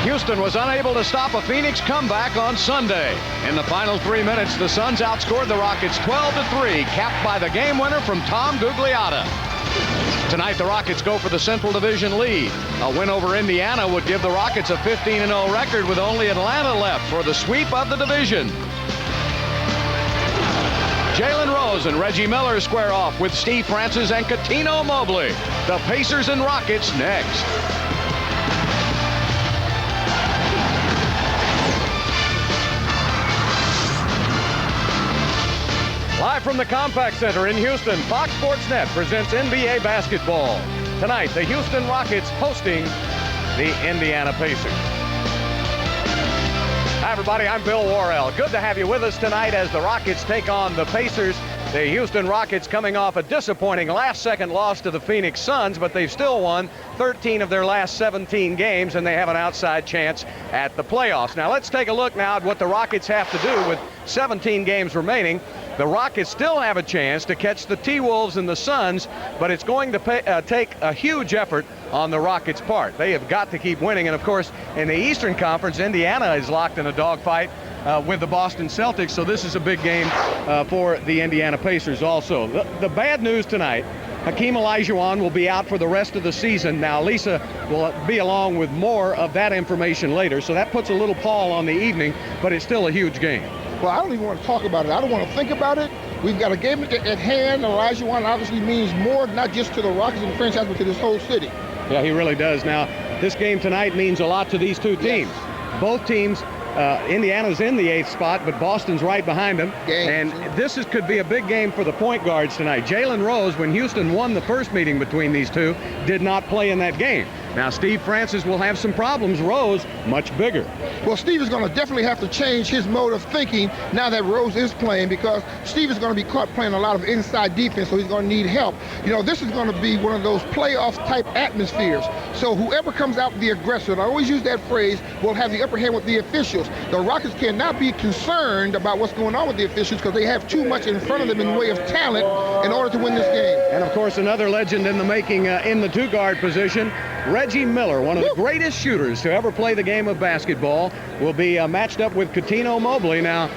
Houston was unable to stop a Phoenix comeback on Sunday. In the final 3 minutes, the Suns outscored the Rockets 12-3, capped by the game winner from Tom Gugliotta. Tonight, the Rockets go for the Central Division lead. A win over Indiana would give the Rockets a 15-0 record with only Atlanta left for the sweep of the division. Jalen Rose and Reggie Miller square off with Steve Francis and Cuttino Mobley. The Pacers and Rockets next. Live from the Compaq Center in Houston, Fox Sports Net presents NBA basketball. Tonight, the Houston Rockets hosting the Indiana Pacers. Hi, everybody. I'm Bill Worrell. Good to have you with us tonight as the Rockets take on the Pacers. The Houston Rockets coming off a disappointing last-second loss to the Phoenix Suns, but they've still won 13 of their last 17 games, and they have an outside chance at the playoffs. Now, let's take a look now at what the Rockets have to do with 17 games remaining. The Rockets still have a chance to catch the T-Wolves and the Suns, but it's going to take a huge effort on the Rockets' part. They have got to keep winning, and of course, in the Eastern Conference, Indiana is locked in a dogfight with the Boston Celtics, so this is a big game for the Indiana Pacers also. The bad news tonight, Hakeem Olajuwon will be out for the rest of the season. Now, Lisa will be along with more of that information later, so that puts a little pall on the evening, but it's still a huge game. Well, I don't even want to talk about it. I don't want to think about it. We've got a game at hand. Olajuwon obviously means more, not just to the Rockets and the franchise, but to this whole city. Yeah, he really does. Now, this game tonight means a lot to these two teams. Yes. Both teams, Indiana's in the 8th spot, but Boston's right behind them. And this could be a big game for the point guards tonight. Jalen Rose, when Houston won the first meeting between these two, did not play in that game. Now, Steve Francis will have some problems. Rose, much bigger. Well, Steve is going to definitely have to change his mode of thinking now that Rose is playing, because Steve is going to be caught playing a lot of inside defense, so he's going to need help. You know, this is going to be one of those playoff-type atmospheres. So whoever comes out the aggressor, and I always use that phrase, will have the upper hand with the officials. The Rockets cannot be concerned about what's going on with the officials because they have too much in front of them in the way of talent in order to win this game. And, of course, another legend in the making in the two-guard position, Reggie Miller, one of the greatest shooters to ever play the game of basketball, will be matched up with Cuttino Mobley. Now,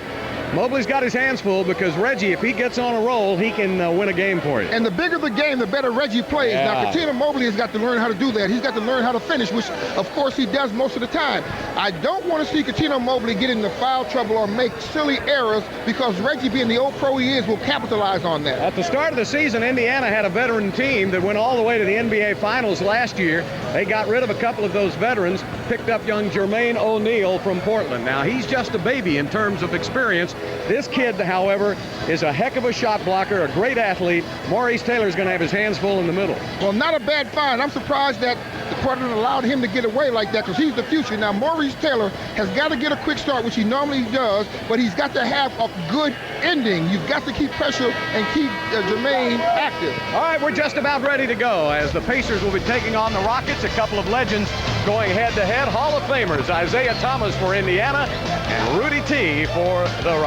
Mobley's got his hands full because Reggie, if he gets on a roll, he can win a game for you. And the bigger the game, the better Reggie plays. Yeah. Now, Cuttino Mobley has got to learn how to do that. He's got to learn how to finish, which, of course, he does most of the time. I don't want to see Cuttino Mobley get into foul trouble or make silly errors because Reggie, being the old pro he is, will capitalize on that. At the start of the season, Indiana had a veteran team that went all the way to the NBA Finals last year. They got rid of a couple of those veterans, picked up young Jermaine O'Neal from Portland. Now, he's just a baby in terms of experience. This kid, however, is a heck of a shot blocker, a great athlete. Maurice Taylor's going to have his hands full in the middle. Well, not a bad find. I'm surprised that the Predator allowed him to get away like that because he's the future. Now, Maurice Taylor has got to get a quick start, which he normally does, but he's got to have a good ending. You've got to keep pressure and keep Jermaine active. All right, we're just about ready to go as the Pacers will be taking on the Rockets. A couple of legends going head-to-head. Hall of Famers Isaiah Thomas for Indiana and Rudy T for the Rockets.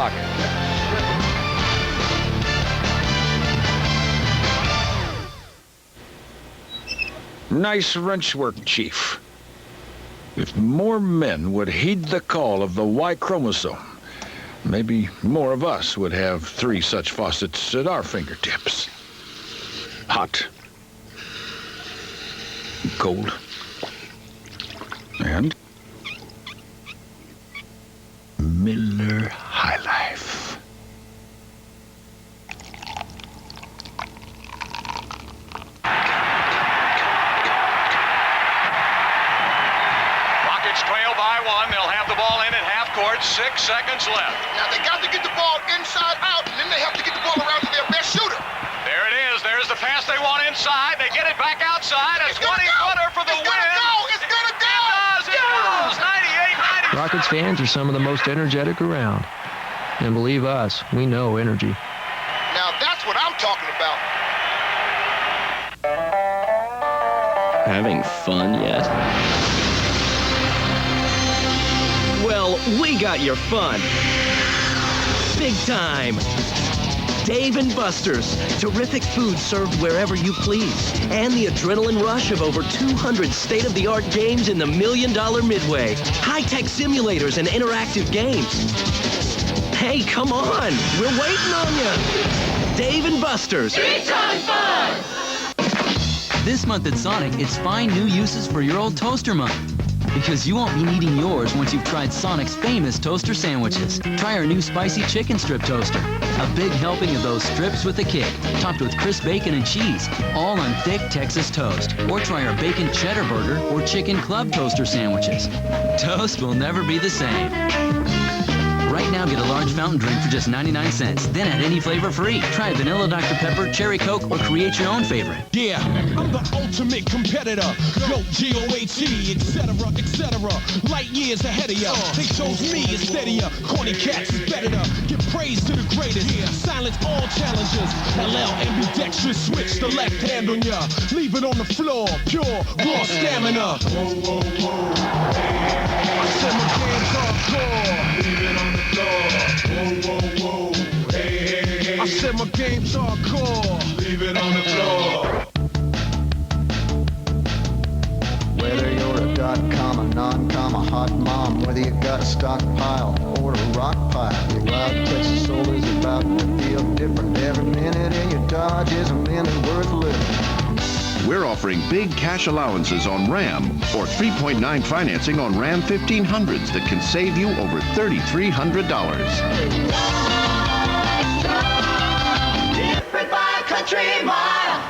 Nice wrench work, Chief. If more men would heed the call of the Y chromosome, maybe more of us would have 3 such faucets at our fingertips. Hot, cold, and Miller High Life. Trail by 1. They'll have the ball in at half court. 6 seconds left. Now, they got to get the ball inside out, and then they have to get the ball around to their best shooter. There it is. There's the pass they want inside. They get it back outside. A 20-footer for the win. It's gonna go! It does! 98-90. Rockets fans are some of the most energetic around. And believe us, we know energy. Now, that's what I'm talking about. Having fun yet? Well, we got your fun. Big time. Dave & Buster's. Terrific food served wherever you please. And the adrenaline rush of over 200 state-of-the-art games in the $1 Million Midway. High-tech simulators and interactive games. Hey, come on. We're waiting on you. Dave & Buster's. Big time fun! This month at Sonic, it's find new uses for your old toaster month. Because you won't be needing yours once you've tried Sonic's famous toaster sandwiches. Try our new spicy chicken strip toaster. A big helping of those strips with a kick, topped with crisp bacon and cheese, all on thick Texas toast. Or try our bacon cheddar burger or chicken club toaster sandwiches. Toast will never be the same. Right now, get a large fountain drink for just 99 cents. Then add any flavor free. Try vanilla Dr. Pepper, cherry Coke, or create your own favorite. Yeah, I'm the ultimate competitor. GOAT, G-O-A-T, etc., etc. Light years ahead of ya. They chose me instead of ya. Corny cats is better to give praise to the greatest. Silence all challengers. LL ambidextrous, switch the left hand on ya. Leave it on the floor, pure, raw stamina. Whoa, whoa, whoa. I said my game's hardcore. Leave it on the floor. Whoa, whoa, whoa. Hey, hey, hey. I said my game's hardcore. Leave it on the floor. Whether you're a dot-com, a non-com, a hot mom, whether you got a stockpile or a rock pile, your wild Texas soul is about to feel different. Every minute in your Dodge is a minute worth living. We're offering big cash allowances on Ram or 3.9 financing on Ram 1500s that can save you over $3,300. Different by country mile.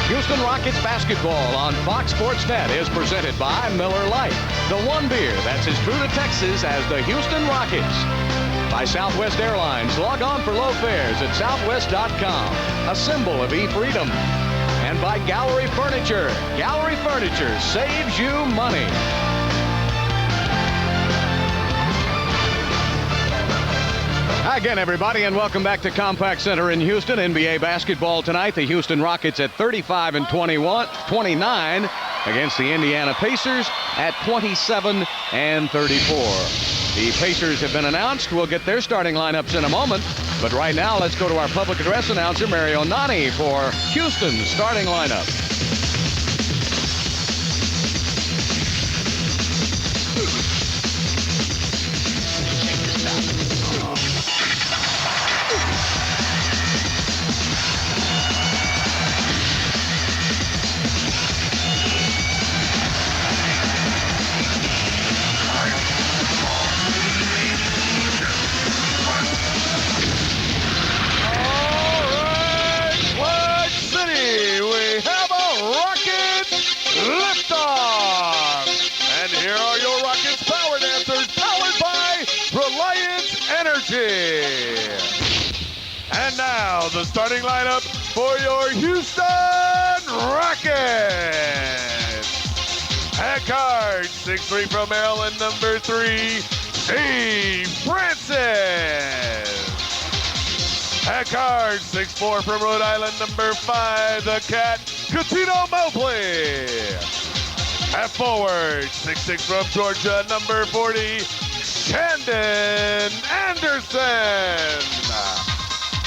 Houston Rockets basketball on Fox Sports Net is presented by Miller Lite, the one beer that's as true to Texas as the Houston Rockets. By Southwest Airlines, log on for low fares at southwest.com, a symbol of e-freedom. And by Gallery Furniture. Gallery Furniture saves you money. Hi again, everybody, and welcome back to Compaq Center in Houston. NBA basketball tonight. The Houston Rockets at 35-29 against the Indiana Pacers at 27-34. The Pacers have been announced. We'll get their starting lineups in a moment. But right now, let's go to our public address announcer, Mario Nani, for Houston's starting lineup. And now the starting lineup for your Houston Rockets. At guard, 6'3" from Maryland, number 3, Steve Francis. At guard, 6'4" from Rhode Island, number 5, the Cat, Coutinho Mobley. At forward, 6'6" from Georgia, number 40, Shandon Anderson.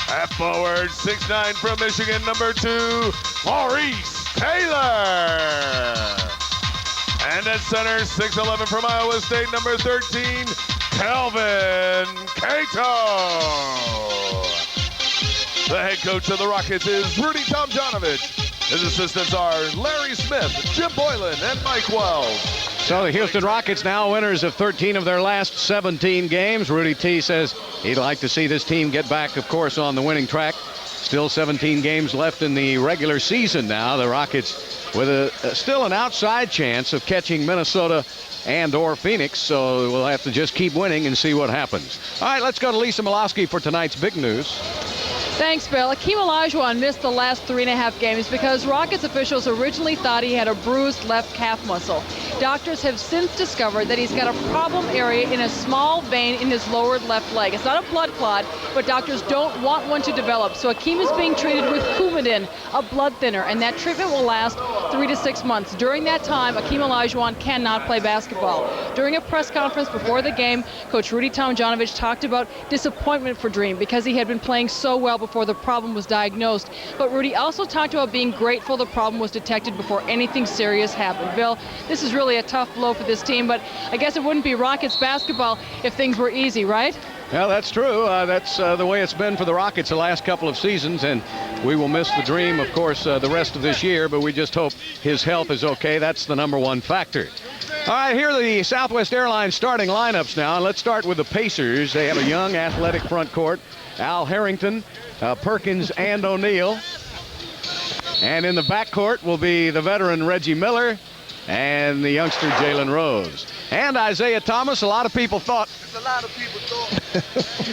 At forward, 6'9" from Michigan, number 2, Maurice Taylor. And at center, 6'11" from Iowa State, number 13, Kelvin Cato. The head coach of the Rockets is Rudy Tomjanovich. His assistants are Larry Smith, Jim Boylan, and Mike Wells. So the Houston Rockets now winners of 13 of their last 17 games. Rudy T says he'd like to see this team get back, of course, on the winning track. Still 17 games left in the regular season now. The Rockets with still an outside chance of catching Minnesota and or Phoenix. So we'll have to just keep winning and see what happens. All right, let's go to Lisa Milowski for tonight's big news. Thanks, Bill. Akeem Olajuwon missed the last 3.5 games because Rockets officials originally thought he had a bruised left calf muscle. Doctors have since discovered that he's got a problem area in a small vein in his lower left leg. It's not a blood clot, but doctors don't want one to develop. So Akeem is being treated with Coumadin, a blood thinner, and that treatment will last 3 to 6 months. During that time, Akeem Olajuwon cannot play basketball. During a press conference before the game, Coach Rudy Tomjanovich talked about disappointment for Dream because he had been playing so well before the problem was diagnosed. But Rudy also talked about being grateful the problem was detected before anything serious happened. Bill, this is really a tough blow for this team, but I guess it wouldn't be Rockets basketball if things were easy, right? Well, that's true. That's the way it's been for the Rockets the last couple of seasons, and we will miss the Dream, of course, the rest of this year, but we just hope his health is okay. That's the number one factor. All right, here are the Southwest Airlines starting lineups now, and let's start with the Pacers. They have a young, athletic front court. Al Harrington, Perkins, and O'Neal. And in the backcourt will be the veteran Reggie Miller and the youngster Jalen Rose. And Isaiah Thomas. A lot of people thought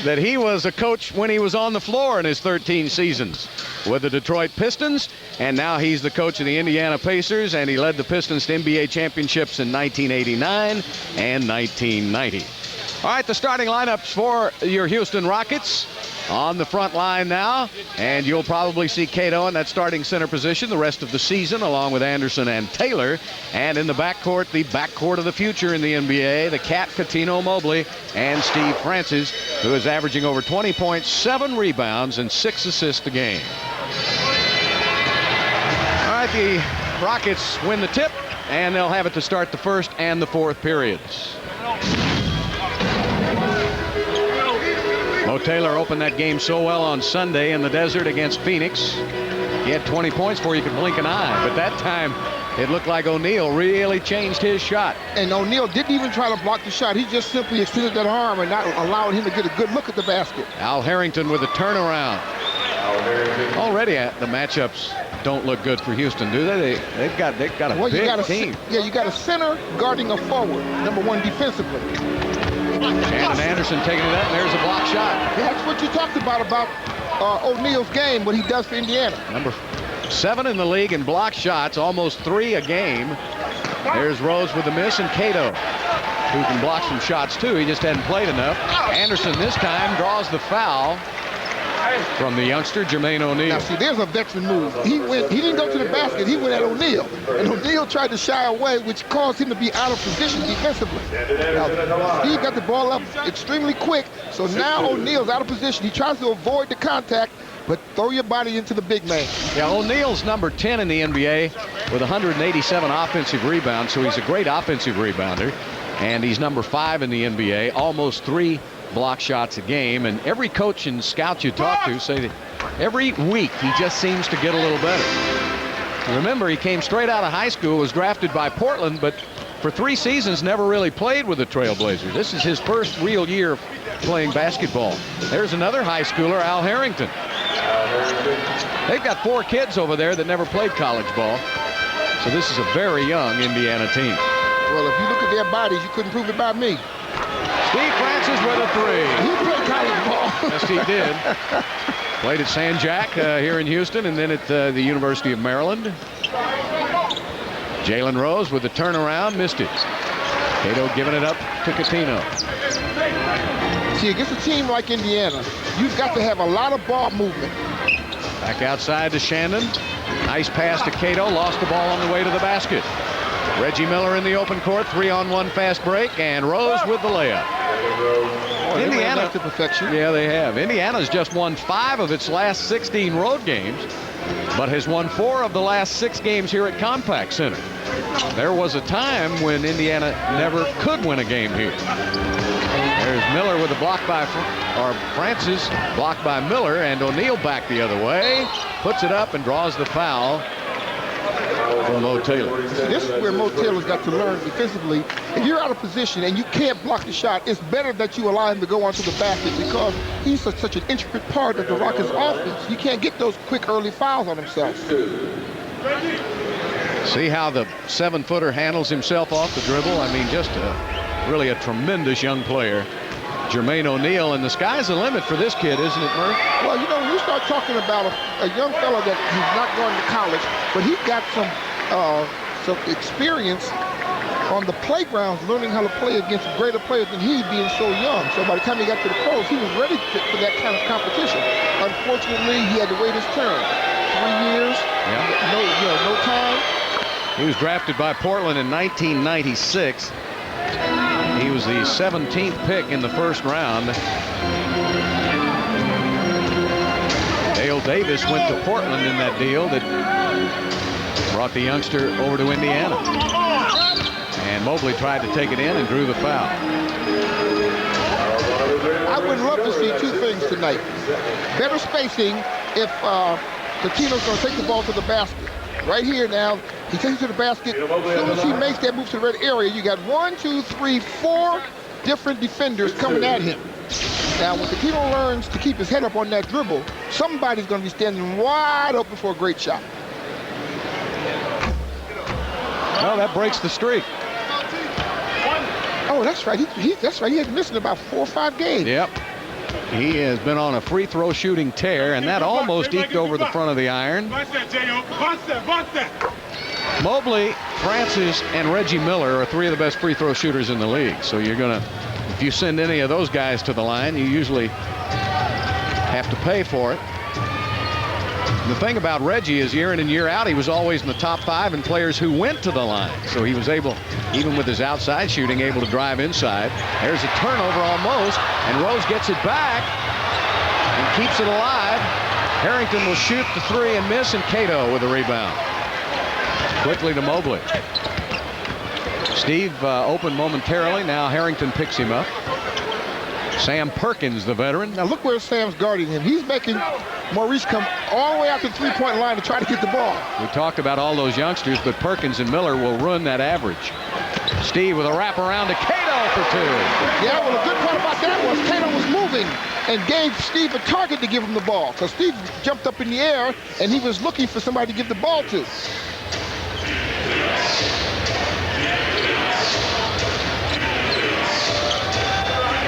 that he was a coach when he was on the floor in his 13 seasons with the Detroit Pistons, and now he's the coach of the Indiana Pacers, and he led the Pistons to NBA championships in 1989 and 1990. All right, the starting lineups for your Houston Rockets. On the front line now, and you'll probably see Cato in that starting center position the rest of the season, along with Anderson and Taylor. And in the backcourt of the future in the NBA, the Cat, Coutinho, Mobley, and Steve Francis, who is averaging over 20 points, 7 rebounds, and 6 assists a game. All right, the Rockets win the tip, and they'll have it to start the first and the fourth periods. Mo Taylor opened that game so well on Sunday in the desert against Phoenix. He had 20 points before you could blink an eye, but that time it looked like O'Neal really changed his shot. And O'Neal didn't even try to block the shot. He just simply extended that arm and not allowed him to get a good look at the basket. Al Harrington with a turnaround. Already the matchups don't look good for Houston, do they? They've got a big team. You got a center guarding a forward, number one defensively. Shannon Anderson taking it up, and there's a block shot. Yeah, that's what you talked about O'Neal's game, what he does for Indiana. Number 7 in the league in block shots, almost 3 a game. There's Rose with the miss, and Cato, who can block some shots too. He just hadn't played enough. Anderson this time draws the foul from the youngster Jermaine O'Neal. Now see, there's a veteran move. He didn't go to the basket, he went at O'Neal. And O'Neal tried to shy away, which caused him to be out of position defensively. Now, he got the ball up extremely quick, so now O'Neal's out of position. He tries to avoid the contact, but throw your body into the big man. Yeah, O'Neal's number 10 in the NBA with 187 offensive rebounds, so he's a great offensive rebounder. And he's number 5 in the NBA, almost 3 block shots a game, and every coach and scout you talk to say that every week he just seems to get a little better. Remember, he came straight out of high school, was drafted by Portland, but for 3 seasons never really played with the Trailblazers. This is his first real year playing basketball. There's another high schooler, Al Harrington. They've got 4 kids over there that never played college ball, so this is a very young Indiana team. Well, if you look at their bodies, you couldn't prove it by me. Steve Francis with a 3. He played college ball. Yes, he did. Played at San Jac here in Houston, and then at the University of Maryland. Jalen Rose with the turnaround, missed it. Cato giving it up to Coutinho. See, against a team like Indiana, you've got to have a lot of ball movement. Back outside to Shandon. Nice pass to Cato. Lost the ball on the way to the basket. Reggie Miller in the open court, 3-on-1 fast break, and Rose with the layup. Indiana to perfection. Yeah, they have. Indiana's just won 5 of its last 16 road games, but has won 4 of the last 6 games here at Compaq Center. There was a time when Indiana never could win a game here. There's Miller with a block by Francis, blocked by Miller, and O'Neal back the other way, puts it up and draws the foul. Mo Taylor. This is where Mo Taylor's got to learn defensively. If you're out of position and you can't block the shot, it's better that you allow him to go onto the basket because he's such an intricate part of the Rockets' offense. You can't get those quick early fouls on himself. See how the 7-footer handles himself off the dribble? I mean, just really a tremendous young player. Jermaine O'Neal, and the sky's the limit for this kid, isn't it, Murph? Well, you know, when you start talking about a young fella that he's not going to college, but he's got some experience on the playgrounds, learning how to play against greater players than he, being so young. So by the time he got to the pros, he was ready for that kind of competition. Unfortunately, he had to wait his turn. 3 years, no time. He was drafted by Portland in 1996. He was the 17th pick in the first round. Dale Davis went to Portland in that deal that brought the youngster over to Indiana. And Mobley tried to take it in and drew the foul. I would love to see two things tonight. Better spacing if Pitino's going to take the ball to the basket. Right here now, he takes it to the basket. As soon as he makes that move to the red area, you got 1, 2, 3, 4 different defenders coming at him. Now, when Pitino learns to keep his head up on that dribble, somebody's going to be standing wide open for a great shot. Well, that breaks the streak. Oh, that's right. That's right. He had missed about 4 or 5 games. Yep. He has been on a free throw shooting tear, and that almost eked over the front of the iron. Mobley, Francis, and Reggie Miller are 3 of the best free throw shooters in the league. So you're going to, if you send any of those guys to the line, you usually have to pay for it. The thing about Reggie is year in and year out, he was always in the top 5 in players who went to the line. So he was able, even with his outside shooting, able to drive inside. There's a turnover almost, and Rose gets it back and keeps it alive. Harrington will shoot the 3 and miss, and Cato with a rebound. Quickly to Mobley. Steve open momentarily. Now Harrington picks him up. Sam Perkins, the veteran. Now look where Sam's guarding him. He's making Maurice come all the way out to the three-point line to try to get the ball. We talked about all those youngsters, but Perkins and Miller will run that average. Steve with a wraparound to Cato for 2. Yeah, well, the good part about that was Cato was moving and gave Steve a target to give him the ball. So Steve jumped up in the air, and he was looking for somebody to give the ball to.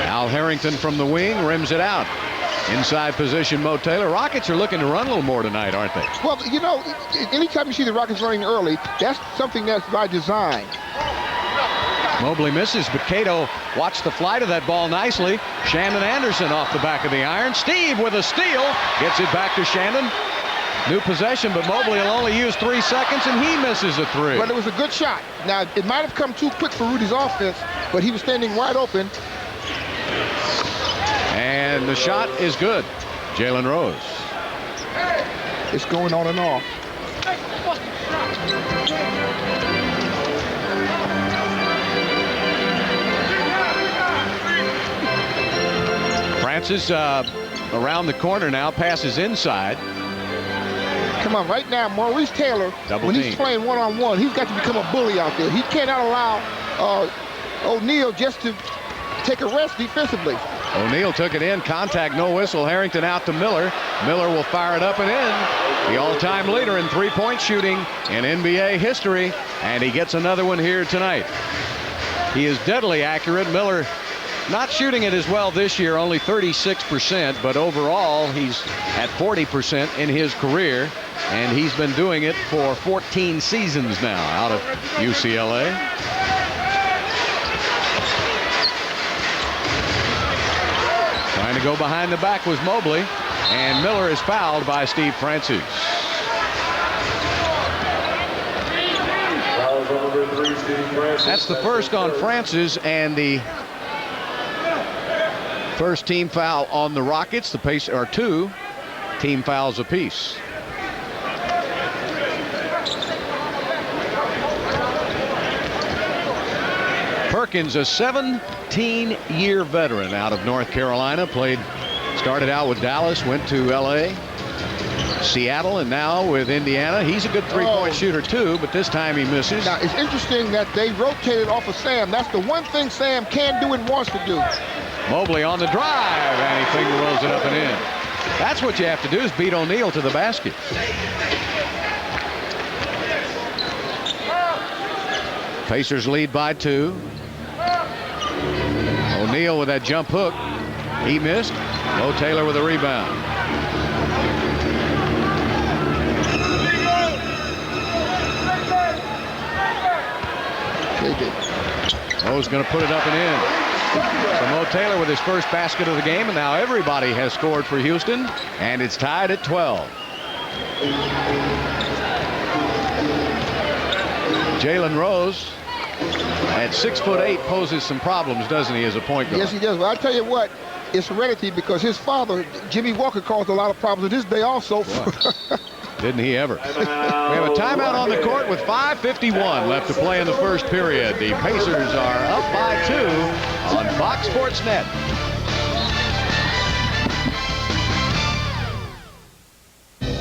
Al Harrington from the wing rims it out. Inside position, Mo Taylor. Rockets are looking to run a little more tonight, aren't they? Well, you know, anytime you see the Rockets running early, that's something that's by design. Mobley misses, but Cato watched the flight of that ball nicely. Shannon Anderson off the back of the iron. Steve with a steal. Gets it back to Shannon. New possession, but Mobley will only use 3 seconds, and he misses a 3. But it was a good shot. Now, it might have come too quick for Rudy's offense, but he was standing wide open. And the shot is good. Jalen Rose. It's going on and off. Francis around the corner now, passes inside. Come on, right now, Maurice Taylor, when he's playing one-on-one, he's got to become a bully out there. He cannot allow O'Neal just to take a rest defensively. O'Neal took it in, contact, no whistle. Harrington out to Miller. Miller will fire it up and in. The all-time leader in three-point shooting in NBA history, and he gets another one here tonight. He is deadly accurate. Miller not shooting it as well this year, only 36%, but overall he's at 40% in his career, and he's been doing it for 14 seasons now out of UCLA. Trying to go behind the back was Mobley, and Miller is fouled by Steve Francis. That's the first on Francis, and the first team foul on the Rockets. The pace are 2 team fouls apiece. Perkins, a 17-year veteran out of North Carolina, started out with Dallas, went to LA, Seattle, and now with Indiana. He's a good three-point shooter too, but this time he misses. Now, it's interesting that they rotated off of Sam. That's the one thing Sam can do and wants to do. Mobley on the drive, and he finger rolls it up and in. That's what you have to do, is beat O'Neal to the basket. Pacers lead by 2. O'Neal with that jump hook. He missed. Mo Taylor with a rebound. Mo's going to put it up and in. So Mo Taylor with his first basket of the game, and now everybody has scored for Houston, and it's tied at 12. Jalen Rose at 6'8" poses some problems, doesn't he, as a point guard? Yes, he does. Well, I'll tell you what, it's heredity, because his father, Jimmy Walker, caused a lot of problems in his day also. Didn't he ever? We have a timeout on the court with 5:51 left to play in the first period. The Pacers are up by 2 on Fox Sports Net.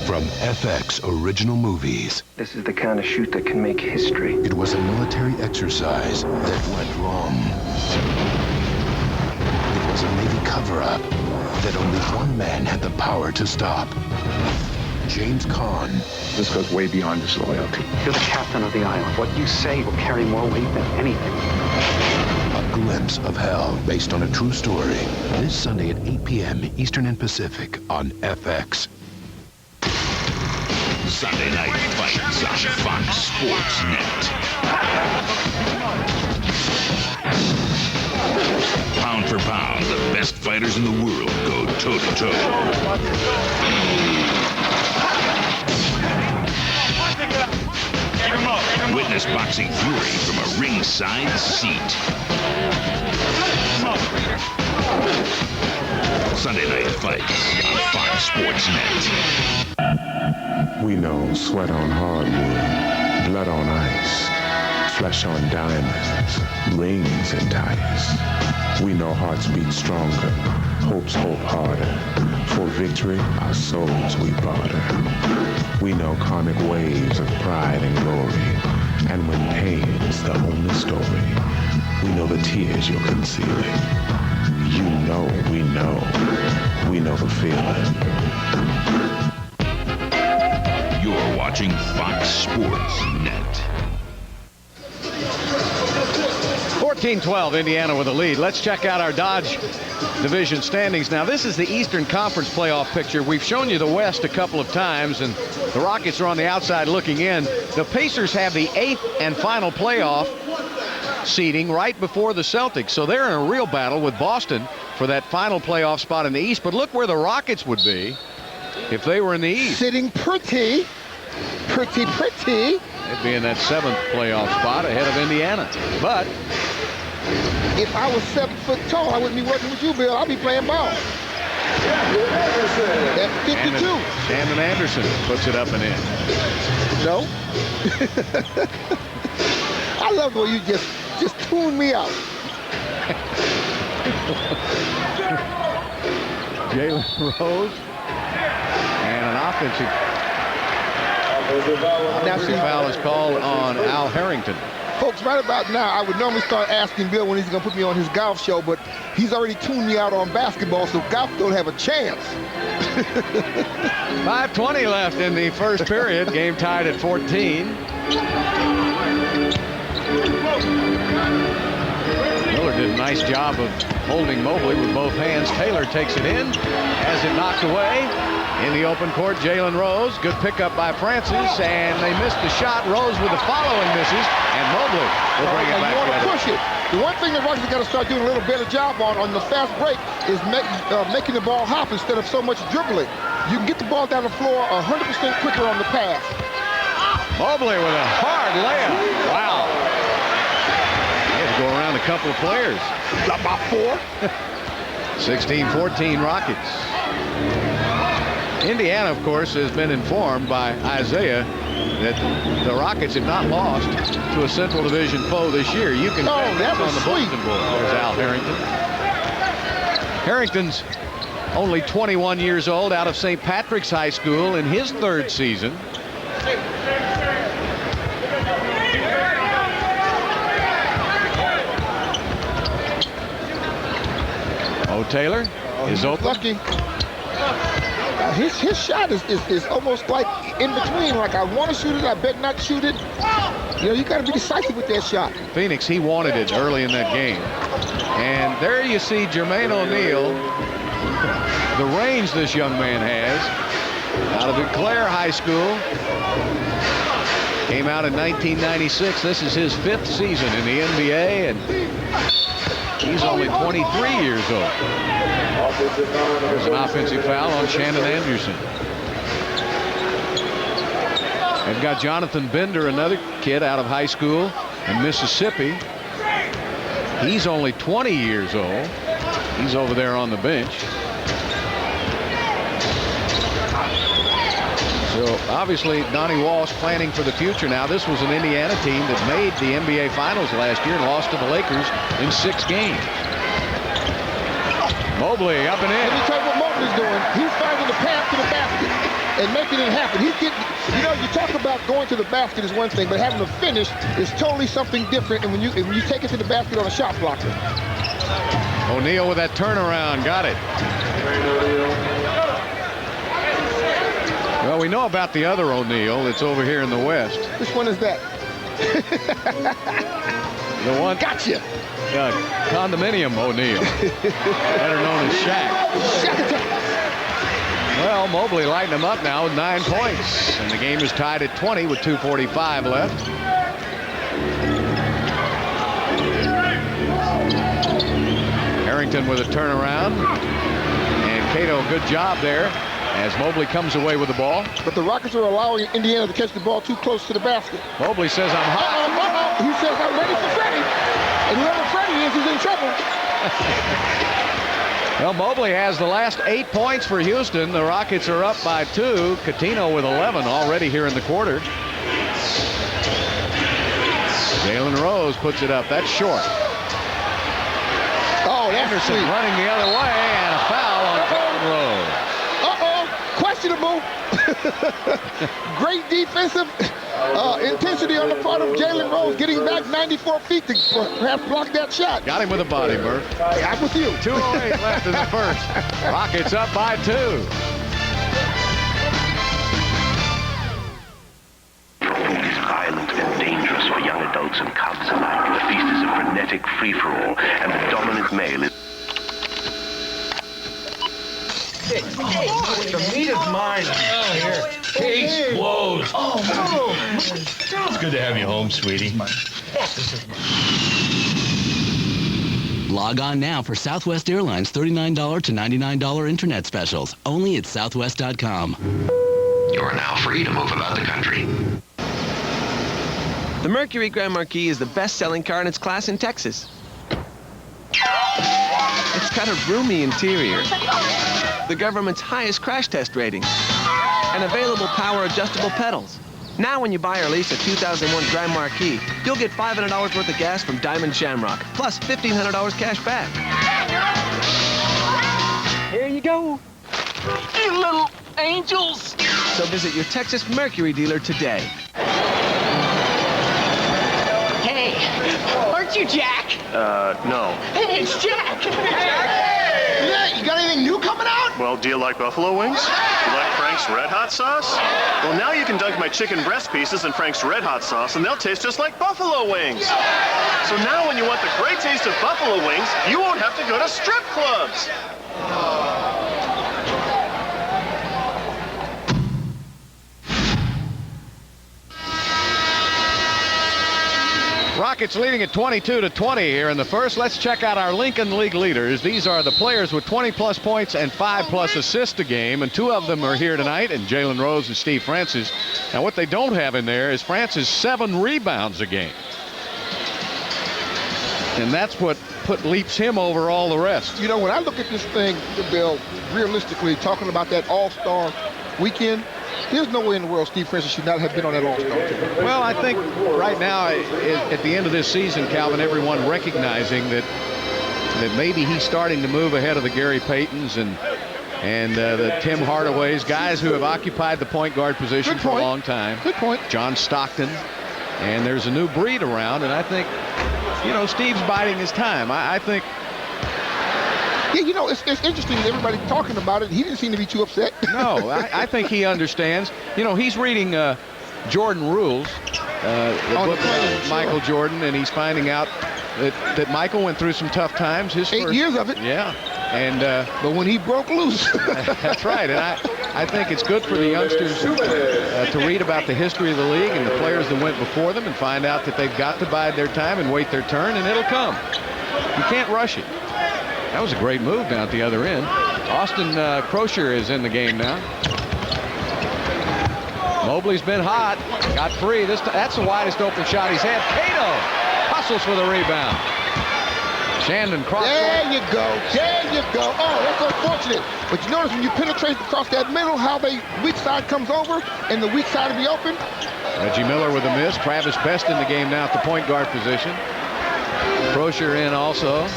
From FX Original Movies. This is the kind of shoot that can make history. It was a military exercise that went wrong. It was a Navy cover-up that only one man had the power to stop. James Caan. This goes way beyond disloyalty. You're the captain of the island. What you say will carry more weight than anything. A glimpse of hell based on a true story. This Sunday at 8 p.m. Eastern and Pacific on FX. Sunday Night Fights on Fox Sports Net. Pound for pound, the best fighters in the world go toe-to-toe. Witness boxing fury from a ringside seat. Sunday Night Fights on Fox Sports Net. We know sweat on hardwood, blood on ice, flesh on diamonds, rings and ties. We know hearts beat stronger, hopes hope harder. For victory, our souls we barter. We know karmic waves of pride and glory, and when pain's the only story, we know the tears you're concealing. You know we know the feeling. You're watching Fox Sports Net. 14-12, Indiana with a lead. Let's check out our Dodge Division standings. Now, this is the Eastern Conference playoff picture. We've shown you the West a couple of times, and the Rockets are on the outside looking in. The Pacers have the 8th and final playoff seeding right before the Celtics, so they're in a real battle with Boston for that final playoff spot in the East. But look where the Rockets would be if they were in the East. Sitting pretty. They'd be in that 7th playoff spot ahead of Indiana. But if I was 7 foot tall, I wouldn't be working with you, Bill. I'd be playing ball. At 52. Shandon Anderson puts it up and in. No. I love the way you just tune me out. Jalen Rose. And an offensive foul is called on Al Harrington. Folks, right about now, I would normally start asking Bill when he's going to put me on his golf show, but he's already tuned me out on basketball, so golf don't have a chance. 5:20 left in the first period. Game tied at 14. Miller did a nice job of holding Mobley with both hands. Taylor takes it in, has it knocked away. In the open court, Jalen Rose. Good pickup by Francis, and they missed the shot. Rose with the following misses, and Mobley will bring it back. You want to push it. The one thing the Rockets got to start doing a little better job on the fast break is making the ball hop instead of so much dribbling. You can get the ball down the floor 100% quicker on the pass. Mobley with a hard layup. Wow. He had to go around a couple of players. About 4. 16-14 Rockets. Indiana, of course, has been informed by Isaiah that the Rockets have not lost to a Central Division foe this year. You can bet that on the bulletin board. There's Al Harrington. Harrington's only 21 years old, out of St. Patrick's High School in his 3rd season. Taylor is open. Lucky. His shot is almost like in between. Like, I want to shoot it, I bet not shoot it. You know, you got to be decisive with that shot. Phoenix, he wanted it early in that game. And there you see Jermaine O'Neal, the range this young man has, out of Eau Claire High School. Came out in 1996. This is his 5th season in the NBA, and he's only 23 years old. There's an offensive foul on Shannon Anderson. They've got Jonathan Bender, another kid out of high school in Mississippi. He's only 20 years old. He's over there on the bench. So obviously Donnie Walsh planning for the future now. This was an Indiana team that made the NBA Finals last year and lost to the Lakers in 6 games. Mobley up and in. Let me tell you what Mobley's doing. He's finding the path to the basket and making it happen. He's getting, you know, you talk about going to the basket is one thing, but having a finish is totally something different. And when you take it to the basket on a shot blocker. O'Neal with that turnaround, got it. Well, we know about the other O'Neal that's over here in the West. Which one is that? The one. Gotcha. Condominium O'Neal, better known as Shaq. Well, Mobley lighting him up now with 9 points, and the game is tied at 20 with 2:45 left. Harrington with a turnaround, and Cato, good job there as Mobley comes away with the ball. But the Rockets are allowing Indiana to catch the ball too close to the basket. Mobley says, I'm hot. He says, I'm ready for Freddie. And whoever Freddie is, he's in trouble. Well, Mobley has the last 8 points for Houston. The Rockets are up by 2. Coutinho with 11 already here in the quarter. Jalen Rose puts it up. That's short. Oh, that's Anderson sweet. running the other way, and a foul on Jalen Rose. Questionable. Great defensive intensity on the part of Jalen Rose, getting back 94 feet to perhaps block that shot. Got him with a body, Murph. I'm with you. 2:08 left in the first. Rockets up by 2. Is violent and dangerous for young adults and cubs alike. The feast is a frenetic free-for-all, and the dominant male is... The meat is mine. Oh, here. Case closed. Oh, it's good to have you home, sweetie. Log on now for Southwest Airlines $39 to $99 internet specials. Only at southwest.com. You are now free to move about the country. The Mercury Grand Marquis is the best-selling car in its class in Texas. It's got a roomy interior, the government's highest crash test rating, and available power-adjustable pedals. Now when you buy or lease a 2001 Grand Marquis, you'll get $500 worth of gas from Diamond Shamrock, plus $1,500 cash back. Here you go. You little angels. So visit your Texas Mercury dealer today. Hey, aren't you Jack? No. Hey, it's Jack. Yeah, you got anything new coming out? Well, do you like buffalo wings? You like Frank's Red Hot sauce? Well, now you can dunk my chicken breast pieces in Frank's Red Hot sauce, and they'll taste just like buffalo wings. So now when you want the great taste of buffalo wings, you won't have to go to strip clubs. Rockets leading at 22-20 here in the first. Let's check out our Lincoln League leaders. These are the players with 20-plus points and 5-plus assists a game, and 2 of them are here tonight, and Jalen Rose and Steve Francis. Now, what they don't have in there is Francis' 7 rebounds a game. And that's what leaps him over all the rest. You know, when I look at this thing, Bill, realistically, talking about that All-Star weekend, there's no way in the world Steve Francis should not have been on that All-Star team. Well, I think right now, at the end of this season, Calvin, everyone recognizing that maybe he's starting to move ahead of the Gary Paytons and the Tim Hardaways, guys who have occupied the point guard position for a long time. Good point. John Stockton. And there's a new breed around, and I think, you know, Steve's biding his time. I think... Yeah, you know, it's interesting that everybody talking about it. He didn't seem to be too upset. No, I think he understands. You know, he's reading Jordan Rules, the book by Michael Jordan, and he's finding out that Michael went through some tough times. His 8 years of it. Yeah. And but when he broke loose. That's right. And I think it's good for the youngsters to read about the history of the league and the players that went before them and find out that they've got to bide their time and wait their turn, and it'll come. You can't rush it. That was a great move down at the other end. Austin Crozier is in the game now. Mobley's been hot. Got free. That's the widest open shot he's had. Cato hustles for the rebound. Shandon cross. There you go. There you go. Oh, that's unfortunate. But you notice when you penetrate across that middle, how the weak side comes over and the weak side will be open. Reggie Miller with a miss. Travis Best in the game now at the point guard position. Crozier in also.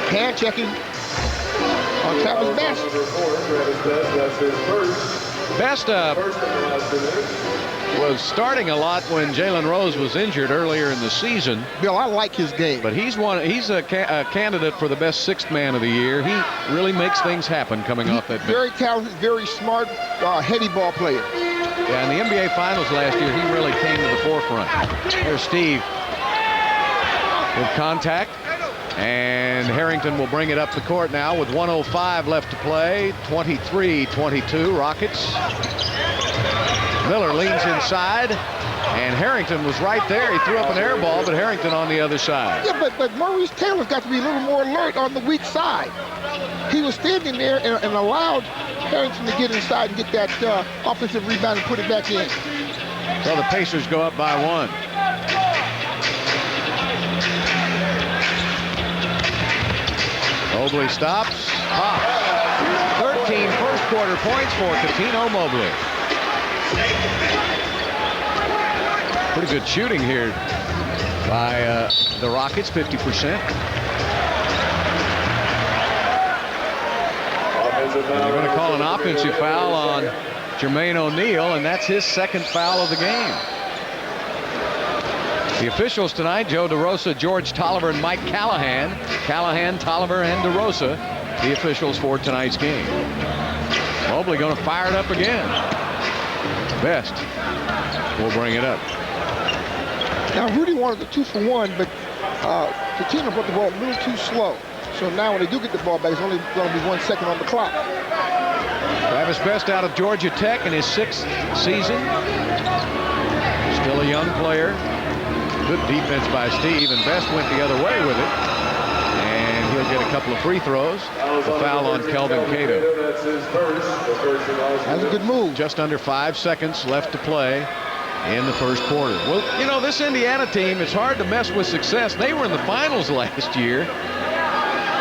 Hand checking on Travis Best. Best was starting a lot when Jalen Rose was injured earlier in the season. Bill, I like his game. But he's a candidate for the best sixth man of the year. He really makes things happen coming off that bench. Very talented, very smart, heady ball player. Yeah, in the NBA Finals last year, he really came to the forefront. Here's Steve with contact. And Harrington will bring it up the court now with 1:05 left to play. 23-22 Rockets. Miller leans inside, and Harrington was right there. He threw up an air ball, but Harrington on the other side. Yeah, but Maurice Taylor's got to be a little more alert on the weak side. He was standing there and allowed Harrington to get inside and get that offensive rebound and put it back in. So the Pacers go up by 1. Mobley stops. 13 first quarter points for Coutinho Mobley. Pretty good shooting here by the Rockets, 50%. They're going to call an offensive foul on Jermaine O'Neal, and that's his second foul of the game. The officials tonight, Joe DeRosa, George Tolliver, and Mike Callahan. Callahan, Tolliver, and DeRosa, the officials for tonight's game. Mobley going to fire it up again. Best will bring it up. Now, Rudy wanted the 2-for-1, but Coutinho brought the ball a little too slow. So now when they do get the ball back, it's only going to be 1 second on the clock. Travis Best out of Georgia Tech in his 6th season. Still a young player. Good defense by Steve, and Best went the other way with it. And he'll get a couple of free throws. A foul on Kelvin Cato. That's a good move. Just under 5 seconds left to play in the first quarter. Well, you know, this Indiana team, it's hard to mess with success. They were in the finals last year.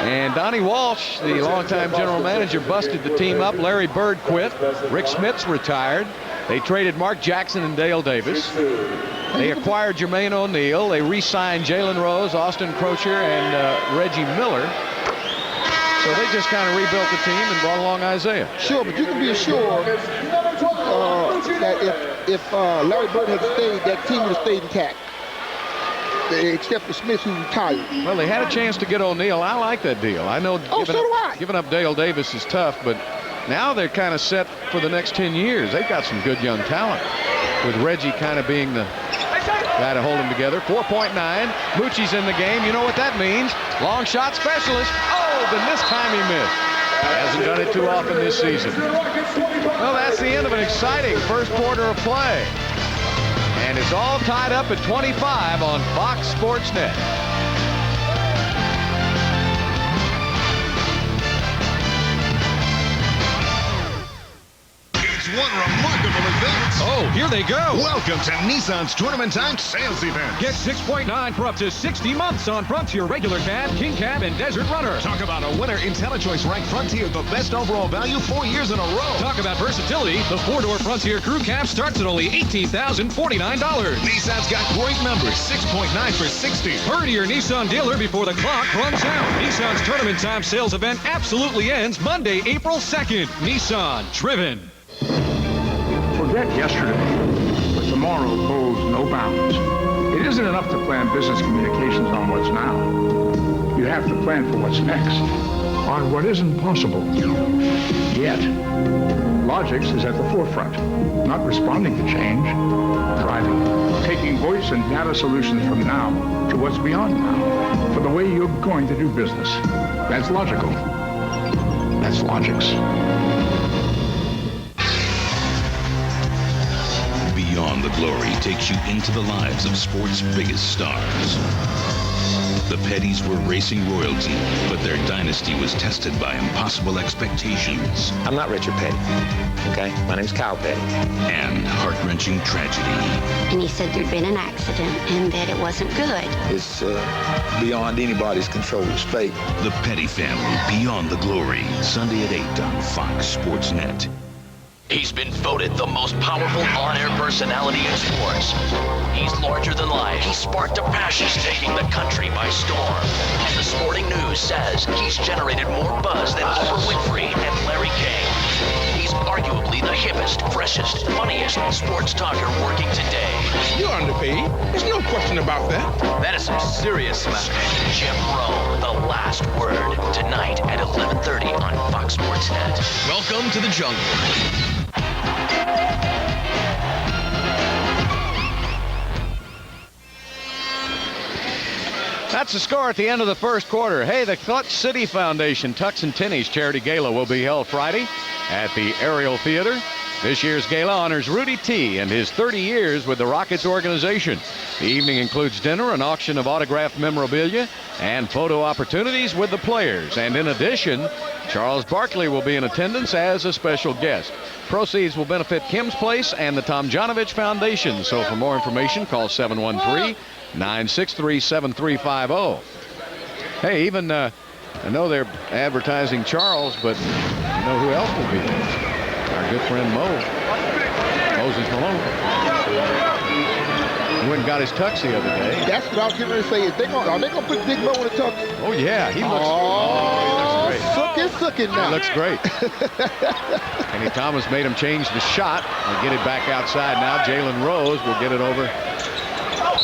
And Donnie Walsh, the longtime general manager, busted the team up. Larry Bird quit. Rick Smits retired. They traded Mark Jackson and Dale Davis. They acquired Jermaine O'Neal. They re-signed Jalen Rose, Austin Crozier, and Reggie Miller. So they just kind of rebuilt the team and brought along Isaiah. Sure, but you can be assured that if Larry Bird had stayed, that team would have stayed intact. Except for Smith, who retired. Well, they had a chance to get O'Neal. I like that deal. I know giving up Dale Davis is tough, but now they're kind of set for the next 10 years. They've got some good young talent, with Reggie kind of being the guy to hold them together. 4.9. Moochie's in the game. You know what that means. Long shot specialist. Oh, but this time he missed. Hasn't done it too often this season. Well, that's the end of an exciting first quarter of play. And it's all tied up at 25 on Fox Sports Net. One remarkable event. Oh, here they go. Welcome to Nissan's Tournament Time Sales Event. Get 6.9 for up to 60 months on Frontier Regular Cab, King Cab, and Desert Runner. Talk about a winner. IntelliChoice ranked Frontier the best overall value 4 years in a row. Talk about versatility. The 4-door Frontier Crew Cab starts at only $18,049. Nissan's got great numbers. 6.9 for 60. Hurry to your Nissan dealer before the clock runs out. Nissan's Tournament Time Sales Event absolutely ends Monday, April 2nd. Nissan, driven. Forget yesterday, but tomorrow holds no bounds. It isn't enough to plan business communications on what's now. You have to plan for what's next, on what isn't possible yet. Logix is at the forefront, not responding to change, driving, taking voice inputs and data solutions from now to what's beyond now for the way you're going to do business. That's logical. That's Logix. Beyond the Glory takes you into the lives of sports' biggest stars. The Petties were racing royalty, but their dynasty was tested by impossible expectations. I'm not Richard Petty, okay? My name's Kyle Petty. And heart-wrenching tragedy. And he said there'd been an accident and that it wasn't good. It's beyond anybody's control. It's fate. The Petty Family, Beyond the Glory, Sunday at 8 on Fox Sports Net. He's been voted the most powerful on-air personality in sports. He's larger than life. He sparked a passion taking the country by storm. And the Sporting News says he's generated more buzz than Oprah Winfrey and Larry King. He's arguably the hippest, freshest, funniest sports talker working today. You're underpaid. There's no question about that. That is some serious smack. Jim Rome, The Last Word, tonight at 11:30 on Fox Sports Net. Welcome to the jungle. That's the score at the end of the first quarter. Hey, the Clutch City Foundation Tux and Tinney's Charity Gala will be held Friday at the Ariel Theater. This year's gala honors Rudy T. and his 30 years with the Rockets organization. The evening includes dinner, an auction of autographed memorabilia, and photo opportunities with the players. And in addition, Charles Barkley will be in attendance as a special guest. Proceeds will benefit Kim's Place and the Tom Janovich Foundation. So for more information, call 713-963-7350. Hey, even I know they're advertising Charles, but you know who else will be there? Our good friend Moses Malone. He went and got his tux the other day. That's what I was getting ready to say. Are they going to put Big Mo in the tux? Oh, yeah. He looks, he looks great. Sookin' now. He looks great. Kenny Thomas made him change the shot and get it back outside now. Jalen Rose will get it over.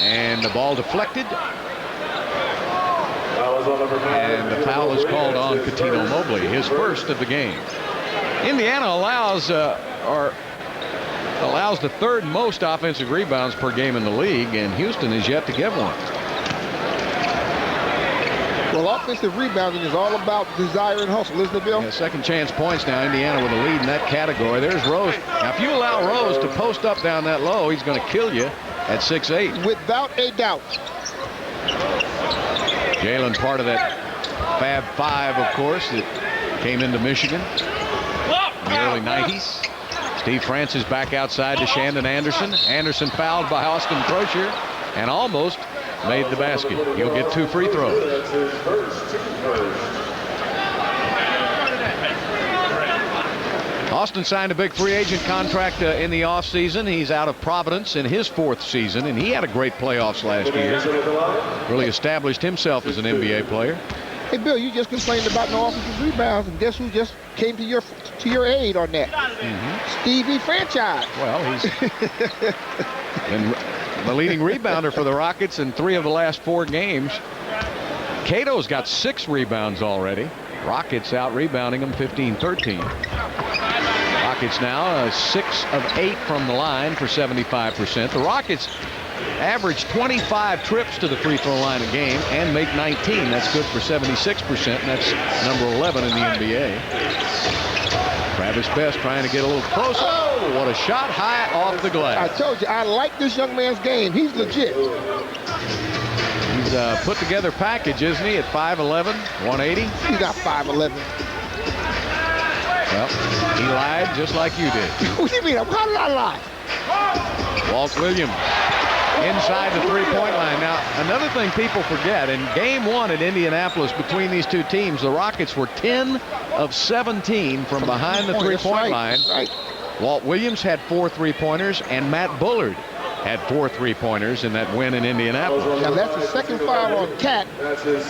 And the ball deflected. And the foul is called on Coutinho Mobley, his first of the game. Indiana allows the third most offensive rebounds per game in the league, and Houston is yet to get one. Well, offensive rebounding is all about desire and hustle, isn't it, Bill? Yeah, second chance points now. Indiana with a lead in that category. There's Rose. Now, if you allow Rose to post up down that low, he's going to kill you at 6'8". Without a doubt. Jalen, part of that Fab Five, of course, that came into Michigan in the early 90s. Steve Francis back outside to Shandon Anderson. Anderson fouled by Austin Crozier and almost made the basket. He'll get 2 free throws. Austin signed a big free agent contract in the offseason. He's out of Providence in his 4th season, and he had a great playoffs last year. Really established himself as an NBA player. Hey, Bill, you just complained about no offensive rebounds, and guess who just came to your aid on that? Stevie Franchise. Well, he's been the leading rebounder for the Rockets in 3 of the last 4 games. Cato's got 6 rebounds already. Rockets out rebounding him 15-13. Rockets now 6 of 8 from the line for 75%. The Rockets average 25 trips to the free throw line a game and make 19. That's good for 76%, and that's number 11 in the NBA. Travis Best trying to get a little closer. Oh, what a shot high off the glass. I told you, I like this young man's game. He's legit. He's a put together package, isn't he, at 5'11", 180? He's not 5'11". Well, he lied just like you did. What do you mean? How did I lie? Walt Williams inside the three-point line. Now, another thing people forget, in game 1 at Indianapolis between these two teams, the Rockets were 10 of 17 from behind the three-point line. Right. Walt Williams had 4 three-pointers, and Matt Bullard had 4 three-pointers in that win in Indianapolis. Now, that's the second foul on Cat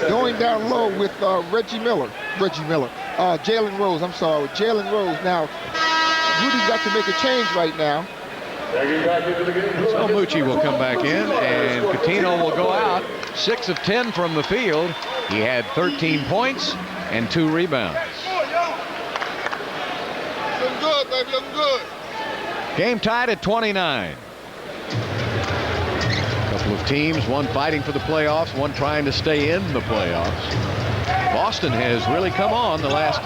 going down low with Jalen Rose, I'm sorry, Jalen Rose. Now, Rudy's got to make a change right now. So Mucci will come back in, and Coutinho will go out. 6 of 10 from the field. He had 13 points and 2 rebounds. Looking good, baby, looking good. Game tied at 29. Couple of teams, one fighting for the playoffs, one trying to stay in the playoffs. Boston has really come on the last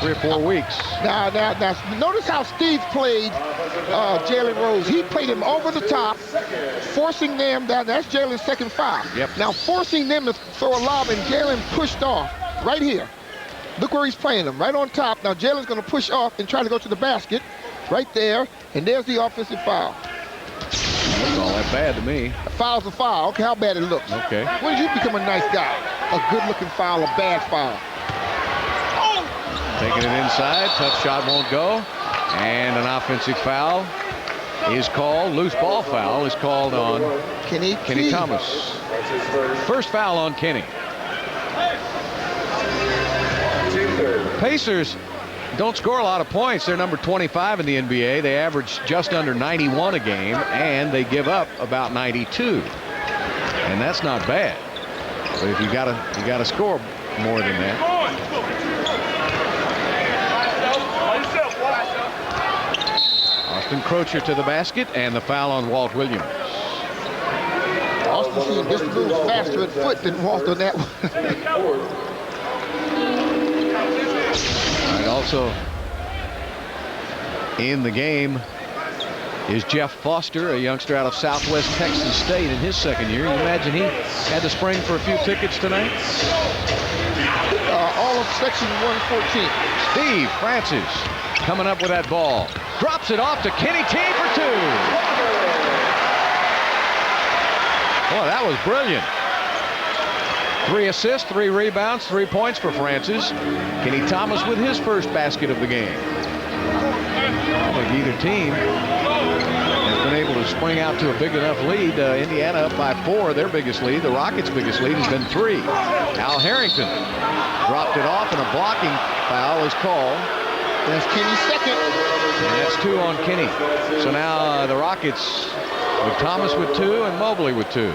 3 or 4 weeks. Now, notice how Steve played Jalen Rose. He played him over the top, forcing them down. That's Jalen's second foul. Yep. Now, forcing them to throw a lob, and Jalen pushed off right here. Look where he's playing them, right on top. Now, Jalen's going to push off and try to go to the basket right there, and there's the offensive foul. That's all that bad to me. A foul's a foul. Okay, how bad it looks. Okay. When did you become a nice guy? A good-looking foul, a bad foul. Taking it inside, tough shot won't go, and an offensive foul is called. Loose ball foul is called on Kenny Thomas. First foul on Kenny. Pacers don't score a lot of points. They're number 25 in the NBA. They average just under 91 a game, and they give up about 92. And that's not bad. But if you gotta score more than that. Austin Crocher to the basket, and the foul on Walt Williams. Austin seemed just a little faster at foot than Walt on that one. All right, also in the game is Jeff Foster, a youngster out of Southwest Texas State in his second year. You imagine he had to spring for a few tickets tonight? All of section 114. Steve Francis coming up with that ball. Drops it off to Kenny T for 2. Boy, that was brilliant. 3 assists, 3 rebounds, 3 points for Francis. Kenny Thomas with his first basket of the game. I think either team has been able to spring out to a big enough lead. Indiana up by 4, their biggest lead. The Rockets' biggest lead has been 3. Al Harrington dropped it off, and a blocking foul is called. That's Kenny's second. And that's 2 on Kenny. So now the Rockets with Thomas with 2 and Mobley with 2.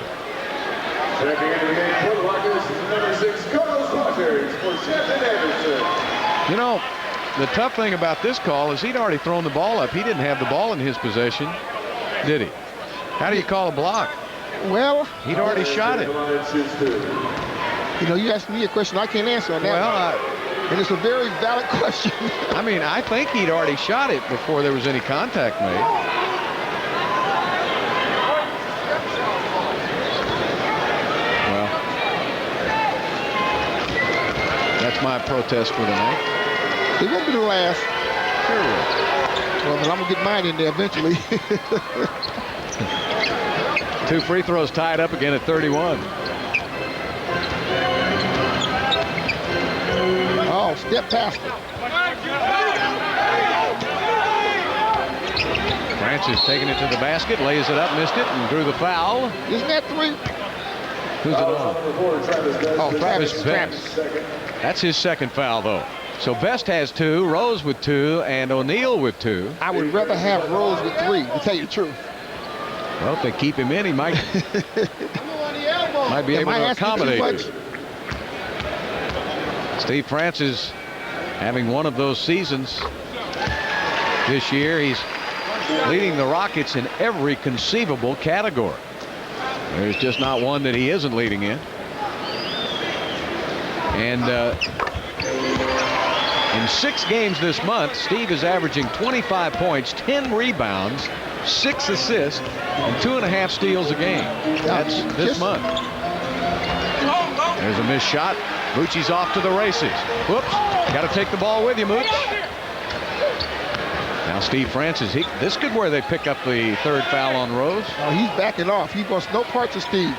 You know, the tough thing about this call is he'd already thrown the ball up. He didn't have the ball in his possession, did he? How do you call a block? Well, he'd already shot it. You know, you asked me a question I can't answer on that. Well, and it's a very valid question. I mean, I think he'd already shot it before there was any contact made. Well, that's my protest for the night. It won't be the last. Sure will. Well, then I'm going to get mine in there eventually. 2 free throws tied up again at 31. Oh, step past it. Francis taking it to the basket, lays it up, missed it, and drew the foul. Isn't that 3? Who's it on? Oh, Travis Best. That's his second foul, though. So Best has 2, Rose with 2, and O'Neal with 2. I would rather have Rose with 3, to tell you the truth. Well, if they keep him in, he might be able to accommodate it. Steve Francis having one of those seasons this year. He's leading the Rockets in every conceivable category. There's just not one that he isn't leading in. And in 6 games this month, Steve is averaging 25 points, 10 rebounds, 6 assists, and 2.5 steals a game. That's this month. There's a missed shot. Moochie's off to the races. Whoops. Got to take the ball with you, Mooch. Now Steve Francis, this could where they pick up the 3rd foul on Rose. Oh, he's backing off. He wants no parts of Steve.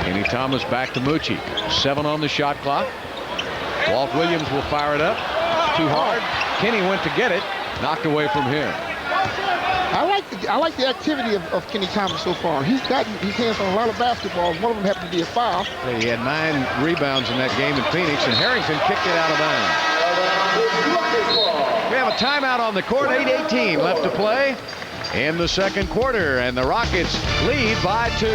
Kenny Thomas back to Moochie. 7 on the shot clock. Walt Williams will fire it up. Too hard. Kenny went to get it. Knocked away from him. I like the activity of Kenny Thomas so far. He's gotten his hands on a lot of basketballs. One of them happened to be a foul. He had 9 rebounds in that game in Phoenix, and Harrington kicked it out of bounds. We have a timeout on the court. 8:18 left to play in the second quarter, and the Rockets lead by 2.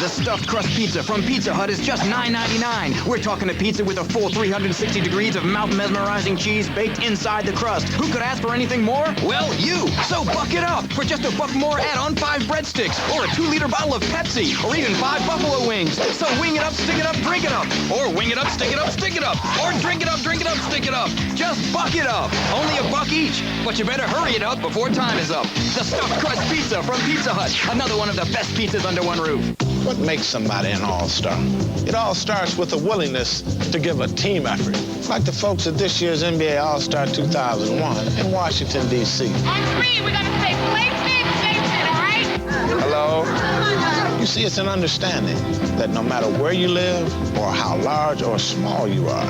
The stuffed crust pizza from Pizza Hut is just $9.99. We're talking a pizza with a full 360 degrees of mouth-mesmerizing cheese baked inside the crust. Who could ask for anything more? Well, you. So buck it up. For just $1 more, add on 5 breadsticks, or a 2-liter bottle of Pepsi, or even 5 buffalo wings. So wing it up, stick it up, drink it up. Or wing it up, stick it up, stick it up. Or drink it up, stick it up. Just buck it up. Only $1 each. But you better hurry it up before time is up. The stuffed crust pizza from Pizza Hut. Another one of the best pizzas under one roof. What makes somebody an all-star? It all starts with a willingness to give a team effort. Like the folks at this year's NBA All-Star 2001 in Washington, D.C. On 3, we're going to say Blakeson, Jason, all right? Hello? You see, it's an understanding that no matter where you live or how large or small you are,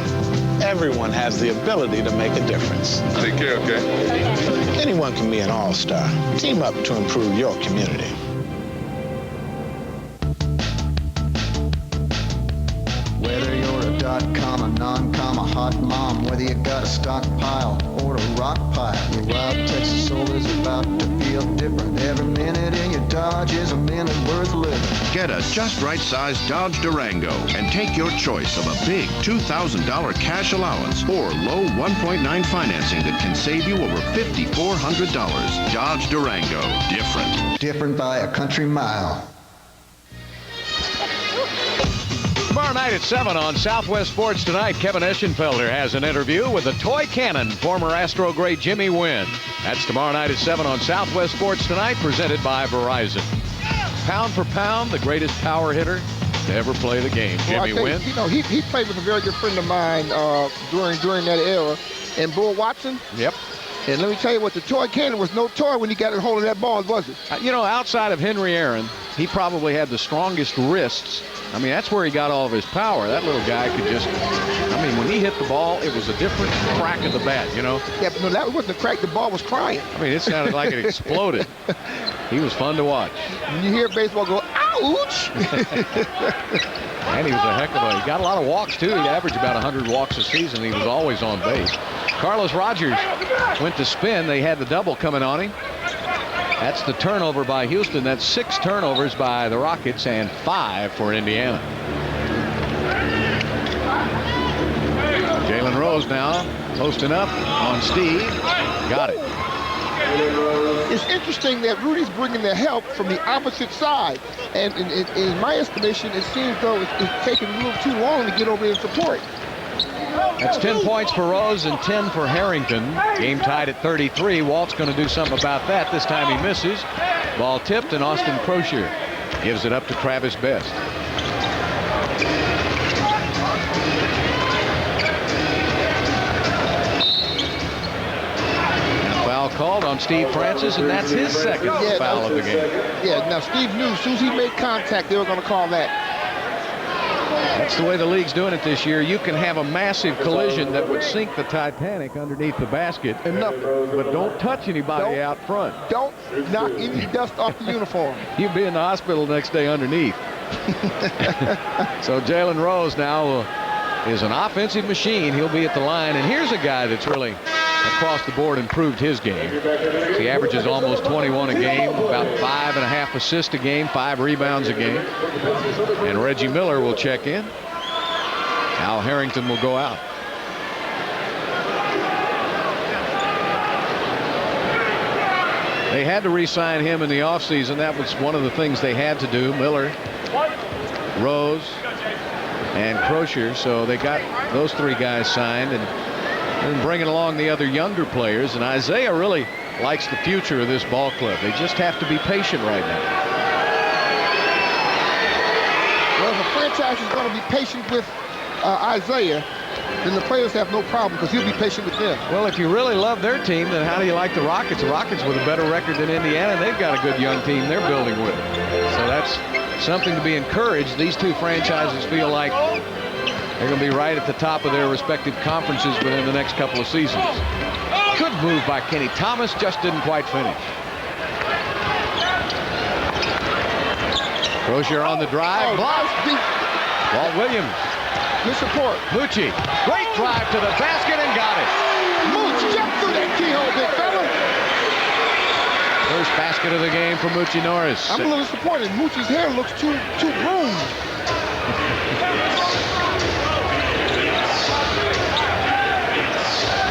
everyone has the ability to make a difference. Take care, okay? Anyone can be an all-star. Team up to improve your community. Whether you're a dot-com, a non-com, a hot mom, whether you got a stockpile or a rock pile, your wild Texas soul is about to feel different. Every minute in your Dodge is a minute worth living. Get a just right sized Dodge Durango and take your choice of a big $2,000 cash allowance or low 1.9 financing that can save you over $5,400. Dodge Durango. Different. Different by a country mile. Tomorrow night at 7 on Southwest Sports Tonight, Kevin Eschenfelder has an interview with the toy cannon, former Astro great Jimmy Wynn. That's tomorrow night at 7 on Southwest Sports Tonight, presented by Verizon. Pound for pound, the greatest power hitter to ever play the game, Jimmy Wynn. You know, he played with a very good friend of mine during that era, and Bull Watson. Yep. And let me tell you what, the toy cannon was no toy when he got a hold of that ball, was it? You know, outside of Henry Aaron, he probably had the strongest wrists. I mean, that's where he got all of his power. That little guy could just, I mean, when he hit the ball, it was a different crack of the bat, you know? Yeah, but no, that wasn't a crack. The ball was crying. I mean, it sounded like it exploded. He was fun to watch. When you hear baseball go, ouch! And he was a heck of a, he got a lot of walks, too. He'd average about 100 walks a season. He was always on base. Carlos Rogers went to spin. They had the double coming on him. That's the turnover by Houston. That's 6 turnovers by the Rockets and 5 for Indiana. Jalen Rose now posting up on Steve. Got it. It's interesting that Rudy's bringing the help from the opposite side. And in my estimation, it seems though it's taking a little too long to get over there and support. That's 10 points for Rose and 10 for Harrington. Game tied at 33. Walt's going to do something about that. This time he misses. Ball tipped, and Austin Crozier gives it up to Travis Best. Foul called on Steve Francis, and that's his second foul of the game. Yeah, now Steve knew as soon as he made contact, they were going to call that. That's the way the league's doing it this year. You can have a massive collision that would sink the Titanic underneath the basket, and nothing. But don't touch anybody out front. Don't knock any dust off the uniform. You'll be in the hospital next day underneath. So Jalen Rose now is an offensive machine. He'll be at the line, and here's a guy that's really across the board improved his game. He averages almost 21 a game, about 5.5 assists a game, 5 rebounds a game. And Reggie Miller will check in. Al Harrington will go out. They had to re-sign him in the offseason. That was one of the things they had to do. Miller, Rose, and Crozier. So they got those 3 guys signed, and bringing along the other younger players. And Isaiah really likes the future of this ball club. They just have to be patient right now. Well, if a franchise is going to be patient with Isaiah, then the players have no problem because he'll be patient with them. Well, if you really love their team, then how do you like the Rockets? The Rockets with a better record than Indiana, they've got a good young team they're building with. So that's something to be encouraged. These 2 franchises feel like they're going to be right at the top of their respective conferences within the next couple of seasons. Good move by Kenny Thomas, just didn't quite finish. Crozier on the drive. Walt Williams. Good support. Moochie. Great drive to the basket and got it. Mooch, jump through that keyhole, big fella. First Basket of the game for Moochie Norris. I'm a little disappointed. Moochie's hair looks too groomed.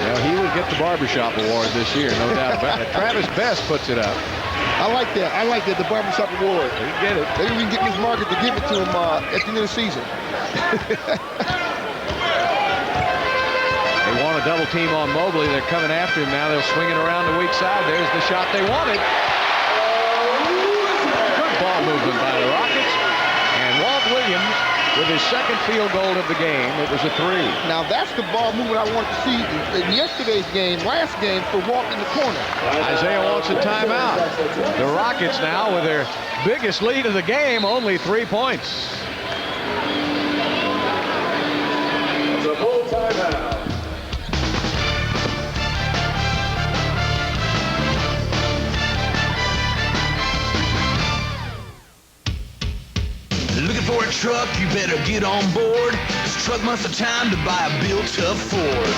Well, he would get the barbershop award this year, no doubt about it. Travis Best puts it up. I like that. I like that, the barbershop award. He get it. They didn't even get Miss Margaret to give it to him at the end of the season. They want a double team on Mobley. They're coming after him now. They'll swing it around the weak side. There's the shot they wanted. Good ball movement by the Rockets. And Walt Williams with his second field goal of the game. It was a 3. Now that's the ball movement I wanted to see in yesterday's game, last game, for Walt in the corner. Isaiah wants a timeout. The Rockets now with their biggest lead of the game, only 3 points. It's a full timeout. Looking for a truck, you better get on board. It's Truck Month of time to buy a built-up Ford.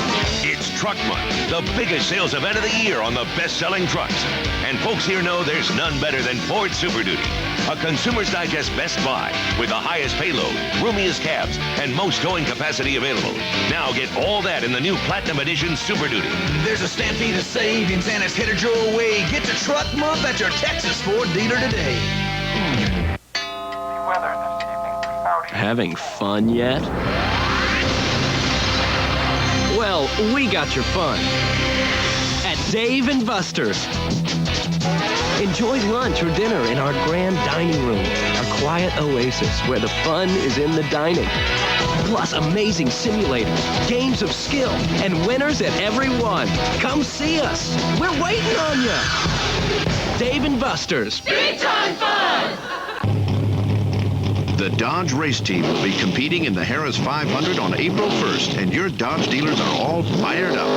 It's Truck Month, the biggest sales event of the year on the best-selling trucks. And folks here know there's none better than Ford Super Duty, a Consumer's Digest best buy with the highest payload, roomiest cabs, and most towing capacity available. Now get all that in the new Platinum Edition Super Duty. There's a stampede of savings and it's headed your way. Get to Truck Month at your Texas Ford dealer today. Having fun yet? Well, we got your fun at Dave & Buster's. Enjoy lunch or dinner in our grand dining room, our quiet oasis where the fun is in the dining. Plus amazing simulators, games of skill, and winners at every one. Come see us. We're waiting on you. Dave & Buster's. Big time fun! The Dodge race team will be competing in the Harris 500 on April 1st, and your Dodge dealers are all fired up.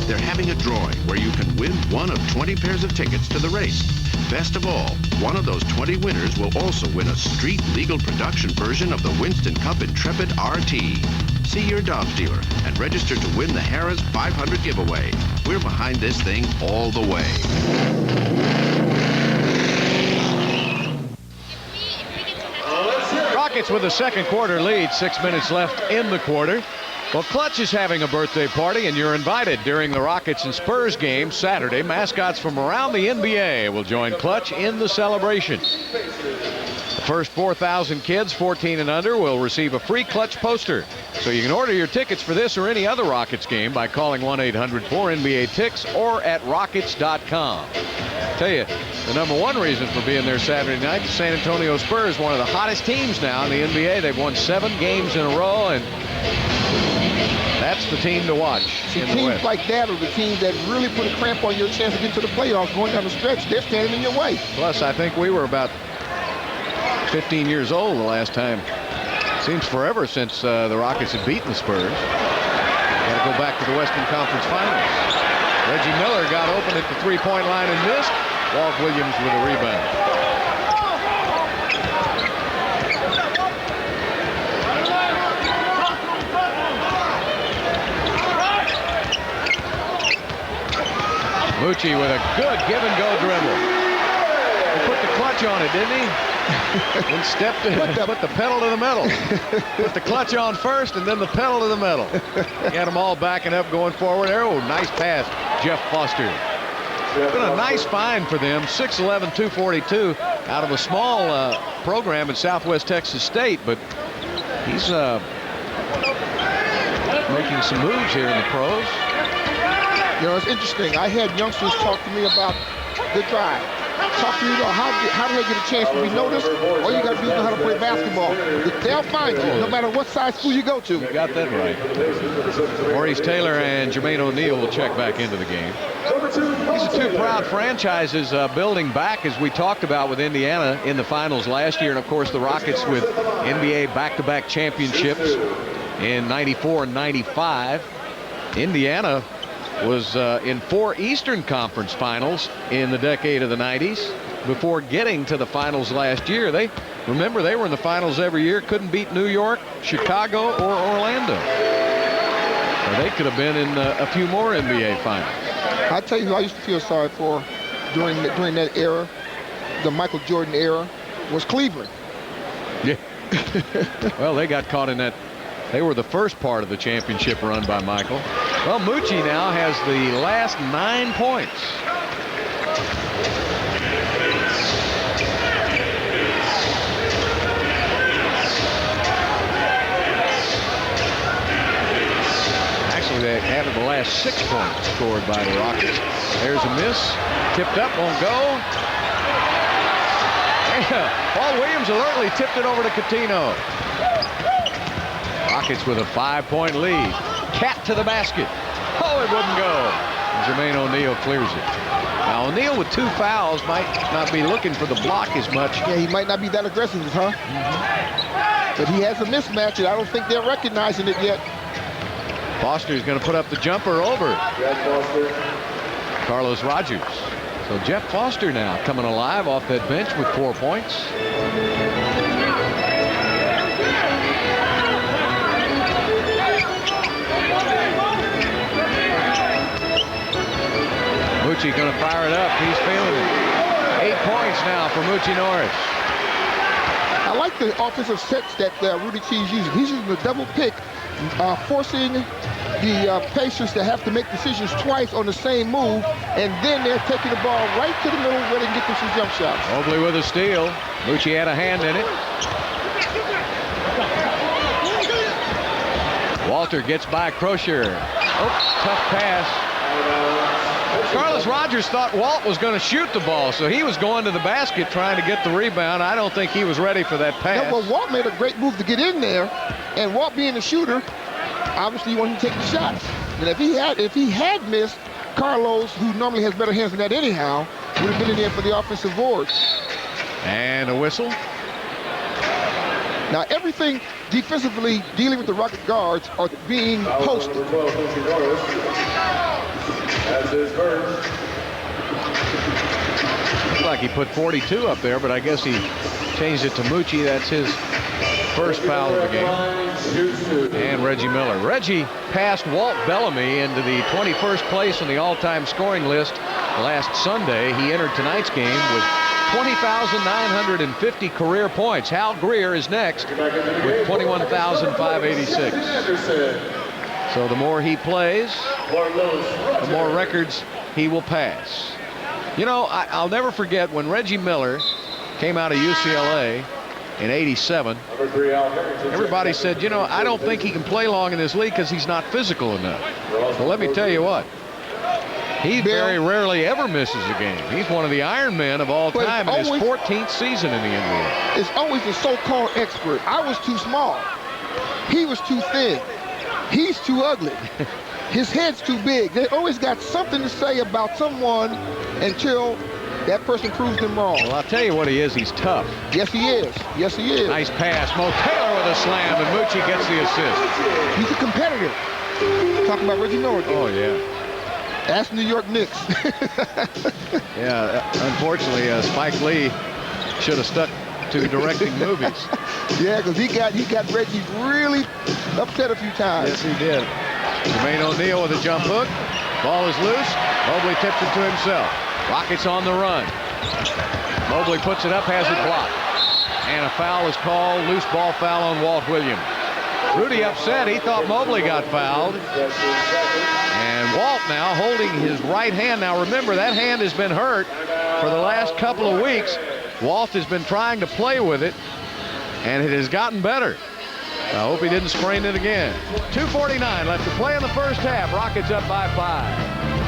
They're having a drawing where you can win one of 20 pairs of tickets to the race. Best of all, one of those 20 winners will also win a street-legal production version of the Winston Cup Intrepid RT. See your Dodge dealer and register to win the Harris 500 giveaway. We're behind this thing all the way. Rockets with a second quarter lead, 6 minutes left in the quarter. Well, Clutch is having a birthday party, and you're invited during the Rockets and Spurs game Saturday. Mascots from around the NBA will join Clutch in the celebration. The first 4,000 kids, 14 and under, will receive a free Clutch poster. So you can order your tickets for this or any other Rockets game by calling 1-800-4NBA-TICKS or at Rockets.com. Tell you, the number one reason for being there Saturday night, the San Antonio Spurs, one of the hottest teams now in the NBA. They've won 7 games in a row, and that's the team to watch. See, teams like that are the teams that really put a cramp on your chance to get to the playoffs going down the stretch. They're standing in your way. Plus, I think we were about 15 years old the last time. Seems forever since the Rockets had beaten the Spurs. Got to go back to the Western Conference Finals. Reggie Miller got open at the three-point line and missed. Walt Williams with a rebound. Moochie with a good give-and-go dribble. He put the clutch on it, didn't he? Then stepped in and put the pedal to the metal. Put the clutch on first and then the pedal to the metal. He had them all backing up, going forward. Oh, nice pass, Jeff Foster. It's been a nice find for them. 6'11", 242 out of a small program at Southwest Texas State, but he's making some moves here in the pros. You know, it's interesting. I had youngsters talk to me about the drive. Talk to me about how do they get a chance to be noticed? All you got to do is know how to play basketball. They'll find you, no matter what size school you go to. You got that right. Maurice Taylor and Jermaine O'Neal will check back into the game. These are two proud franchises building back, as we talked about with Indiana in the finals last year. And, of course, the Rockets with NBA back-to-back championships in 94 and 95. Indiana was in 4 Eastern Conference finals in the decade of the 90s before getting to the finals last year. Remember, they were in the finals every year, couldn't beat New York, Chicago, or Orlando. Or they could have been in a few more NBA finals. I tell you who I used to feel sorry for, during that era, the Michael Jordan era, was Cleveland. Yeah. Well, they got caught in that. They were the first part of the championship run by Michael. Well, Mucci now has the last 9 points. Actually, they added the last 6 points scored by the Rockets. There's a miss. Tipped up, won't go. Yeah. Paul Williams alertly tipped it over to Coutinho. Rockets with a 5-point lead. Cat to the basket. Oh, it wouldn't go. Jermaine O'Neal clears it. Now, O'Neal with 2 fouls might not be looking for the block as much. Yeah, he might not be that aggressive, huh? But he has a mismatch, and I don't think they're recognizing it yet. Foster's going to put up the jumper over Carlos Rogers. So Jeff Foster now coming alive off that bench with 4 points. Mucci going to fire it up. He's feeling it. 8 points now for Mucci Norris. I like the offensive sets that Rudy Cheese uses. He's using the double pick, forcing the Pacers to have to make decisions twice on the same move, and then they're taking the ball right to the middle where they can get them some jump shots. Mobley with a steal. Mucci had a hand in it. Walter gets by Crozier. Oh, tough pass. Carlos Rogers thought Walt was going to shoot the ball, so he was going to the basket trying to get the rebound. I don't think he was ready for that pass. Yeah, well, Walt made a great move to get in there, and Walt being a shooter, obviously wanted to take the shots. And if he had missed, Carlos, who normally has better hands than that anyhow, would have been in there for the offensive boards. And a whistle. Now everything defensively dealing with the Rocket guards are being posted. That's his first. Looks like he put 42 up there, but I guess he changed it to Mucci. That's his first foul of the game. And Reggie Miller. Reggie passed Walt Bellamy into the 21st place on the all-time scoring list last Sunday. He entered tonight's game with 20,950 career points. Hal Greer is next with 21,586. So the more he plays, the more records he will pass. You know, I'll never forget when Reggie Miller came out of UCLA in '87. Everybody said, you know, I don't think he can play long in this league because he's not physical enough. But let me tell you what. He very rarely ever misses a game. He's one of the Iron Men of all time in his 14th season in the NBA. It's always the so-called expert. I was too small. He was too thin. He's too ugly. His head's too big. They always got something to say about someone until that person proves them wrong. Well, I'll tell you what he is. He's tough. Yes, he is. Yes, he is. Nice pass. Mo Taylor with a slam, and Mucci gets the assist. He's a competitor. Talking about Reggie Miller. Oh, yeah. Ask New York Knicks. Yeah, unfortunately, Spike Lee should have stuck to directing movies. Yeah, because he got Reggie really upset a few times. Yes, he did. Jermaine O'Neal with a jump hook. Ball is loose. Mobley tips it to himself. Rockets on the run. Mobley puts it up, has it blocked. And a foul is called. Loose ball foul on Walt Williams. Rudy upset. He thought Mobley got fouled. And Walt now holding his right hand. Now remember, that hand has been hurt for the last couple of weeks. Walt has been trying to play with it, and it has gotten better. I hope he didn't sprain it again. 2:49 left to play in the first half. Rockets up by 5.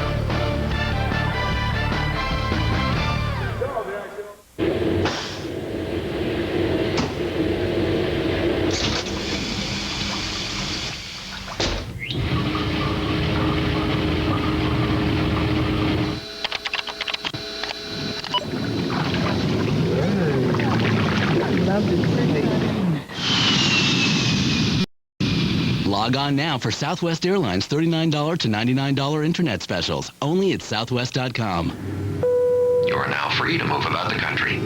Log on now for Southwest Airlines $39 to $99 internet specials, only at southwest.com. You are now free to move about the country.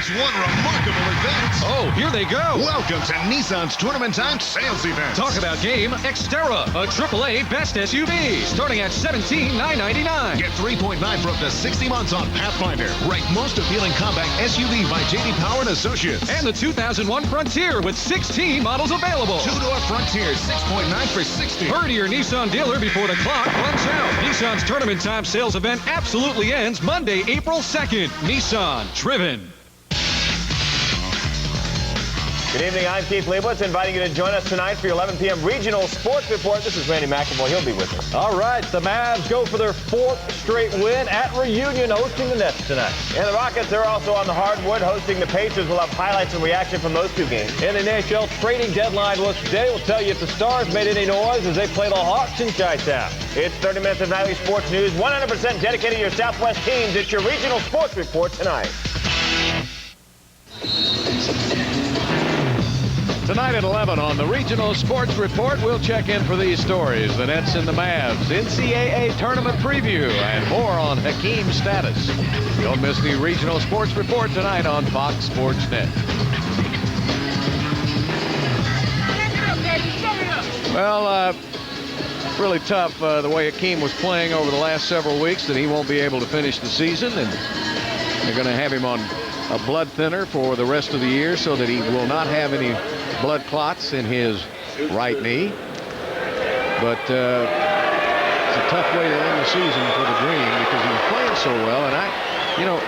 It's one remarkable event. Oh, here they go. Welcome to Nissan's Tournament Time Sales Event. Talk about game Xterra, a AAA best SUV, starting at $17,999. Get 3.9 for up to 60 months on Pathfinder, ranked most appealing compact SUV by J.D. Power and Associates. And the 2001 Frontier with 16 models available. Two-door Frontier, 6.9 for 60. Hurry to your Nissan dealer before the clock runs out. Nissan's Tournament Time Sales Event absolutely ends Monday, April 2nd. Nissan, driven. Good evening, I'm Keith Leibowitz, inviting you to join us tonight for your 11 p.m. Regional Sports Report. This is Randy McAvoy. He'll be with us. All right, the Mavs go for their 4th straight win at Reunion, hosting the Nets tonight. And the Rockets, they're also on the hardwood, hosting the Pacers. We'll have highlights and reaction from those two games. And the NHL trading deadline was today. We'll tell you if the Stars made any noise as they play the Hawks in Chi-Town. It's 30 minutes of nightly sports news, 100% dedicated to your Southwest teams. It's your Regional Sports Report tonight. Tonight at 11 on the Regional Sports Report, we'll check in for these stories. The Nets and the Mavs, NCAA tournament preview, and more on Hakeem's status. Don't miss the Regional Sports Report tonight on Fox Sports Net. Well, really tough the way Hakeem was playing over the last several weeks, that he won't be able to finish the season, and they're going to have him on a blood thinner for the rest of the year so that he will not have any blood clots in his right knee. But it's a tough way to end the season for the Green because he was playing so well, and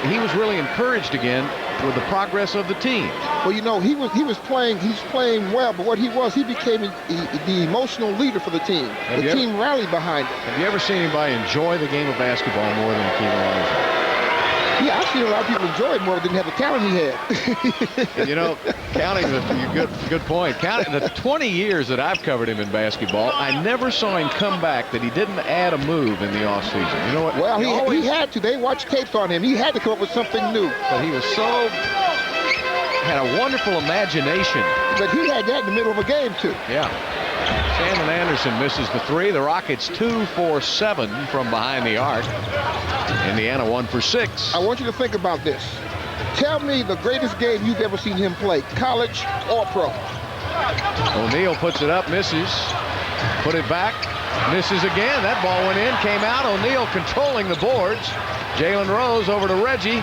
he was really encouraged again with the progress of the team. Well, he was playing well, but what he became the emotional leader for the team. The team rallied behind him. Have you ever seen anybody enjoy the game of basketball more than Hakeem Olajuwon? Yeah, I've seen a lot of people enjoy it more than have the talent he had. Counting good point. Counting the 20 years that I've covered him in basketball, I never saw him come back that he didn't add a move in the offseason. You know what? Well, he had to. They watched tapes on him. He had to come up with something new. But he was had a wonderful imagination. But he had that in the middle of a game, too. Yeah. Shannon Anderson misses the 3. The Rockets 2 for 7 from behind the arc. Indiana 1 for 6. I want you to think about this. Tell me the greatest game you've ever seen him play, college or pro. O'Neal puts it up, misses. Put it back, misses again. That ball went in, came out. O'Neal controlling the boards. Jalen Rose over to Reggie.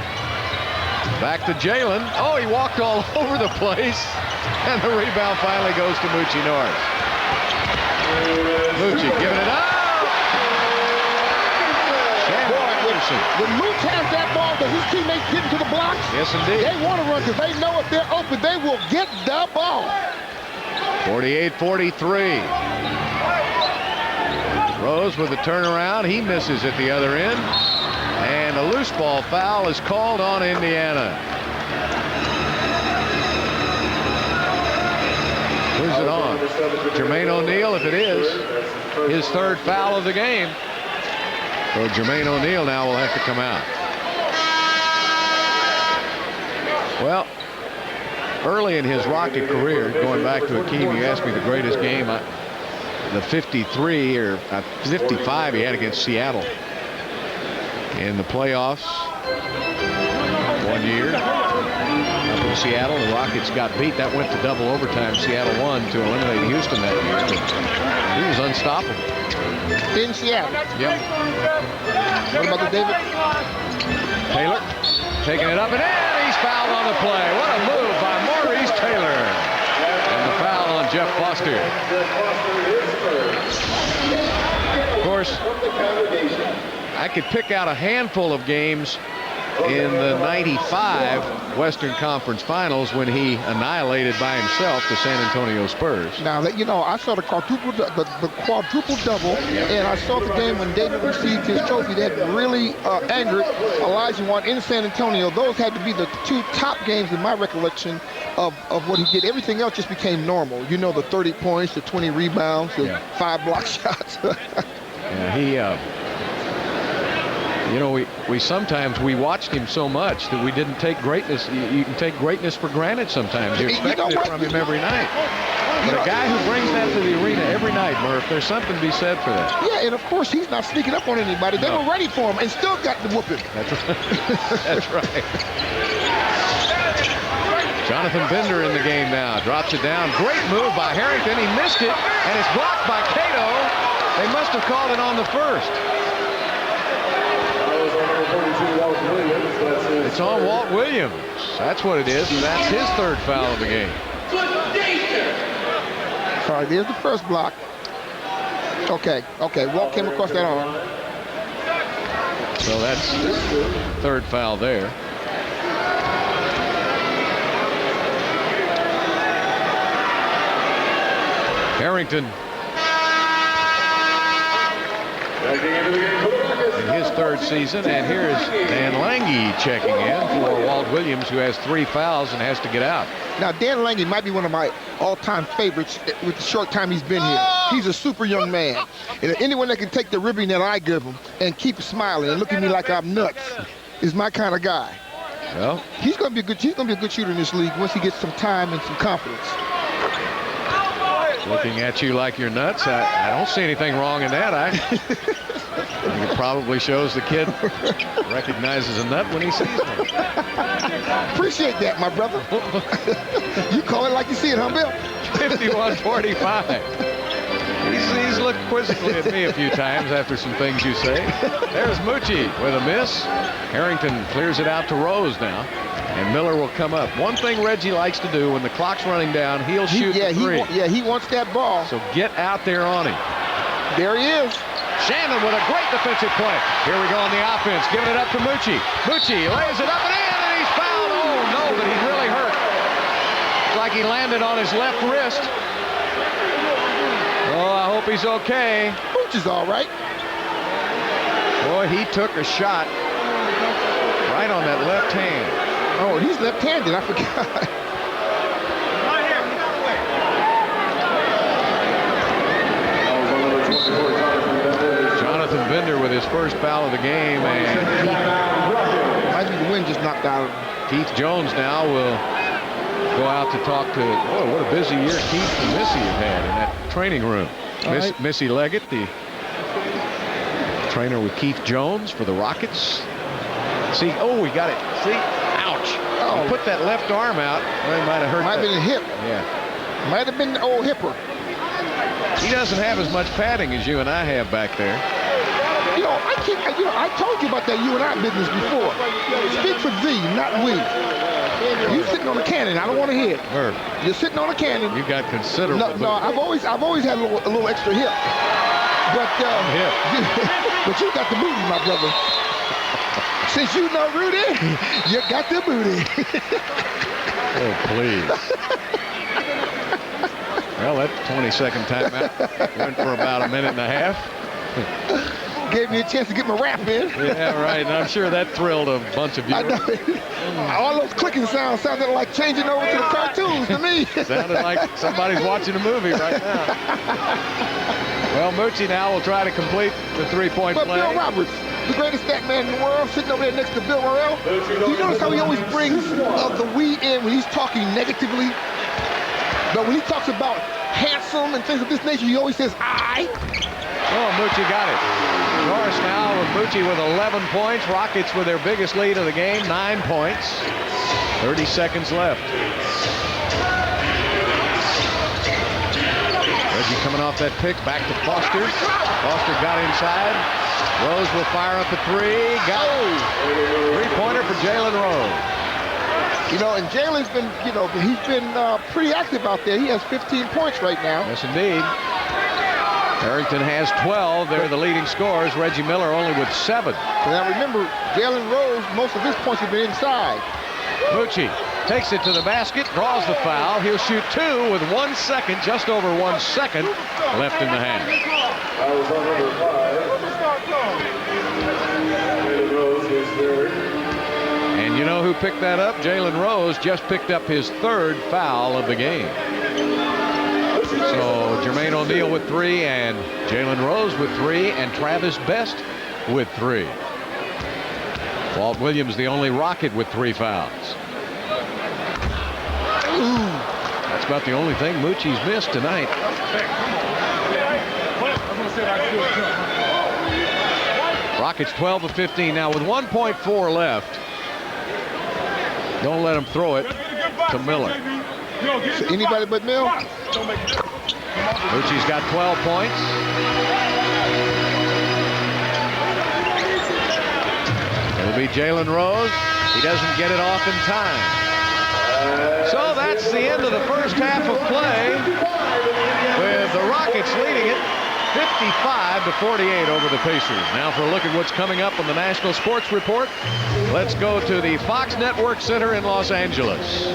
Back to Jalen. Oh, he walked all over the place. And the rebound finally goes to Moochie Norris. Moochie giving it up. When Mooch has that ball, does his teammates get into the blocks? Yes, indeed. They want to run because they know if they're open, they will get the ball. 48-43. Rose with a turnaround. He misses at the other end. And a loose ball foul is called on Indiana. Who's it on? Jermaine O'Neal, if it is. His 3rd foul of the game. So Jermaine O'Neal now will have to come out. Well, early in his Rocket career, going back to Hakeem, you asked me the greatest game, the 53 or 55 he had against Seattle in the playoffs one year. Up in Seattle, the Rockets got beat. That went to double overtime. Seattle won to eliminate Houston that year. But he was unstoppable. In Seattle. Yep. What about the David? Taylor taking it up and in. He's fouled on the play. What a move by Maurice Taylor. And the foul on Jeff Foster. Of course, I could pick out a handful of games in the 95 Western Conference Finals when he annihilated by himself the San Antonio Spurs. Now, I saw the quadruple double, and I saw the game when David received his trophy that really angered Olajuwon in San Antonio. Those had to be the 2 top games in my recollection of what he did. Everything else just became normal. The 30 points, the 20 rebounds, the 5 block shots. Yeah, he... we sometimes watched him so much that we didn't take greatness. You can take greatness for granted sometimes. You expect it from him every night. But a guy who brings that to the arena every night, Murph, there's something to be said for that. Yeah, and of course he's not sneaking up on anybody. They were ready for him and still got to whoop him. That's right. Jonathan Bender in the game now. Drops it down. Great move by Harrington. He missed it, and it's blocked by Cato. They must have called it on the first. It's on Walt Williams. That's what it is, and that's his third foul of the game. All right, there's the first block. Okay, Walt came across that arm. So that's third foul there. Harrington in his third season, and here is Dan Lange checking in for Walt Williams, who has 3 fouls and has to get out. Now, Dan Lange might be one of my all-time favorites with the short time he's been here. He's a super young man. And anyone that can take the ribbing that I give him and keep smiling and look at me like I'm nuts is my kind of guy. Well, he's going to be a good shooter in this league once he gets some time and some confidence. Looking at you like you're nuts. I don't see anything wrong in that. It probably shows the kid recognizes a nut when he sees one. Appreciate that, my brother. You call it like you see it, huh, Bill? 51-45. He's looked quizzically at me a few times after some things you say. There's Mucci with a miss. Harrington clears it out to Rose now. And Miller will come up. One thing Reggie likes to do when the clock's running down, he'll shoot the three. He wants that ball. So get out there on him. There he is. Shannon with a great defensive play. Here we go on the offense. Giving it up to Mucci. Mucci lays it up and in, and he's fouled. Oh, no, but he's really hurt. It's like he landed on his left wrist. Oh, I hope he's okay. Mucci's all right. Boy, he took a shot right on that left hand. Oh, he's left-handed. I forgot. Jonathan Bender with his first foul of the game, and I think the wind just knocked out. Keith Jones now will go out to talk to. Oh, what a busy year Keith and Missy have had in that training room. Missy Leggett, the trainer with Keith Jones for the Rockets. See, oh, we got it. See, ouch. He put that left arm out. Well, he might have hurt. Might have been a hip. Yeah. Might have been the old hipper. He doesn't have as much padding as you and I have back there. I told you about that you and I business before. Speak for thee, not we. You sitting on a cannon. I don't want to hear it. Herb. You're sitting on a cannon. You got considerable. No, I've always had a little extra hip. But but you got the booty, my brother. Since you know Rudy, you got the booty. Oh, please. Well, that 20-second timeout went for about a minute and a half. Gave me a chance to get my rap in. Yeah, right. And I'm sure that thrilled a bunch of viewers. All those clicking sounds sounded like changing over to the cartoons to me. Sounded like somebody's watching a movie right now. Well, Mucci now will try to complete the three-point play. But Bill Roberts, the greatest stat man in the world, sitting over there next to Bill Morrell. You notice how he always brings the we in when he's talking negatively? But when he talks about handsome and things of this nature, he always says, I. Oh, Mucci got it. Norris now with Mucci with 11 points. Rockets with their biggest lead of the game, 9 points. 30 seconds left. Reggie coming off that pick, back to Foster. Foster got inside. Rose will fire up a three. Got it. Three-pointer for Jalen Rose. You know, and Jalen's been, he's been pretty active out there. He has 15 points right now. Yes, indeed. Harrington has 12. They're the leading scorers. Reggie Miller only with 7. Now remember, Jalen Rose, most of his points have been inside. Mucci takes it to the basket, draws the foul. He'll shoot 2 with 1 second, just over 1 second left in the half. And you know who picked that up? Jalen Rose just picked up his 3rd foul of the game. So Jermaine O'Neal with 3, and Jalen Rose with 3, and Travis Best with 3. Walt Williams, the only Rocket with 3 fouls. That's about the only thing Mucci's missed tonight. Rockets 12 of 15 now with 1.4 left. Don't let him throw it. to Miller. So anybody but Mill? Lucci's got 12 points. It'll be Jalen Rose. He doesn't get it off in time. So that's the end of the first half of play, with the Rockets leading it 55-48 over the Pacers. Now for a look at what's coming up on the National Sports Report, let's go to the Fox Network Center in Los Angeles.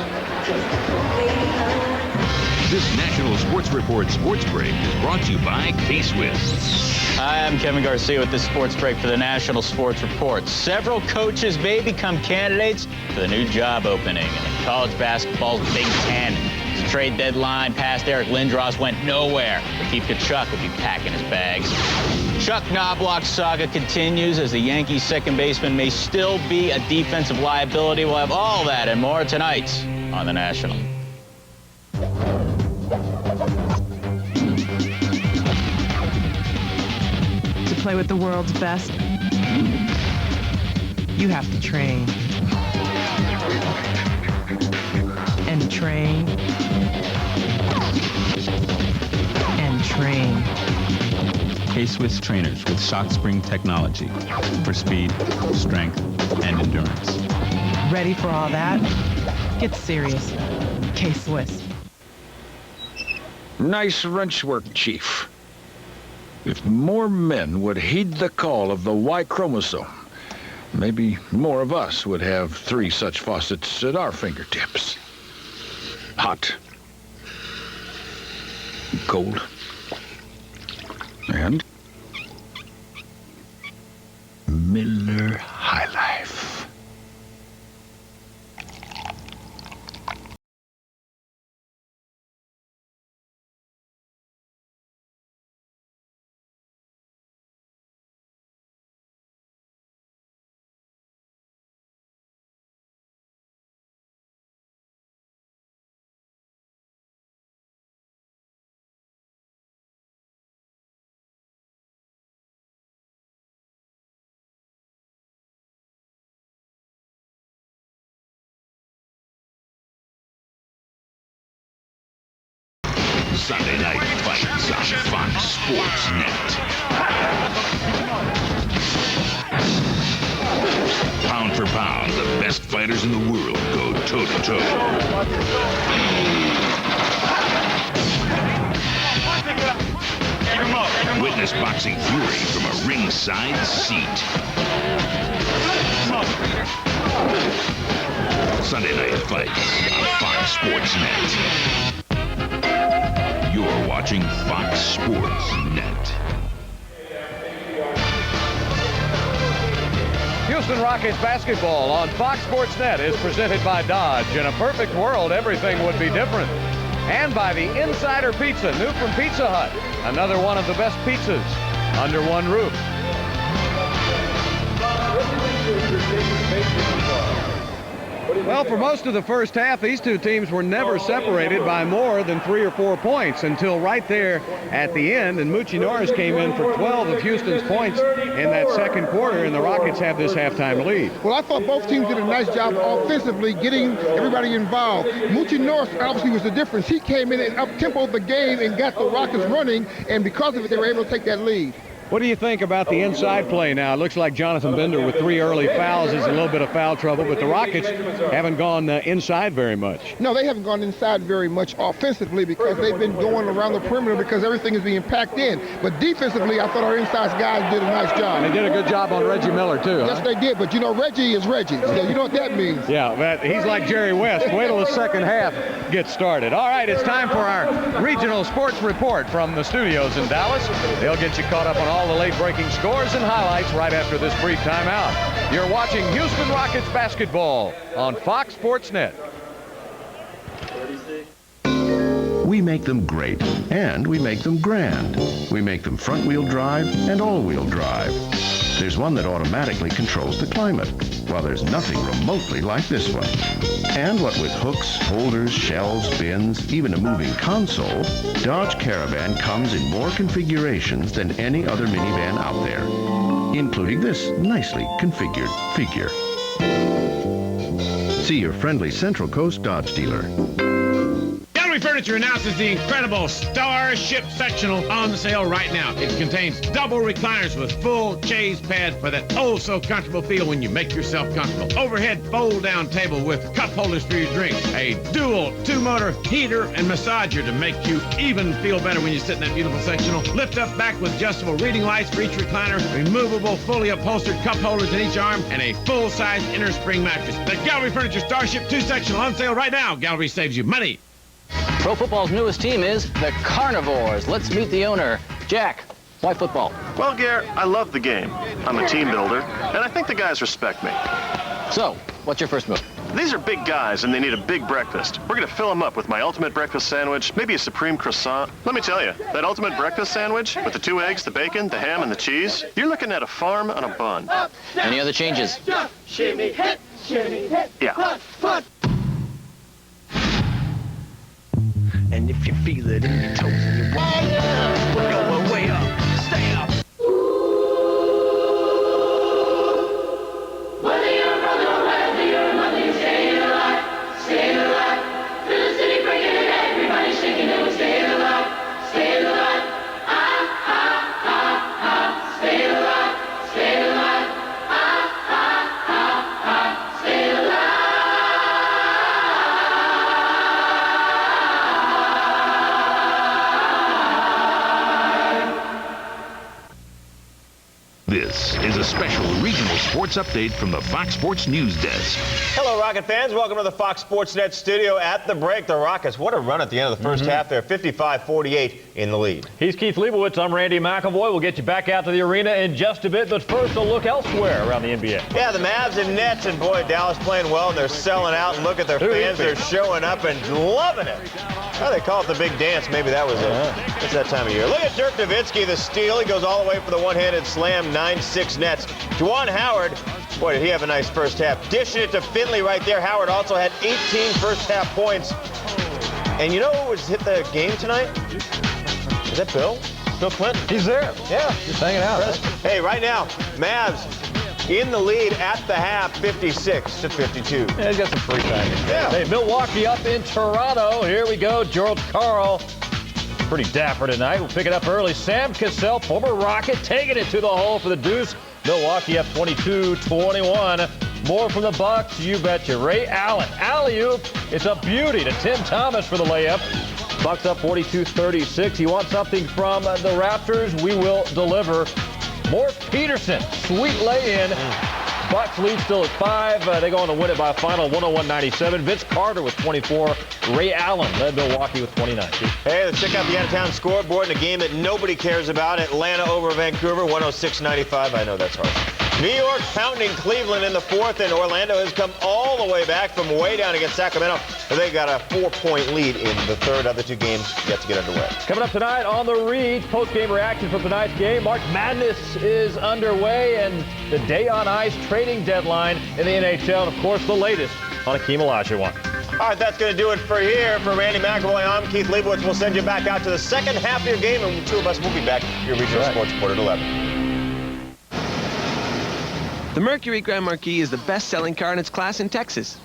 This National Sports Report Sports Break is brought to you by K-Swiss. Hi, I'm Kevin Garcia with this sports break for the National Sports Report. Several coaches may become candidates for the new job opening in the college basketball's Big Ten. The trade deadline past Eric Lindros went nowhere, but Keith Kachuk will be packing his bags. Chuck Knobloch's saga continues as the Yankees' second baseman may still be a defensive liability. We'll have all that and more tonight on the National. To play with the world's best, you have to train. And train. And train. K-Swiss trainers with shock spring technology for speed, strength, and endurance. Ready for all that? Get serious. K-Swiss. Nice wrench work, Chief. If more men would heed the call of the Y chromosome, maybe more of us would have 3 such faucets at our fingertips. Hot, cold, and Miller High Life. Sunday night fights on Fox Sports Net. Pound for pound, the best fighters in the world go toe-to-toe. Witness boxing fury from a ringside seat. Sunday night fights on Fox Sports Net. You're watching Fox Sports Net. Houston Rockets basketball on Fox Sports Net is presented by Dodge. In a perfect world, everything would be different. And by the Insider Pizza, new from Pizza Hut. Another one of the best pizzas under one roof. Well, for most of the first half, these two teams were never separated by more than 3 or 4 points until right there at the end. And Moochie Norris came in for 12 of Houston's points in that second quarter, and the Rockets have this halftime lead. Well, I thought both teams did a nice job offensively getting everybody involved. Moochie Norris obviously was the difference. He came in and up-tempoed the game and got the Rockets running, and because of it, they were able to take that lead. What do you think about the inside play now? It looks like Jonathan Bender with 3 early fouls is a little bit of foul trouble, but the Rockets haven't gone inside very much. No, they haven't gone inside very much offensively because they've been going around the perimeter because everything is being packed in. But defensively, I thought our inside guys did a nice job. They did a good job on Reggie Miller, too. Yes, they did, but you know, Reggie is Reggie, so you know what that means. Yeah, but he's like Jerry West. Wait till the second half gets started. All right, it's time for our regional sports report from the studios in Dallas. They'll get you caught up on all the late-breaking scores and highlights right after this brief timeout. You're watching Houston Rockets basketball on Fox Sports Net. We make them great, and we make them grand. We make them front-wheel drive and all-wheel drive. There's one that automatically controls the climate, while there's nothing remotely like this one. And what with hooks, holders, shelves, bins, even a moving console, Dodge Caravan comes in more configurations than any other minivan out there, including this nicely configured figure. See your friendly Central Coast Dodge dealer. Gallery Furniture announces the incredible Starship Sectional on sale right now. It contains double recliners with full chaise pad for that oh-so-comfortable feel when you make yourself comfortable. Overhead fold-down table with cup holders for your drinks. A dual 2-motor heater and massager to make you even feel better when you sit in that beautiful sectional. Lift up back with adjustable reading lights for each recliner. Removable, fully upholstered cup holders in each arm. And a full-size inner spring mattress. The Gallery Furniture Starship 2 Sectional on sale right now. Gallery saves you money. Pro football's newest team is the Carnivores. Let's meet the owner. Jack, why football? Well, Gare, I love the game. I'm a team builder, and I think the guys respect me. So, what's your first move? These are big guys, and they need a big breakfast. We're going to fill them up with my ultimate breakfast sandwich, maybe a supreme croissant. Let me tell you, that ultimate breakfast sandwich with the 2 eggs, the bacon, the ham, and the cheese, you're looking at a farm on a bun. Any other changes? Shimmy, hit, shimmy, hit. Yeah. Put. And if you feel it in your toes and your walk, we're going way up. Stay up. Whether you're a brother or whether you're a mother, you're staying alive, staying alive. Through the city breaking it, everybody's shaking it, we're staying alive, staying alive. Ah, ah, ah, ah, staying alive, staying alive. Ah, ah, ah, ah, staying alive. This is a special regional sports update from the Fox Sports News Desk. Hello, Rocket fans. Welcome to the Fox Sports Net studio. At the break, the Rockets, what a run at the end of the first half there, 55-48 in the lead. He's Keith Leibowitz. I'm Randy McAvoy. We'll get you back out to the arena in just a bit, but first a look elsewhere around the NBA. Yeah, the Mavs and Nets, and boy, Dallas playing well, and they're selling out, and look at their fans. They're showing up and loving it. Oh, they call it the big dance. Maybe that was it. It's that time of year. Look at Dirk Nowitzki, the steal. He goes all the way for the one-handed slam, 9-6 Nets. Juwan Howard, boy, did he have a nice first half. Dishing it to Finley right there. Howard also had 18 first half points. And you know who was hit the game tonight? Is that Bill? Bill Clinton. He's there. Yeah. Just hanging out. Right? Hey, right now, Mavs in the lead at the half, 56-52. Yeah, he's got some free time. Yeah. Hey, Milwaukee up in Toronto. Here we go. Gerald Carl. Pretty dapper tonight. We'll pick it up early. Sam Cassell, former Rocket, taking it to the hole for the deuce. Milwaukee up 22-21. More from the Bucks, you betcha. Ray Allen, alley-oop. It's a beauty to Tim Thomas for the layup. Bucks up 42-36. You want something from the Raptors? We will deliver. More Peterson, sweet lay-in. Bucks lead still at 5. They go on to win it by a final 101-97. Vince Carter with 24. Ray Allen led Milwaukee with 29. Hey, let's check out the out-of-town scoreboard in a game that nobody cares about. Atlanta over Vancouver, 106-95. I know that's hard. New York pounding Cleveland in the fourth, and Orlando has come all the way back from way down against Sacramento. They got a 4-point lead in the third. Other two games yet to get underway. Coming up tonight on The Read, post-game reaction from tonight's game. March Madness is underway, and the day on ice trading deadline in the NHL. And, of course, the latest on Hakeem Olajuwon. All right, that's going to do it for here. For Randy McAvoy, I'm Keith Leibowitz. We'll send you back out to the second half of your game, and the two of us will be back, your regional sports report at 11. The Mercury Grand Marquis is the best-selling car in its class in Texas.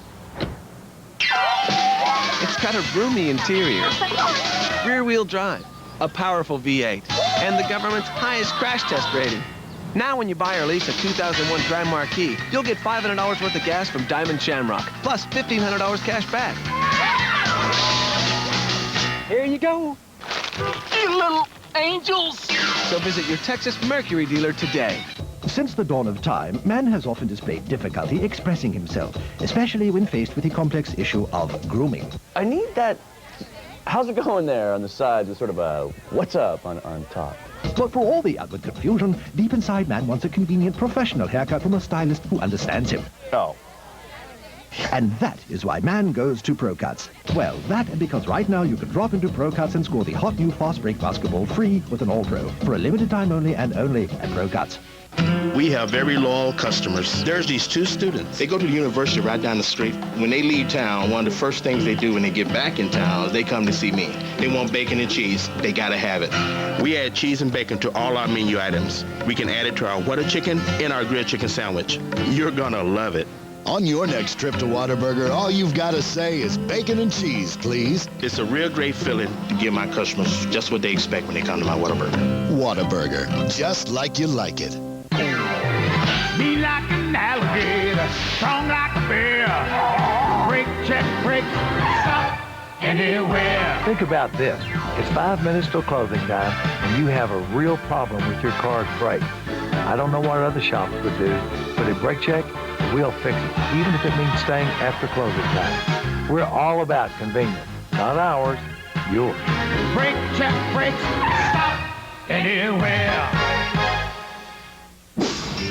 It's got a roomy interior, rear-wheel drive, a powerful V8, and the government's highest crash test rating. Now when you buy or lease a 2001 Grand Marquis, you'll get $500 worth of gas from Diamond Shamrock, plus $1,500 cash back. Here you go. You little angels. So visit your Texas Mercury dealer today. Since the dawn of time, man has often displayed difficulty expressing himself, especially when faced with the complex issue of grooming. I need that, how's it going there on the side, with sort of a what's up on top. But for all the outward confusion, deep inside man wants a convenient professional haircut from a stylist who understands him. Oh. And that is why man goes to Pro Cuts. Well, that and because right now you can drop into Pro Cuts and score the hot new fast break basketball free with an All-Pro for a limited time only and only at Pro Cuts. We have very loyal customers. There's these two students. They go to the university right down the street. When they leave town, one of the first things they do when they get back in town is they come to see me. They want bacon and cheese. They gotta have it. We add cheese and bacon to all our menu items. We can add it to our Whatachicken and our grilled chicken sandwich. You're gonna love it. On your next trip to Whataburger, all you've got to say is bacon and cheese, please. It's a real great feeling to give my customers just what they expect when they come to my Whataburger. Whataburger, just like you like it. Be like an alligator, strong like a bear. Break, check, break, stop anywhere. Think about this. It's 5 minutes till closing time, and you have a real problem with your car's brake. I don't know what other shops would do, but at Brake Check, we'll fix it, even if it means staying after closing time. We're all about convenience. Not ours, yours. Break, check, break, stop anywhere.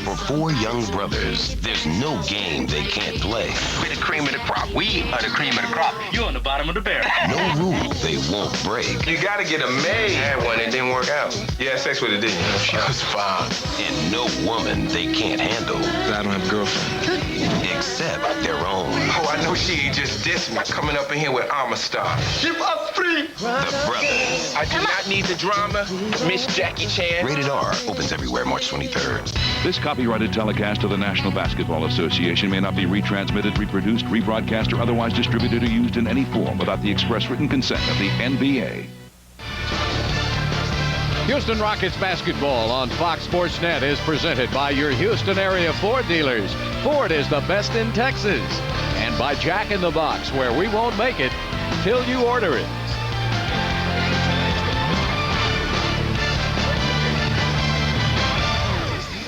For four young brothers, there's no game they can't play. We're the cream of the crop. We are the cream of the crop. You're on the bottom of the barrel. No rule they won't break. You gotta get a maid. I had one, it didn't work out. You had sex with it, didn't you? She was fine. And no woman they can't handle. I don't have a girlfriend. Except their own. Oh, I know she ain't just dissed me. Coming up in here with Armor Star. Give us free. The Brothers. I do not need the drama. Miss Jackie Chan. Rated R opens everywhere March 23rd. This copyrighted telecast of the National Basketball Association may not be retransmitted, reproduced, rebroadcast, or otherwise distributed or used in any form without the express written consent of the NBA. Houston Rockets basketball on Fox Sports Net is presented by your Houston area Ford dealers. Ford is the best in Texas. And by Jack in the Box, where we won't make it till you order it.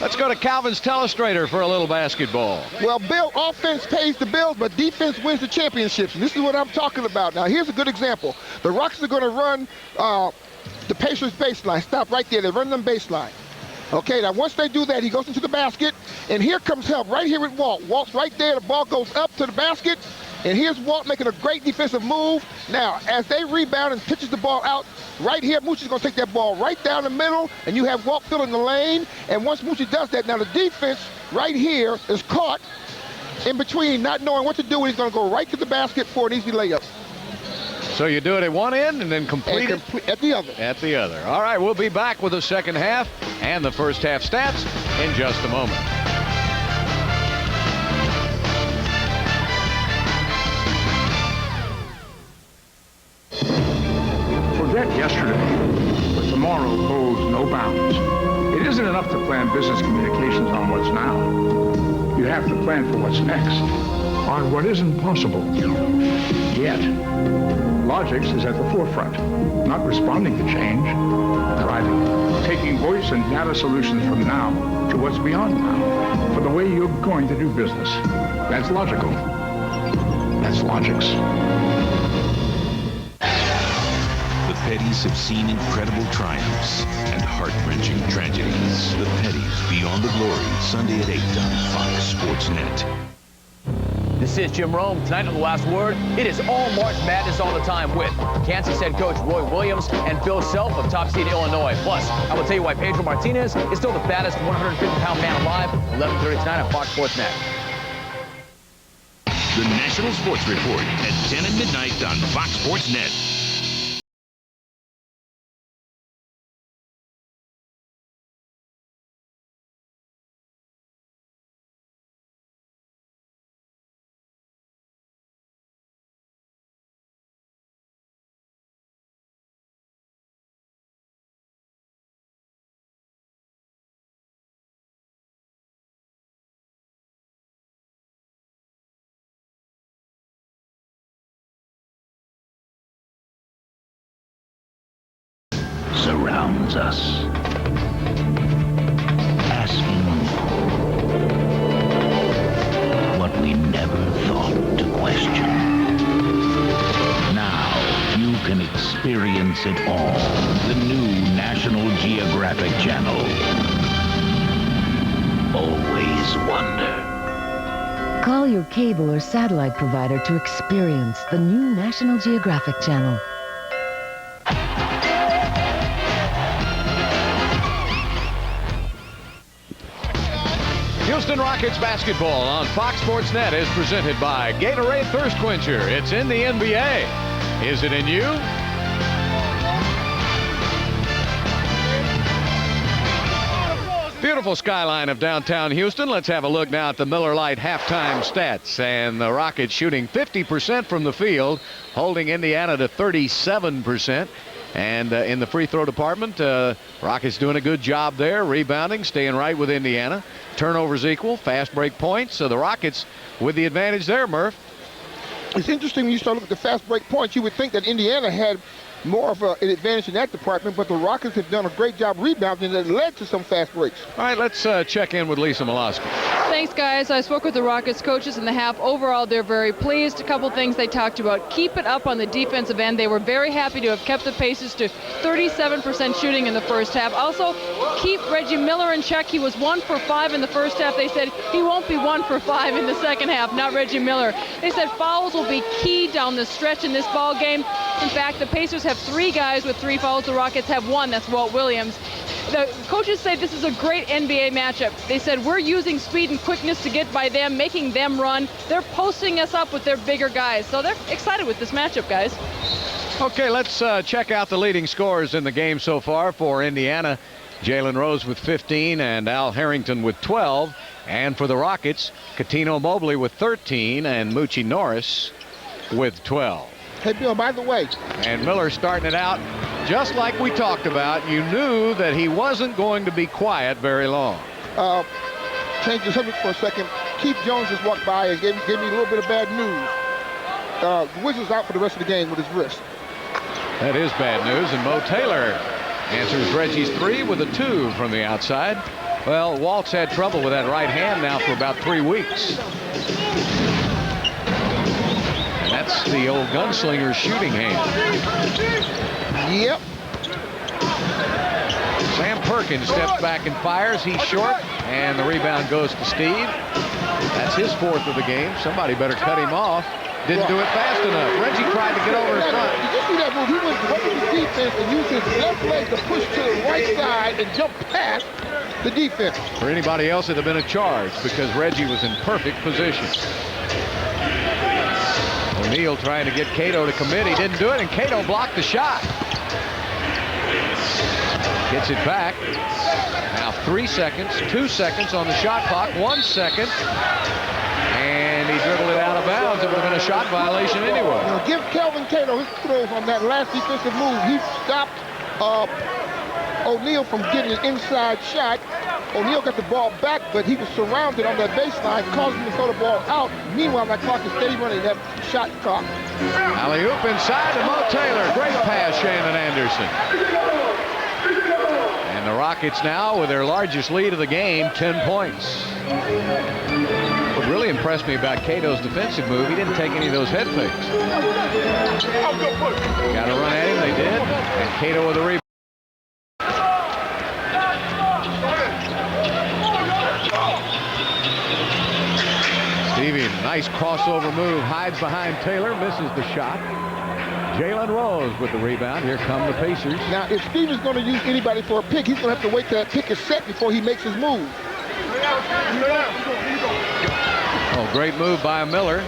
Let's go to Calvin's Telestrator for a little basketball. Well, Bill, offense pays the bills, but defense wins the championships. And this is what I'm talking about. Now, here's a good example. The Rockets are going to run the Pacers baseline. Stop right there. They run them baseline. Okay, now once they do that, he goes into the basket, and here comes help right here with Walt. Walt's right there. The ball goes up to the basket, and here's Walt making a great defensive move. Now, as they rebound and pitches the ball out, right here, Moochie's going to take that ball right down the middle, and you have Walt filling the lane. And once Moochie does that, now the defense right here is caught in between, not knowing what to do, and he's going to go right to the basket for an easy layup. So you do it at one end and then complete it at the other. At the other. All right, we'll be back with the second half and the first half stats in just a moment. Forget yesterday, but tomorrow holds no bounds. It isn't enough to plan business communications on what's now. You have to plan for what's next, on what isn't possible yet. Logix is at the forefront, not responding to change, driving, taking voice and data solutions from now to what's beyond now, for the way you're going to do business. That's logical. That's Logix. The Petties have seen incredible triumphs and heart-wrenching tragedies. The Petties Beyond the Glory, Sunday at 8 on Fox Sports Net. This is Jim Rome. Tonight on The Last Word, it is all March Madness all the time with Kansas head coach Roy Williams and Bill Self of top seed Illinois. Plus, I will tell you why Pedro Martinez is still the baddest 150-pound man alive. 11:30 tonight on Fox Sports Net. The National Sports Report at 10 at midnight on Fox Sports Net. Surrounds us, asking what we never thought to question. Now you can experience it all. The new National Geographic Channel. Always wonder. Call your cable or satellite provider to experience the new National Geographic Channel. Houston Rockets basketball on Fox Sports Net is presented by Gatorade Thirst Quencher. It's in the NBA. Is it in you? Beautiful skyline of downtown Houston. Let's have a look now at the Miller Lite halftime stats. And the Rockets shooting 50% from the field, holding Indiana to 37%. And in the free throw department, Rockets doing a good job there, rebounding, staying right with Indiana. Turnovers equal, fast break points. So the Rockets with the advantage there, Murph. It's interesting when you start looking at the fast break points. You would think that Indiana had more of an advantage in that department, but the Rockets have done a great job rebounding that led to some fast breaks. All right, let's check in with Lisa Molosky. Thanks, guys. I spoke with the Rockets coaches in the half. Overall, they're very pleased. A couple things they talked about. Keep it up on the defensive end. They were very happy to have kept the Pacers to 37% shooting in the first half. Also, keep Reggie Miller in check. He was 1 for 5 in the first half. They said he won't be 1 for 5 in the second half, not Reggie Miller. They said fouls will be key down the stretch in this ball game. In fact, the Pacers have 3 guys with 3 fouls. The Rockets have 1. That's Walt Williams. The coaches say this is a great NBA matchup. They said we're using speed and quickness to get by them, making them run. They're posting us up with their bigger guys. So they're excited with this matchup, guys. Okay, let's check out the leading scorers in the game so far for Indiana. Jalen Rose with 15 and Al Harrington with 12. And for the Rockets, Cuttino Mobley with 13 and Moochie Norris with 12. Hey, Bill, by the way. And Miller starting it out just like we talked about. You knew that he wasn't going to be quiet very long. Change the subject for a second. Keith Jones just walked by and gave me a little bit of bad news. The Wizards out for the rest of the game with his wrist. That is bad news, and Mo Taylor answers Reggie's 3 with a 2 from the outside. Well, Walt's had trouble with that right hand now for about 3 weeks. And that's the old gunslinger shooting hand. Yep. Sam Perkins steps back and fires. He's short, and the rebound goes to Steve. That's his 4th of the game. Somebody better cut him off. Didn't do it fast enough. Reggie tried to get over in front. Did you see that move? He went to the defense and used his left leg to push to the right side and jump past the defense. For anybody else, it would have been a charge because Reggie was in perfect position. O'Neal trying to get Cato to commit. He didn't do it, and Cato blocked the shot. Gets it back. Now 3 seconds, 2 seconds on the shot clock, 1 second. And he dribbled it out of bounds. It would have been a shot violation anyway. Give Kelvin Cato his throws on that last defensive move. He stopped O'Neal from getting an inside shot. O'Neal got the ball back, but he was surrounded on that baseline, causing him to throw the ball out. Meanwhile, that clock is steady running that shot clock. Alley-oop inside to Mo Taylor. Great pass, Shannon Anderson. And the Rockets now with their largest lead of the game, 10 points. What really impressed me about Cato's defensive move, he didn't take any of those head fakes. Got to run at him, they did. And Cato with a rebound. Stevie, nice crossover move, hides behind Taylor, misses the shot. Jalen Rose with the rebound. Here come the Pacers. Now, if Steve is going to use anybody for a pick, he's going to have to wait till that pick is set before he makes his move. Oh, great move by Miller.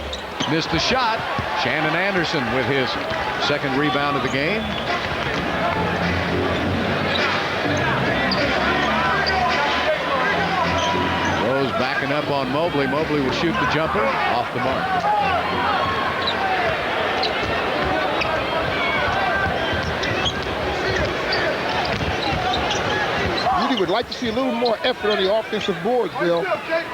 Missed the shot. Shannon Anderson with his 2nd rebound of the game. Rose backing up on Mobley. Mobley will shoot the jumper off the mark. Really would like to see a little more effort on the offensive boards, Bill.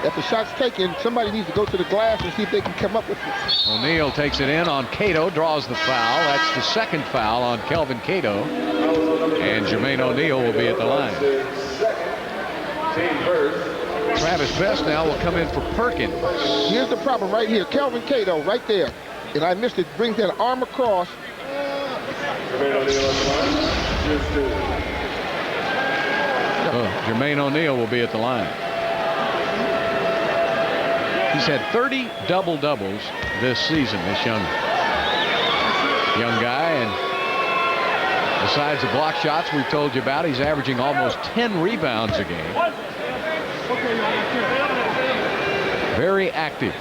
If the shot's taken, somebody needs to go to the glass and see if they can come up with it. O'Neal takes it in on Cato, draws the foul. That's the 2nd foul on Kelvin Cato. And Jermaine O'Neal will be at the line. Travis Best now will come in for Perkins. Here's the problem right here. Kelvin Cato right there. And I missed it. Brings that arm across. Jermaine O'Neal will be at the line. He's had 30 double-doubles this season, this young guy. And besides the block shots we've told you about, he's averaging almost 10 rebounds a game. Very active.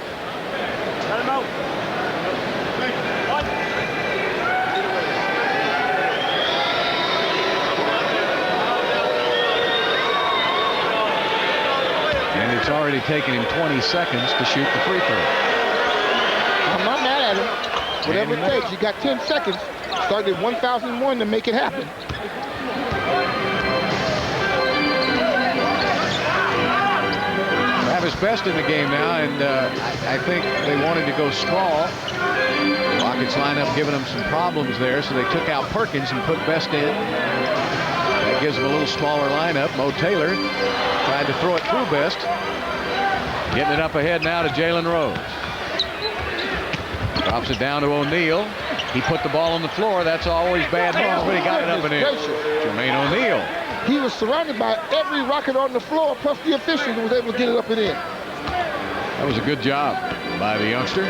And it's already taken him 20 seconds to shoot the free throw. I'm not mad at him. Whatever it takes. You got 10 seconds. Started at 1,001 to make it happen. Travis Best in the game now, and I think they wanted to go small. Rockets lineup giving them some problems there, so they took out Perkins and put Best in. That gives them a little smaller lineup. Mo Taylor tried to throw it through Best. Getting it up ahead now to Jalen Rose. Drops it down to O'Neal. He put the ball on the floor. That's always bad news, but he got it up and in. Jermaine O'Neal. He was surrounded by every Rocket on the floor, plus the officials, and was able to get it up and in. That was a good job by the youngster.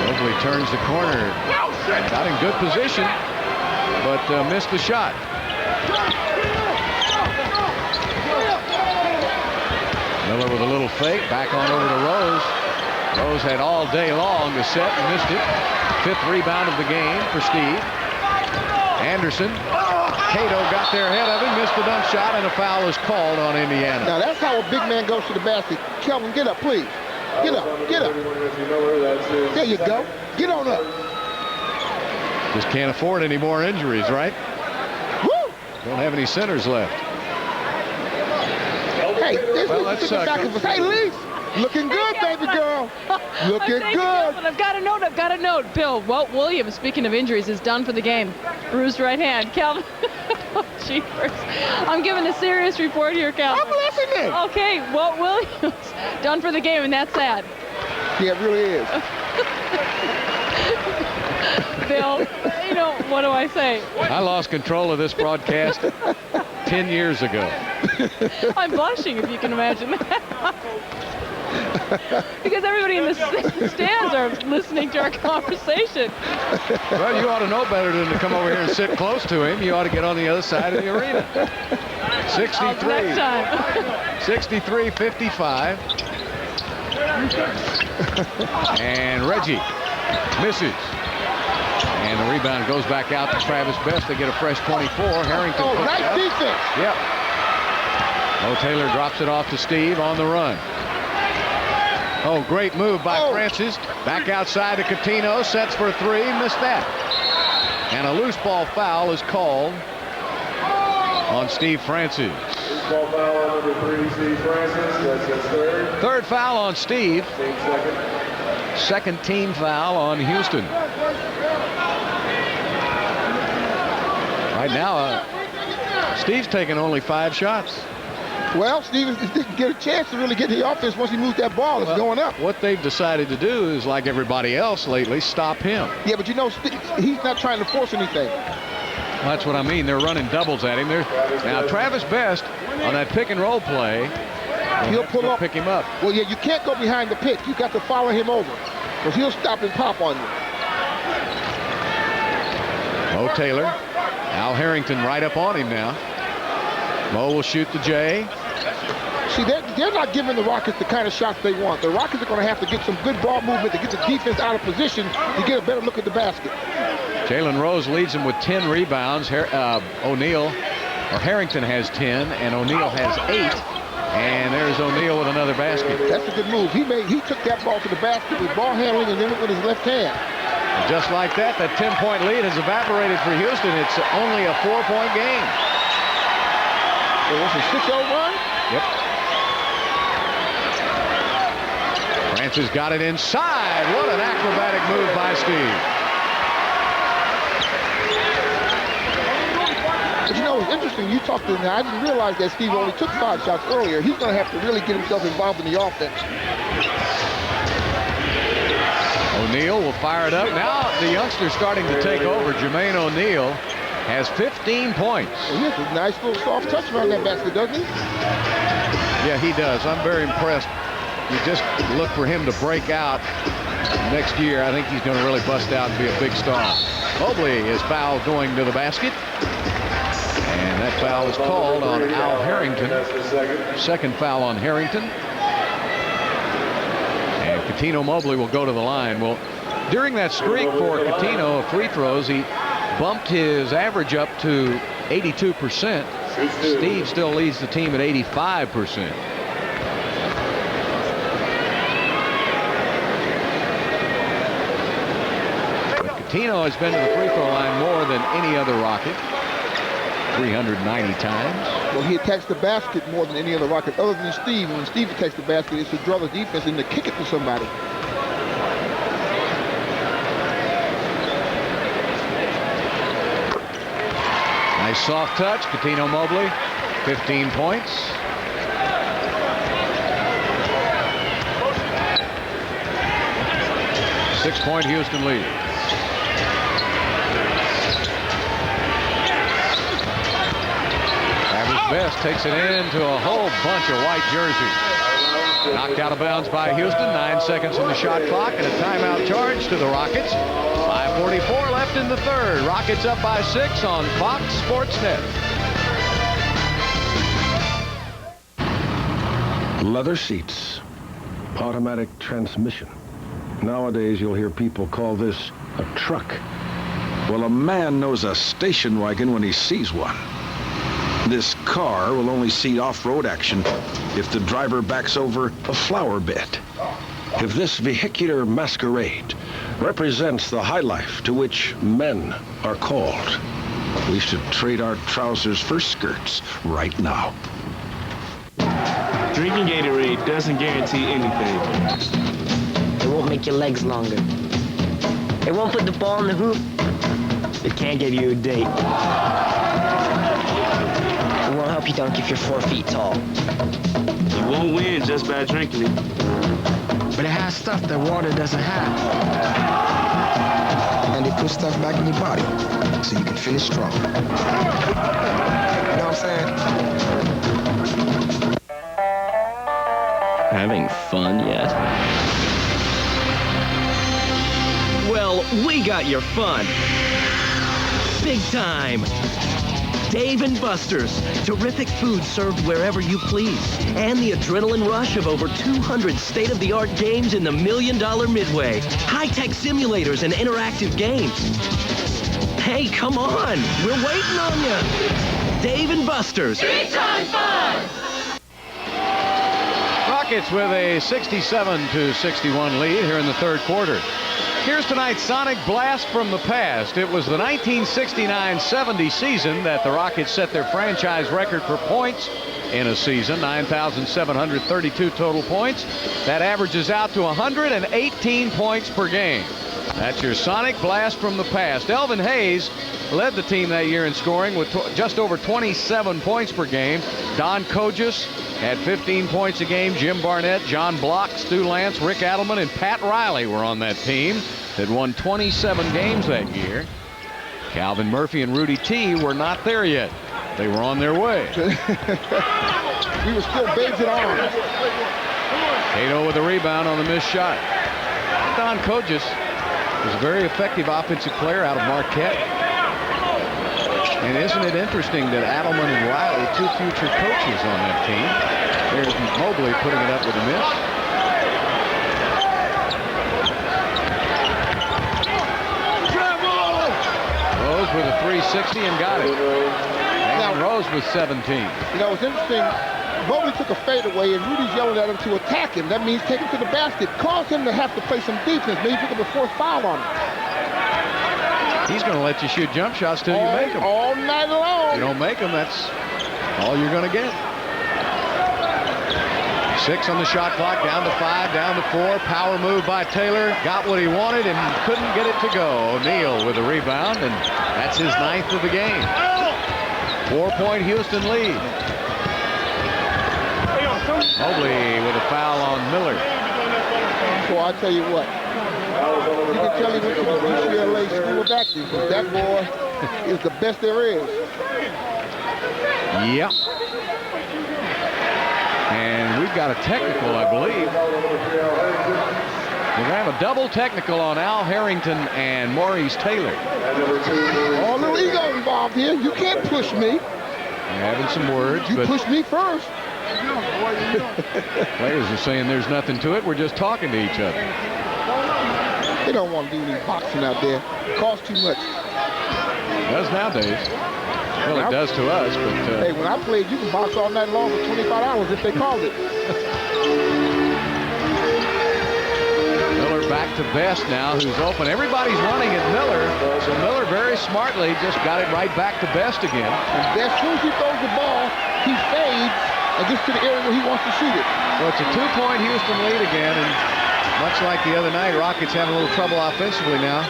Mobley turns the corner. Got in good position, but missed the shot. Miller with a little fake. Back on over to Rose. Rose had all day long to set and missed it. 5th rebound of the game for Steve. Anderson. Cato got there ahead of him, missed the dunk shot, and a foul is called on Indiana. Now that's how a big man goes to the basket. Kelvin, get up, please. Get up, get up. There you go. Get on up. Just can't afford any more injuries, right? Woo! Don't have any centers left. Hey, let's back of us. Hey, Lee. Looking good, baby girl. Looking good. I've got a note. Bill, Walt Williams, speaking of injuries, is done for the game. Bruised right hand. Calvin. Oh, jeepers. I'm giving a serious report here, Calvin. I'm listening. Okay, Walt Williams, done for the game, and that's sad. Yeah, it really is. Bill, you know, what do I say? I lost control of this broadcast 10 years ago. I'm blushing, if you can imagine that. Because everybody in the stands are listening to our conversation. Well, you ought to know better than to come over here and sit close to him. You ought to get on the other side of the arena. 63. Next time. 63-55. And Reggie misses. And the rebound goes back out to Travis Best. They get a fresh 24. Harrington. Oh, nice defense. Yep. Mo Taylor drops it off to Steve on the run. Oh, great move by Francis. Back outside to Coutinho. Sets for 3. Missed that. And a loose ball foul is called on Steve Francis. Loose ball foul on number 3, Steve Francis. That's his third. Third foul on Steve. Second team foul on Houston. Right now, Steve's taking only 5 shots. Well, Stevens didn't get a chance to really get the offense once he moved that ball. It's going up. What they've decided to do is, like everybody else lately, stop him. Yeah, but you know, he's not trying to force anything. Well, that's what I mean. They're running doubles at him. Now, Travis Best on that pick and roll play, he'll pull up. Pick him up. Well, yeah, you can't go behind the pick. You got to follow him over, because he'll stop and pop on you. Mo Taylor. Al Harrington right up on him now. Mo will shoot the J. See, they're not giving the Rockets the kind of shots they want. The Rockets are going to have to get some good ball movement to get the defense out of position to get a better look at the basket. Jalen Rose leads them with 10 rebounds. Harrington has 10, and O'Neal has 8. And there's O'Neal with another basket. That's a good move. He took that ball to the basket with ball handling and then with his left hand. And just like that 10-point lead has evaporated for Houston. It's only a 4-point game. It was a 6-0 run? Yep. Francis got it inside. What an acrobatic move by Steve. But you know, it's interesting. You talked to him. I didn't realize that Steve only took 5 shots earlier. He's going to have to really get himself involved in the offense. O'Neal will fire it up. Now the youngster's starting to take over. Jermaine O'Neal has 15 points. Well, he has a nice little soft touch around that basket, doesn't he? Yeah, he does. I'm very impressed. You just look for him to break out next year. I think he's going to really bust out and be a big star. Mobley is fouled going to the basket. And that foul is called on Al Harrington. Second foul on Harrington. And Coutinho Mobley will go to the line. Well, During that streak for Coutinho of free throws, he bumped his average up to 82%. Steve still leads the team at 85%. But Coutinho has been to the free throw line more than any other Rocket, 390 times. Well, he attacks the basket more than any other Rocket other than Steve. When Steve attacks the basket, it's to draw the defense and to kick it to somebody. Nice soft touch. Coutinho Mobley, 15 points. Six-point Houston lead. Best takes it into a whole bunch of white jerseys. Knocked out of bounds by Houston. 9 seconds on the shot clock and a timeout charge to the Rockets. 5:44 left in the third. Rockets up by 6 on Fox Sports Net. Leather seats, automatic transmission. Nowadays you'll hear people call this a truck. Well, a man knows a station wagon when he sees one. This car will only see off-road action if the driver backs over a flower bed. If this vehicular masquerade represents the high life to which men are called, we should trade our trousers for skirts right now. Drinking Gatorade doesn't guarantee anything. It won't make your legs longer. It won't put the ball in the hoop. It can't get you a date. It won't help you dunk if you're 4 feet tall. You won't win just by drinking it. But it has stuff that water doesn't have. And they put stuff back in your body so you can finish strong. You know what I'm saying? Having fun yet? Well, we got your fun. Big time. Dave & Buster's. Terrific food served wherever you please. And the adrenaline rush of over 200 state-of-the-art games in the $1 Million Midway. High-tech simulators and interactive games. Hey, come on. We're waiting on you. Dave & Buster's. Big-time fun! Rockets with a 67-61 lead here in the third quarter. Here's tonight's Sonic Blast from the past. It was the 1969-70 season that the Rockets set their franchise record for points in a season, 9,732 total points. That averages out to 118 points per game. That's your Sonic Blast from the past. Elvin Hayes led the team that year in scoring with just over 27 points per game. Don Kogis had 15 points a game. Jim Barnett, John Block, Stu Lance, Rick Adelman, and Pat Riley were on that team that won 27 games that year. Calvin Murphy and Rudy T were not there yet. They were on their way. We were still babes in arms. Cato with a rebound on the missed shot. Don Kogis was a very effective offensive player out of Marquette. And isn't it interesting that Adelman and Riley, two future coaches on that team, there's Mobley putting it up with a miss. Rose with a 360 and got it. Now Rose with 17. You know, it's interesting. Mobley took a fadeaway, and Rudy's yelling at him to attack him. That means take him to the basket. Cause him to have to play some defense. Maybe pick up a fourth foul on him. He's going to let you shoot jump shots till you make them. All night long. If you don't make them, that's all you're going to get. 6 on the shot clock, down to 5, down to 4. Power move by Taylor. Got what he wanted and couldn't get it to go. O'Neal with a rebound, and that's his 9th of the game. 4-point Houston lead. Mobley with a foul on Miller. So I tell you what. You can tell he went to the UCLA School of Acting, because that boy is the best there is. Yep. And we've got a technical, I believe. We're going to have a double technical on Al Harrington and Maurice Taylor. Oh, little ego involved here. You can't push me. We're having some words. You pushed me first. Players are saying there's nothing to it. We're just talking to each other. They don't want to do any boxing out there. It costs too much. It does nowadays. Well, it does to us, but... Hey, when I played, you can box all night long for 25 hours if they called it. Miller back to Best now, who's open. Everybody's running at Miller, so Miller very smartly just got it right back to Best again. And Best, as soon as he throws the ball, he fades and gets to the area where he wants to shoot it. Well, it's a 2-point Houston lead again, and much like the other night, Rockets having a little trouble offensively now.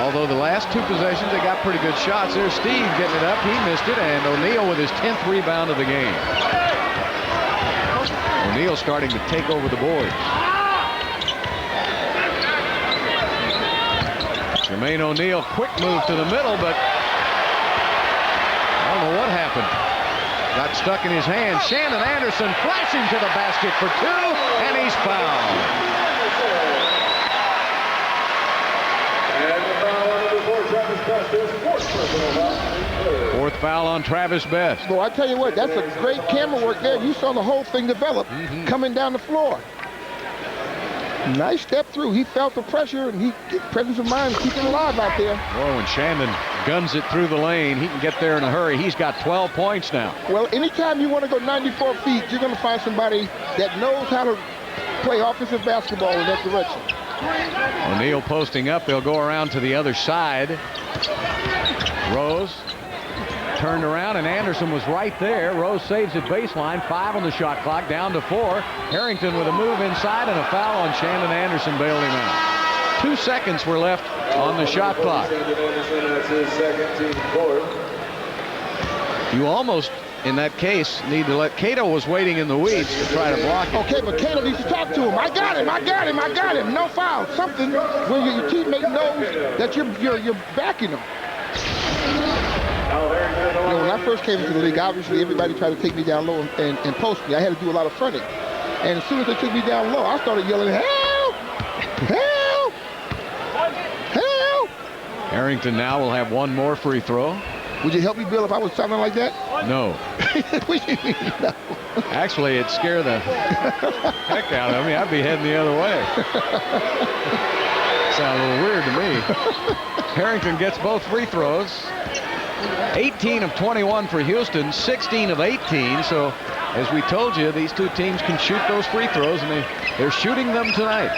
Although the last 2 possessions, they got pretty good shots. There's Steve getting it up. He missed it, and O'Neal with his 10th rebound of the game. O'Neal starting to take over the boards. Jermaine O'Neal, quick move to the middle, but I don't know what happened. Got stuck in his hand. Shannon Anderson flashing to the basket for 2, and he's fouled. Fourth foul on Travis Best. Well, I tell you what, that's a great camera work there. You saw the whole thing develop coming down the floor. Nice step through. He felt the pressure, and he presence of mind keeping alive out there. Boy, when Shandon guns it through the lane, he can get there in a hurry. He's got 12 points now. Well, anytime you want to go 94 feet, you're going to find somebody that knows how to play offensive basketball in that direction. O'Neal posting up. They'll go around to the other side. Rose turned around, and Anderson was right there. Rose saves at baseline. 5 on the shot clock, down to 4. Harrington with a move inside and a foul on Shandon Anderson, bailed him out. 2 seconds were left on the shot clock. You almost, in that case, need to let Cato was waiting in the weeds to try to block it. Okay, but Cato needs to talk to him. I got him, I got him, I got him. No foul. Something when your teammate knows that you're backing him. You know, when I first came into the league, obviously everybody tried to take me down low and post me. I had to do a lot of fronting. And as soon as they took me down low, I started yelling, help! Help! Help! Harrington now will have 1 more free throw. Would you help me, Bill, if I was sounding like that? No. What do you mean, no? Actually, it scared the heck out of me. I'd be heading the other way. Sound a little weird to me. Harrington gets both free throws. 18 of 21 for Houston, 16 of 18. So, as we told you, these 2 teams can shoot those free throws, and they're shooting them tonight.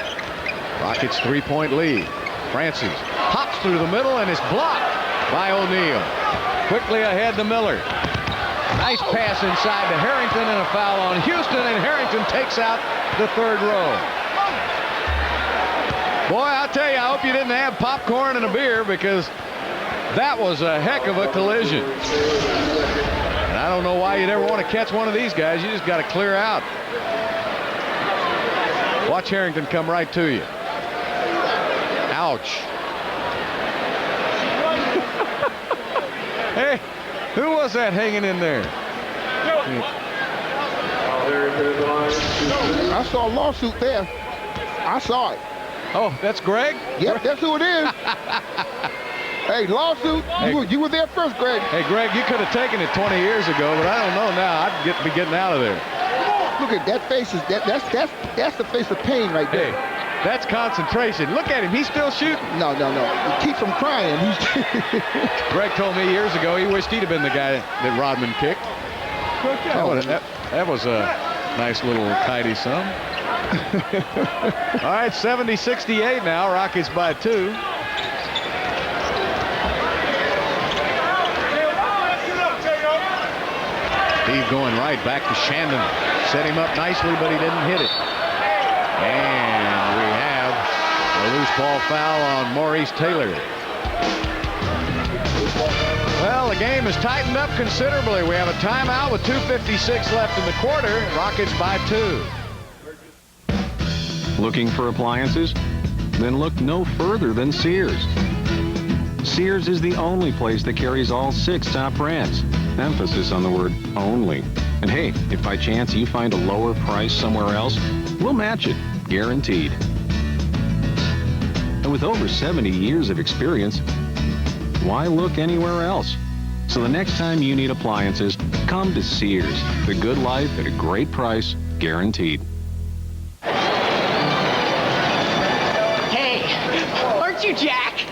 Rockets 3-point lead. Francis hops through the middle and is blocked by O'Neal. Quickly ahead to Miller. Nice pass inside to Harrington, and a foul on Houston, and Harrington takes out the 3rd row. Boy, I'll tell you, I hope you didn't have popcorn and a beer, because that was a heck of a collision. And I don't know why you'd ever want to catch one of these guys. You just got to clear out. Watch Harrington come right to you. Ouch. Hey, who was that hanging in there? I saw a lawsuit there. I saw it. Oh, that's Greg? Yep, that's who it is. Hey, lawsuit. Hey, you were there first, Greg. Hey, Greg, you could have taken it 20 years ago, but I don't know now. I'd be getting out of there. Look at that face. That's the face of pain right there. Hey, that's concentration. Look at him. He's still shooting. No. Keep from crying. Greg told me years ago he wished he'd have been the guy that Rodman kicked. That was a nice little tidy sum. All right, 70-68 now. Rockets by 2. Steve going right back to Shandon. Set him up nicely, but he didn't hit it. And we have a loose ball foul on Maurice Taylor. Well, the game has tightened up considerably. We have a timeout with 2:56 left in the quarter. Rockets by 2. Looking for appliances? Then look no further than Sears. Sears is the only place that carries all 6 top brands. Emphasis on the word only. And hey, if by chance you find a lower price somewhere else, we'll match it, guaranteed. And with over 70 years of experience, why look anywhere else? So the next time you need appliances, come to Sears. The good life at a great price, guaranteed. Hey, you, Jack?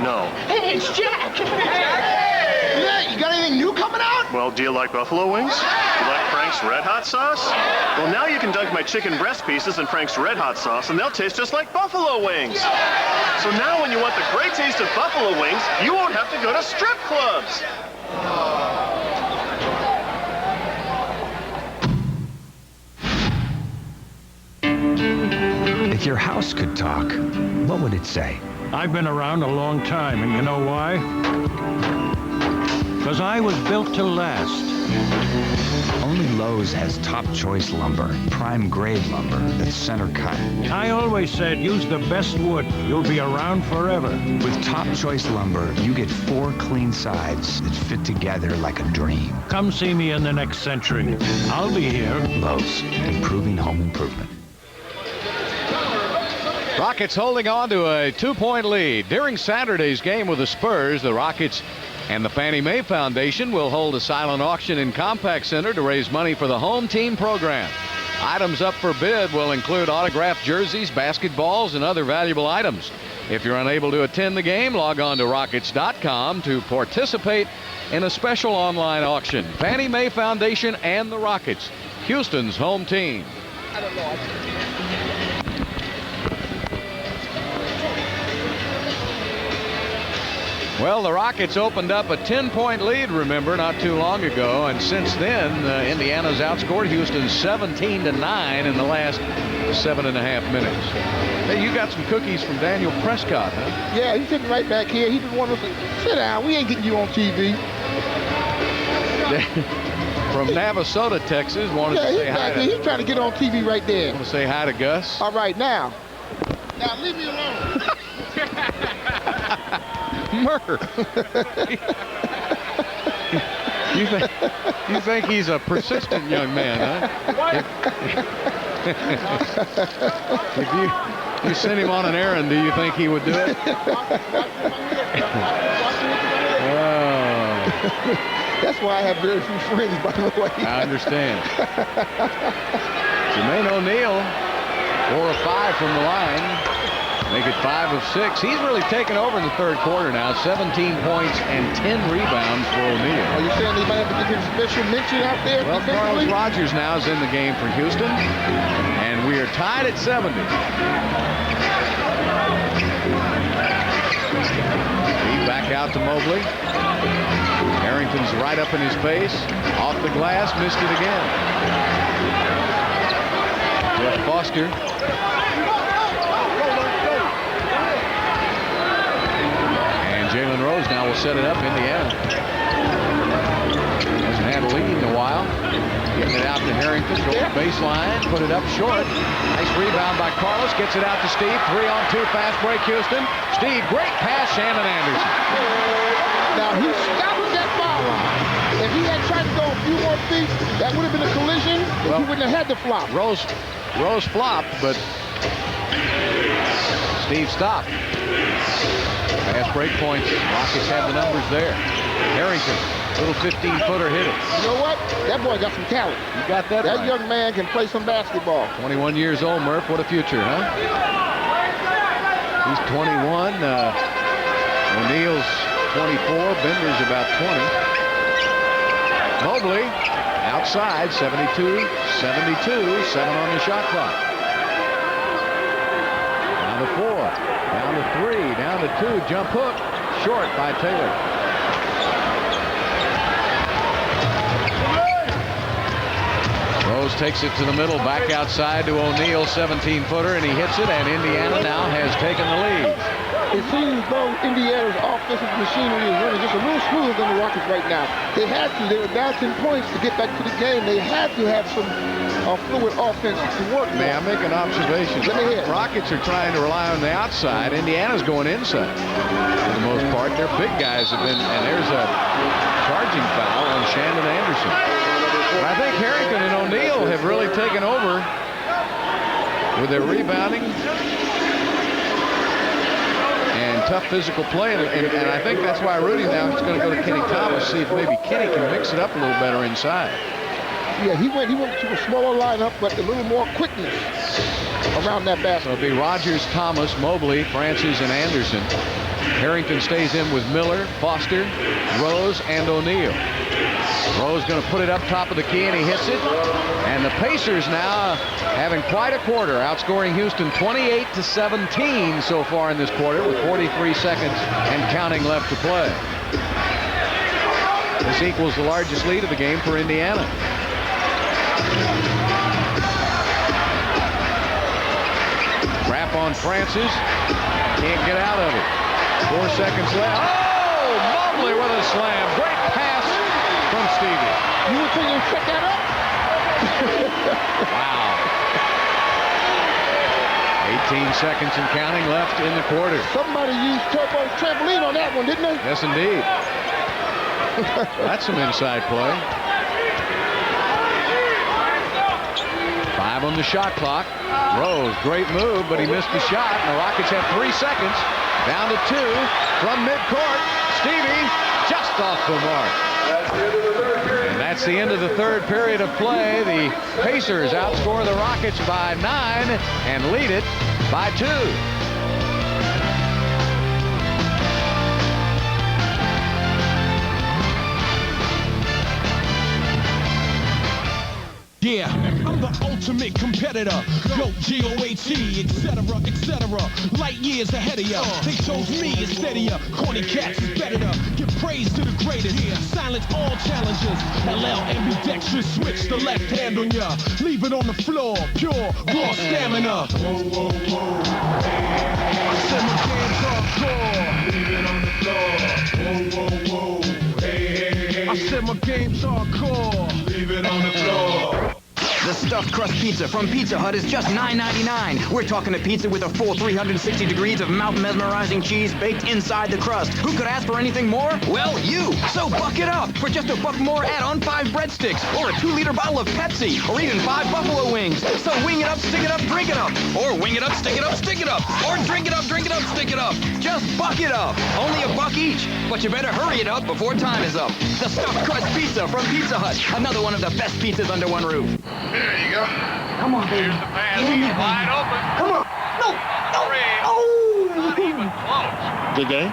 No. Hey, it's Jack. Yeah, you got anything new coming out? Well, do you like buffalo wings? You like Frank's Red Hot sauce? Well, now you can dunk my chicken breast pieces in Frank's Red Hot sauce, and they'll taste just like buffalo wings. So now when you want the great taste of buffalo wings, you won't have to go to strip clubs. If your house could talk, what would it say? I've been around a long time, and you know why? Because I was built to last. Only Lowe's has top choice lumber, prime grade lumber that's center cut. I always said use the best wood. You'll be around forever. With top choice lumber, you get 4 clean sides that fit together like a dream. Come see me in the next century. I'll be here. Lowe's, improving home improvement. Rockets holding on to a 2-point lead. During Saturday's game with the Spurs, the Rockets and the Fannie Mae Foundation will hold a silent auction in Compaq Center to raise money for the home team program. Items up for bid will include autographed jerseys, basketballs, and other valuable items. If you're unable to attend the game, log on to Rockets.com to participate in a special online auction. Fannie Mae Foundation and the Rockets, Houston's home team. I don't know. Well, the Rockets opened up a 10-point lead, remember, not too long ago, and since then, Indiana's outscored Houston 17-9 in the last 7.5 minutes. Hey, you got some cookies from Daniel Prescott, huh? Yeah, he's sitting right back here. He just wanted us to sit down. We ain't getting you on TV. From Navasota, Texas, wanted to say hi to... He's trying to get on TV right there. Want to say hi to Gus? All right, now leave me alone. Murr. You think he's a persistent young man, huh? If you sent him on an errand, do you think he would do it? That's why I have very few friends, by the way. I understand. Jermaine O'Neal, 4 of 5 from the line. Make it 5 of 6. He's really taken over in the third quarter now. 17 points and 10 rebounds for O'Neal. Are you saying they might have to give him special mention out there? Well, Carlos Rogers now is in the game for Houston, and we are tied at 70. Feed back out to Mobley. Harrington's right up in his face. Off the glass, missed it again. Jeff Foster. Jalen Rose now will set it up. Indiana hasn't had a lead in a while. Getting it out to Harrington. Going baseline. Put it up short. Nice rebound by Carlos. Gets it out to Steve. 3-on-2 fast break Houston. Steve, great pass. Shannon Anderson. Now he stopped that foul line. If he had tried to go a few more feet, that would have been a collision. Well, he wouldn't have had the flop. Rose flopped, but Steve stopped. Fast break points. Rockets have the numbers there. Harrington, little 15-footer hit it. You know what? That boy got some talent. You got that right. That young man can play some basketball. 21 years old, Murph. What a future, huh? He's 21. O'Neal's 24. Bender's about 20. Mobley outside, 72-72. 7 on the shot clock. Down to 4. Down to 3, down to 2, jump hook, short by Taylor. Rose takes it to the middle, back outside to O'Neal, 17-footer, and he hits it, and Indiana now has taken the lead. It seems though Indiana's offensive machinery is running just a little smoother than the Rockets right now. They were down 10 points to get back to the game. They had to have some fluid offense to work. May I make an observation? Let me hear. Rockets are trying to rely on the outside. Indiana's going inside for the most part. Their big guys have been, and there's a charging foul on Shannon Anderson. But I think Harrington and O'Neal have really taken over with their rebounding and tough physical play. And I think that's why Rudy now is going to go to Kenny Thomas, see if maybe Kenny can mix it up a little better inside. Yeah, he went to a smaller lineup, but a little more quickness around that basket. So it'll be Rogers, Thomas, Mobley, Francis, and Anderson. Harrington stays in with Miller, Foster, Rose, and O'Neal. Rose going to put it up top of the key, and he hits it. And the Pacers now having quite a quarter, outscoring Houston 28-17 so far in this quarter with 43 seconds and counting left to play. This equals the largest lead of the game for Indiana. Trap on Francis. Can't get out of it. 4 seconds left. Oh, Mobley with a slam. Great pass from Stevie. You were thinking check that up? Wow. 18 seconds and counting left in the quarter. Somebody used Turbo's trampoline on that one, didn't they? Yes, indeed. That's some inside play. 5 on the shot clock. Rose, great move, but he missed the shot, and the Rockets have 3 seconds. Down to 2 from midcourt. Stevie just off the mark. And that's the end of the third period of play. The Pacers outscore the Rockets by 9 and lead it by 2. Yeah, I'm the ultimate competitor. Go G-O-A-T, etc., etc. Light years ahead of ya. They chose me instead of ya. Corny cats is better to give praise to the greatest. Silence all challenges. LL ambidextrous. Switch the left hand on ya. Leave it on the floor. Pure, raw stamina. Whoa, whoa, whoa. I said my game's hardcore. Leave it on the floor. Whoa, whoa, whoa. Hey, hey, hey. I said my game's hardcore. Leave it on the floor. The stuffed crust pizza from Pizza Hut is just $9.99. We're talking a pizza with a full 360 degrees of mouth-mesmerizing cheese baked inside the crust. Who could ask for anything more? Well, you. So buck it up. For just $1 more, add on 5 breadsticks, or a 2-liter bottle of Pepsi, or even 5 buffalo wings. So wing it up, stick it up, drink it up. Or wing it up, stick it up, stick it up. Or drink it up, stick it up. Just buck it up. Only $1 each. But you better hurry it up before time is up. The stuffed crust pizza from Pizza Hut. Another one of the best pizzas under one roof. There you go. Come on, baby. Here's the pass. He's wide open. Come on. No. Oh. Not even close. Good game.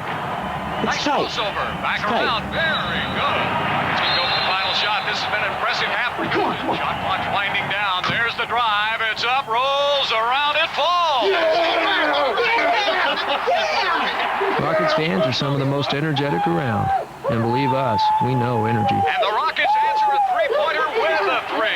Nice crossover. Back around. Very good. Rockets can go for the final shot. This has been an impressive half. Come on. Shot clock's winding down. There's the drive. It's up. Rolls around. It falls. Rockets fans are some of the most energetic around. And believe us, we know energy. And the Rockets answer a three-pointer with a 3.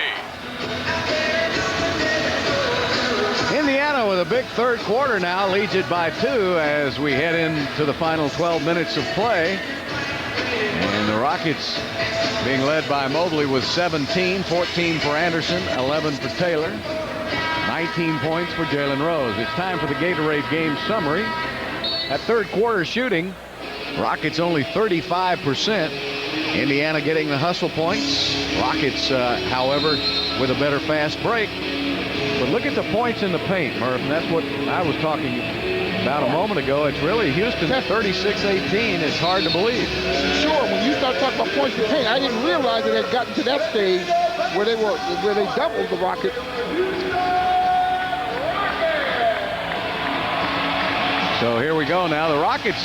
Indiana with a big third quarter now leads it by 2 as we head into the final 12 minutes of play. And the Rockets being led by Mobley with 17, 14 for Anderson, 11 for Taylor, 19 points for Jalen Rose. It's time for the Gatorade game summary. At third quarter shooting, Rockets only 35%. Indiana getting the hustle points. Rockets, however, with a better fast break. But look at the points in the paint, Murph, and that's what I was talking about a moment ago. It's really Houston 36-18. It's hard to believe. Sure, when you start talking about points in the paint, I didn't realize it had gotten to that stage where they doubled the Rockets. So here we go now. The Rockets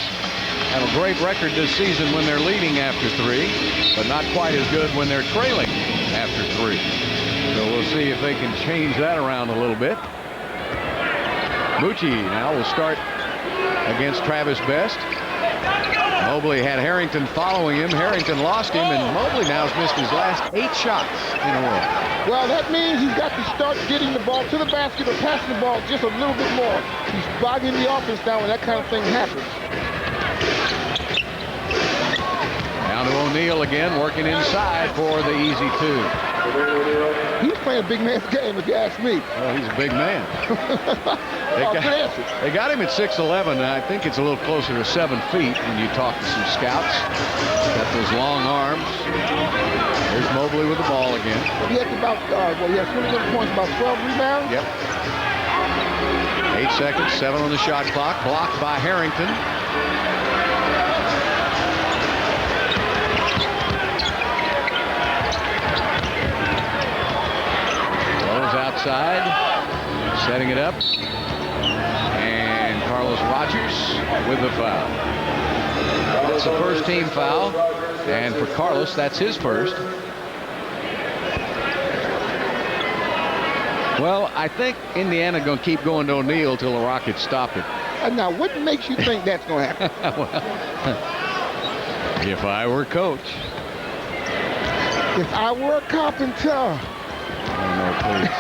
have a great record this season when they're leading after 3, but not quite as good when they're trailing after 3. So we'll see if they can change that around a little bit. Mucci now will start against Travis Best. Mobley had Harrington following him. Harrington lost him, and Mobley now has missed his last 8 shots in a row. Well, that means he's got to start getting the ball to the basket or passing the ball just a little bit more. He's bogging the offense down when that kind of thing happens. Down to O'Neal again, working inside for the easy 2. He's playing a big man's game, if you ask me. Well, he's a big man. Good answer. They got him at 6'11", and I think it's a little closer to 7 feet when you talk to some scouts. Got those long arms. There's Mobley with the ball again. He had about, he had 21 points, about 12 rebounds. Yep. 8 seconds, 7 on the shot clock. Blocked by Harrington. outside, setting it up. And Carlos Rogers with the foul. That's the first team foul. And for Carlos, that's his first. Well, I think Indiana going to keep going to O'Neal till the Rockets stop it. Now, what makes you think that's going to happen? Well, if I were coach. If I were a carpenter. Oh, no, please.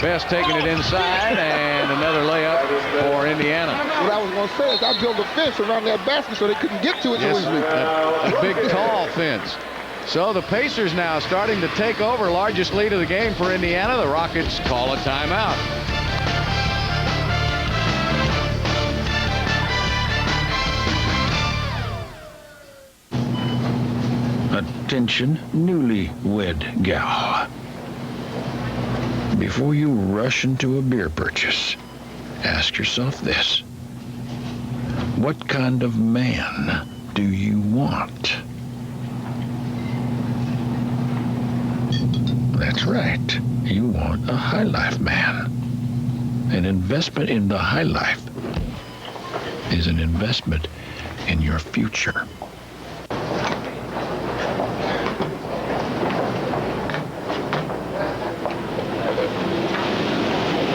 Best taking it inside, and another layup for Indiana. What I was going to say is I built a fence around that basket so they couldn't get to it. Yes, a big, tall fence. So the Pacers now starting to take over. Largest lead of the game for Indiana. The Rockets call a timeout. Attention, newlywed gal. Before you rush into a beer purchase, ask yourself this. What kind of man do you want? That's right. You want a high life man. An investment in the high life is an investment in your future.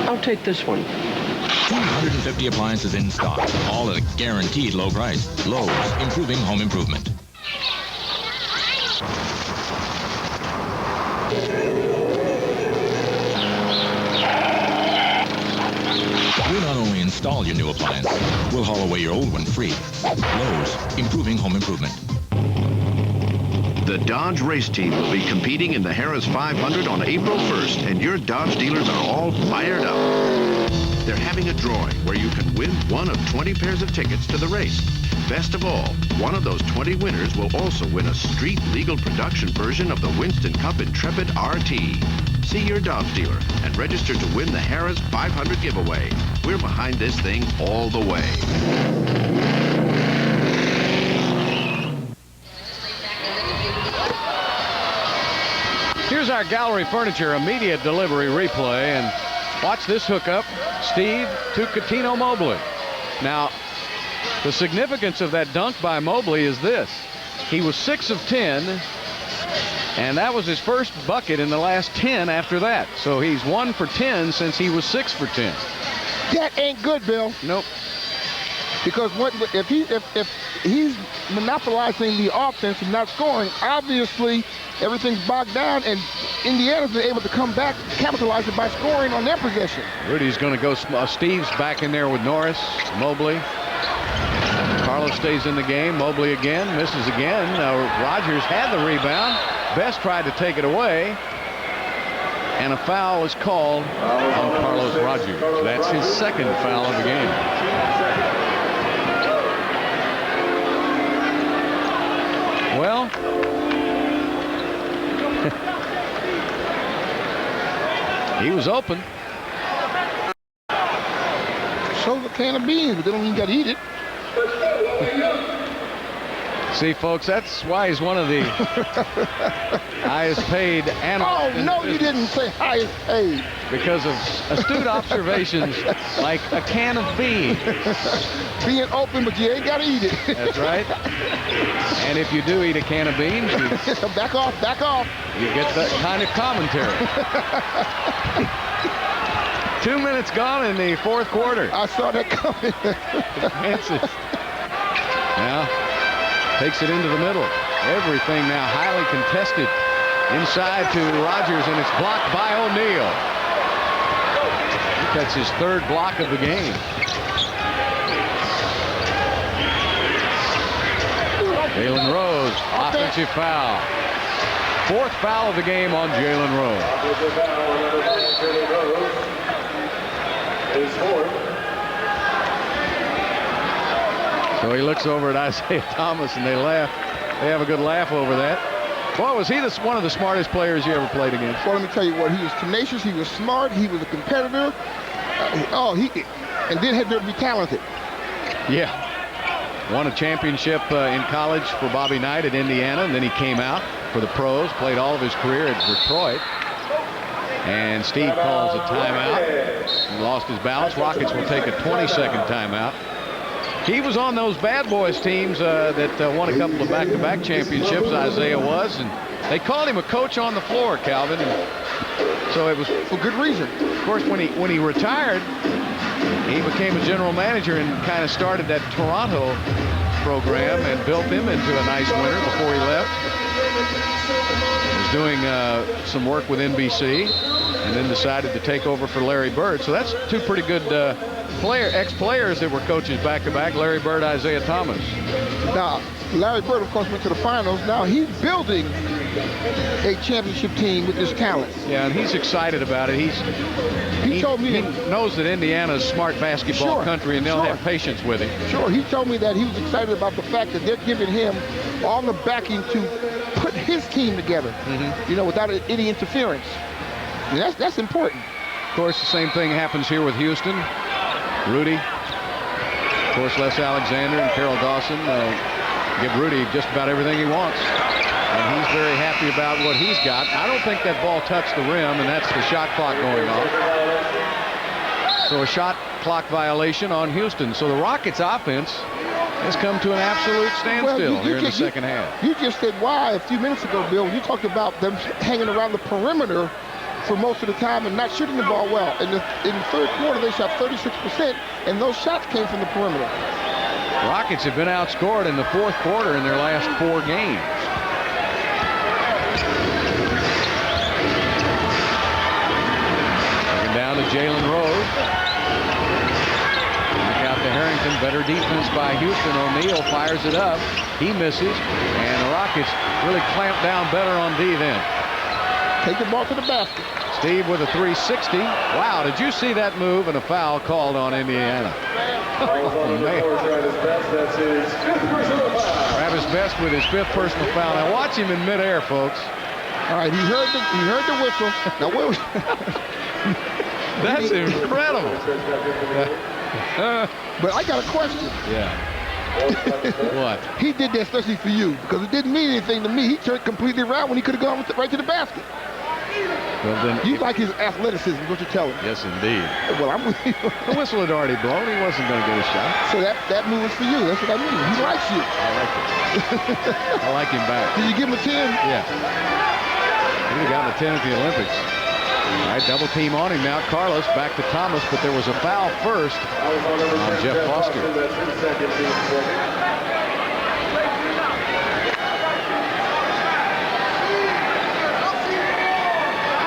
I'll take this one. 250 appliances in stock, all at a guaranteed low price. Lowe's, improving home improvement. We'll not only install your new appliance, we'll haul away your old one free. Lowe's, improving home improvement. The Dodge race team will be competing in the Harris 500 on April 1st, and your Dodge dealers are all fired up. They're having a drawing where you can win one of 20 pairs of tickets to the race. Best of all, one of those 20 winners will also win a street-legal production version of the Winston Cup Intrepid RT. See your Dodge dealer and register to win the Harris 500 giveaway. We're behind this thing all the way. Here's our Gallery Furniture immediate delivery replay, and watch this hookup. Steve to Catino Mobley. Now, the significance of that dunk by Mobley is this. He was 6 of 10, and that was his first bucket in the last 10 after that. So he's 1 for 10 since he was 6 for 10. That ain't good, Bill. Nope. Because if he's monopolizing the offense and not scoring, obviously everything's bogged down, and Indiana's been able to come back, capitalize it by scoring on their possession. Rudy's going to go. Steve's back in there with Norris, Mobley. Carlos stays in the game. Mobley again, misses again. Rogers had the rebound. Best tried to take it away. And a foul is called on Carlos Rogers. That's his second foul of the game. Well, he was open. Sold a can of beans, but they don't even got to eat it. See, folks, that's why he's one of the highest paid analysts. Oh, no, you didn't say highest paid. Because of astute observations like a can of beans. Being open, but you ain't got to eat it. That's right. And if you do eat a can of beans, you back off, back off. You get that kind of commentary. 2 minutes gone in the fourth quarter. I saw that coming. Francis now takes it into the middle. Everything now highly contested. Inside to Rogers, and it's blocked by O'Neal. That's his third block of the game. Jalen Rose, offensive foul. Fourth foul of the game on Jalen Rose. So he looks over at Isaiah Thomas, and they laugh. They have a good laugh over that. Boy, was he one of the smartest players you ever played against? Well, let me tell you what. He was tenacious. He was smart. He was a competitor. And then had to be talented. Yeah. Won a championship in college for Bobby Knight at Indiana, and then he came out for the pros, played all of his career at Detroit. And Steve calls a timeout. He lost his balance. Rockets will take a 20-second timeout. He was on those bad boys teams that won a couple of back-to-back championships, Isaiah was, and they called him a coach on the floor, Calvin. And so it was for good reason. Of course, when he retired, he became a general manager and kind of started that Toronto program and built them into a nice winner before he left. He was doing some work with NBC and then decided to take over for Larry Bird. So that's two pretty good ex-players that were coaches back-to-back, Larry Bird, Isaiah Thomas. Now, Larry Bird, of course, went to the finals. Now he's building a championship team with his talent. Yeah, and he's excited about it. He told me he knows that Indiana's a smart basketball country, and they'll have patience with him. Sure, he told me that he was excited about the fact that they're giving him all the backing to put his team together, you know, without any interference. And that's important. Of course, the same thing happens here with Houston. Rudy, of course, Les Alexander and Carroll Dawson give Rudy just about everything he wants. And he's very happy about what he's got. I don't think that ball touched the rim, and that's the shot clock going off. So a shot clock violation on Houston. So the Rockets offense has come to an absolute standstill here in the second half. You just said why a few minutes ago, Bill. You talked about them hanging around the perimeter for most of the time and not shooting the ball well. In the third quarter, they shot 36%, and those shots came from the perimeter. Rockets have been outscored in the fourth quarter in their last 4 games. Looking down to Jalen Rose. Back out to Harrington. Better defense by Houston. O'Neal fires it up. He misses, and the Rockets really clamp down better on D then. Take the ball to the basket. Steve with a 360. Wow, did you see that move and a foul called on Indiana? Oh, man. Travis Best with his 5th personal foul. Now watch him in midair, folks. All right, he heard the whistle. Now where That's incredible. But I got a question. Yeah. What? He did that especially for you because it didn't mean anything to me. He turned completely around when he could have gone right to the basket. Well, then you like his athleticism, what you tell him. Yes, indeed. Well, I'm with you. The whistle had already blown. He wasn't going to get a shot. So that move is for you. That's what I mean. He likes you. I like it. I like him back. Did you give him a 10? Yeah. He would have gotten a 10 at the Olympics. All right, double team on him now. Carlos back to Thomas, but there was a foul first on Jeff Foster.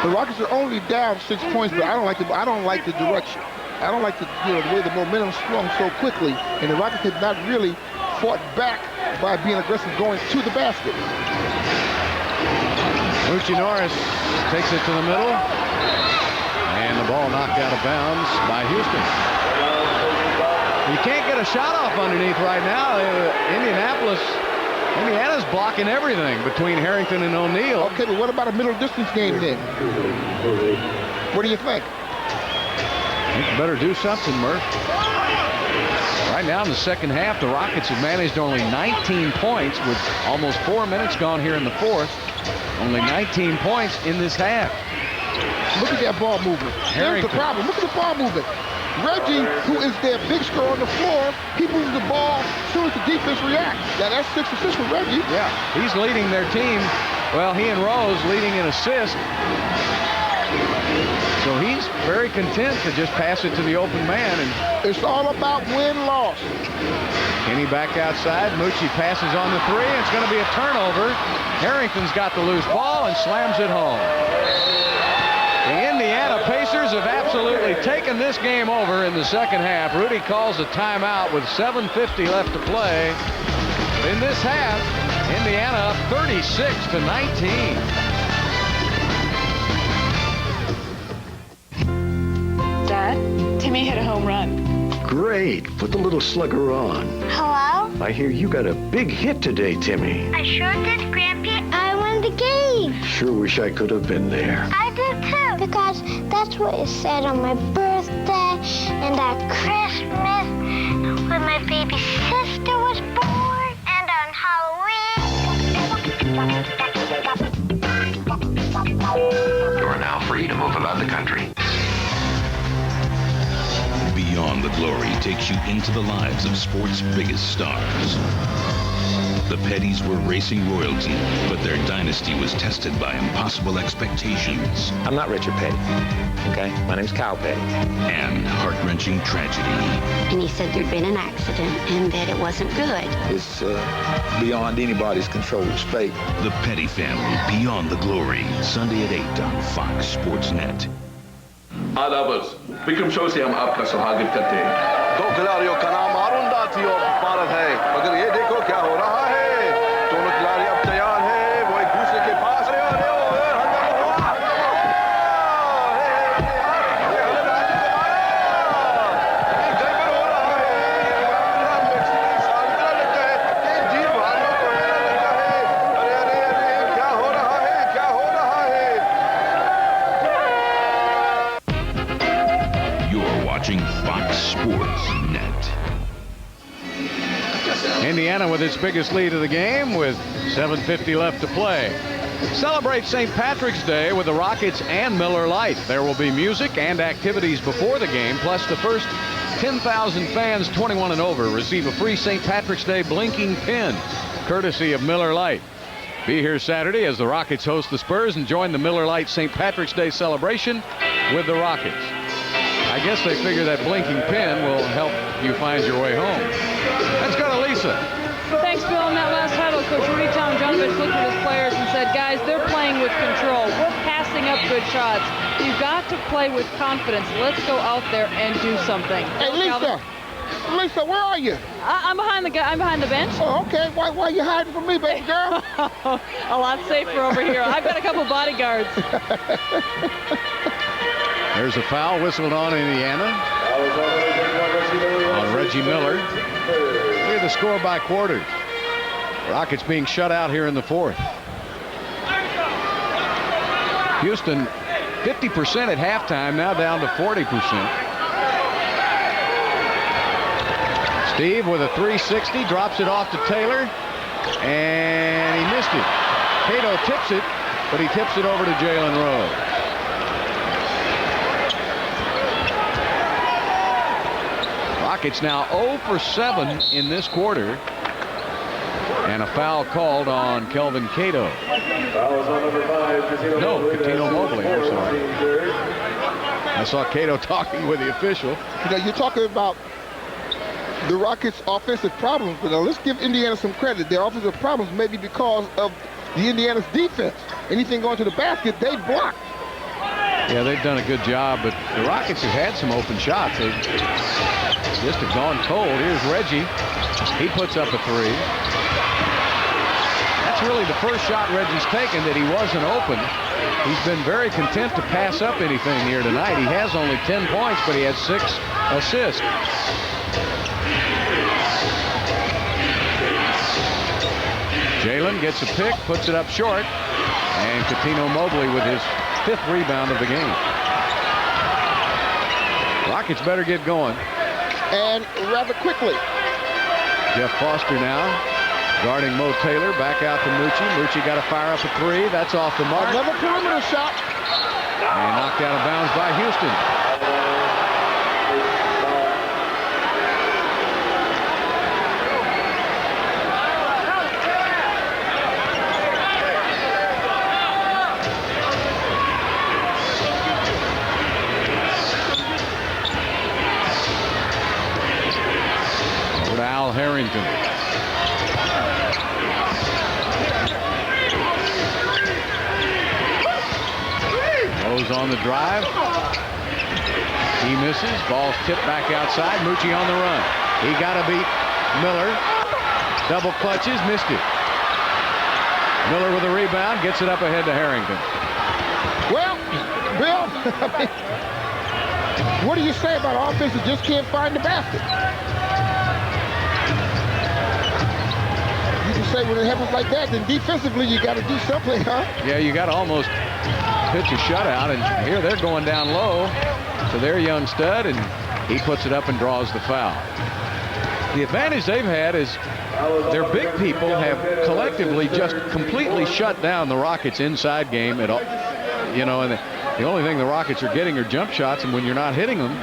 The Rockets are only down 6 points, but I don't like the direction. I don't like the way the momentum swung so quickly, and the Rockets have not really fought back by being aggressive going to the basket. Moochie Norris takes it to the middle, and the ball knocked out of bounds by Houston. You can't get a shot off underneath right now. Indiana's blocking everything between Harrington and O'Neal. Okay, but what about a middle distance game then? What do you think? You better do something, Murph. Right now in the second half, the Rockets have managed only 19 points with almost 4 minutes gone here in the fourth. Only 19 points in this half. Look at that ball movement. Here's the problem. Look at the ball movement. Reggie, who is their big scorer on the floor, he moves the ball as soon as the defense reacts. Now that's 6 assists for Reggie. Yeah, he's leading their team. Well, he and Rose leading in assists. So he's very content to just pass it to the open man. And it's all about win-loss. Kenny back outside. Moochie passes on the 3. It's going to be a turnover. Harrington's got the loose ball and slams it home. The Indiana Pacers have absolutely taken this game over in the second half. Rudy calls a timeout with 7:50 left to play. In this half, Indiana up 36-19. Dad, Timmy hit a home run. Great. Put the little slugger on. Hello? I hear you got a big hit today, Timmy. I sure did, Grampy. I won the game. Sure wish I could have been there. I did too, because that's what it said on my birthday and at Christmas when my baby sister was born and on Halloween. You're now free to to move about the country. Beyond the Glory takes you into the lives of sports' biggest stars. The Petties were racing royalty, but their dynasty was tested by impossible expectations. I'm not Richard Petty, okay? My name's Kyle Petty. And heart-wrenching tragedy. And he said there'd been an accident and that it wasn't good. It's beyond anybody's control. It's fate. The Petty Family, Beyond the Glory, Sunday at 8 on Fox Sports Net. आदाबर्स Vikram show से हम आपका स्वागत करते हैं। दो खिलाड़ियों का नाम अरुण दाती और भारत है, मगर ये देखो क्या हो रहा है। दोनों खिलाड़ी अब तैयार हैं, वो एक दूसरे के पास Fox Sports Net. Indiana with its biggest lead of the game with 7:50 left to play. Celebrate St. Patrick's Day with the Rockets and Miller Lite. There will be music and activities before the game, plus the first 10,000 fans 21 and over receive a free St. Patrick's Day blinking pin, courtesy of Miller Lite. Be here Saturday as the Rockets host the Spurs and join the Miller Lite St. Patrick's Day celebration with the Rockets. I guess they figure that blinking pin will help you find your way home. Let's go to Lisa. Thanks, Bill. In that last huddle, Coach Rudy Tomjanovich looked at his players and said, guys, they're playing with control. We're passing up good shots. You've got to play with confidence. Let's go out there and do something. Hey, Lisa. Lisa, where are you? I'm behind the bench. Oh, okay. Why are you hiding from me, baby girl? A lot safer over here. I've got a couple bodyguards. There's a foul whistled on Indiana on Reggie Miller. Here's the score by quarters. Rockets being shut out here in the fourth. Houston 50% at halftime, now down to 40%. Steve with a 360, drops it off to Taylor, and he missed it. Cato tips it, but he tips it over to Jalen Rose. Rockets now 0 for 7 in this quarter. And a foul called on Kelvin Cato. No, Catino Mobley, I'm sorry. I saw Cato talking with the official. You know, you're talking about the Rockets' offensive problems, but now let's give Indiana some credit. Their offensive problems may be because of the Indiana's defense. Anything going to the basket, they block. Yeah, they've done a good job, but the Rockets have had some open shots. They just have gone cold. Here's Reggie. He puts up a three. That's really the first shot Reggie's taken that he wasn't open. He's been very content to pass up anything here tonight. He has only 10 points, but he has 6 assists. Jalen gets a pick, puts it up short, and Catino Mobley with his 5th rebound of the game. Rockets better get going. And rather quickly. Jeff Foster now guarding Mo Taylor. Back out to Moochie. Moochie got to fire up a three. That's off the mark. Another perimeter shot. And knocked out of bounds by Houston. Harrington. Rose on the drive. He misses. Ball's tipped back outside. Moochie on the run. He got to beat Miller. Double clutches. Missed it. Miller with a rebound. Gets it up ahead to Harrington. Well, Bill, what do you say about offense that just can't find the basket? Say when it happens like that, then defensively you got to do something, huh? Yeah, you got to almost pitch a shutout, and here they're going down low to their young stud, and he puts it up and draws the foul. The advantage they've had is their big people have collectively just completely shut down the Rockets' inside game at all. You know, and The only thing the Rockets are getting are jump shots, and when you're not hitting them.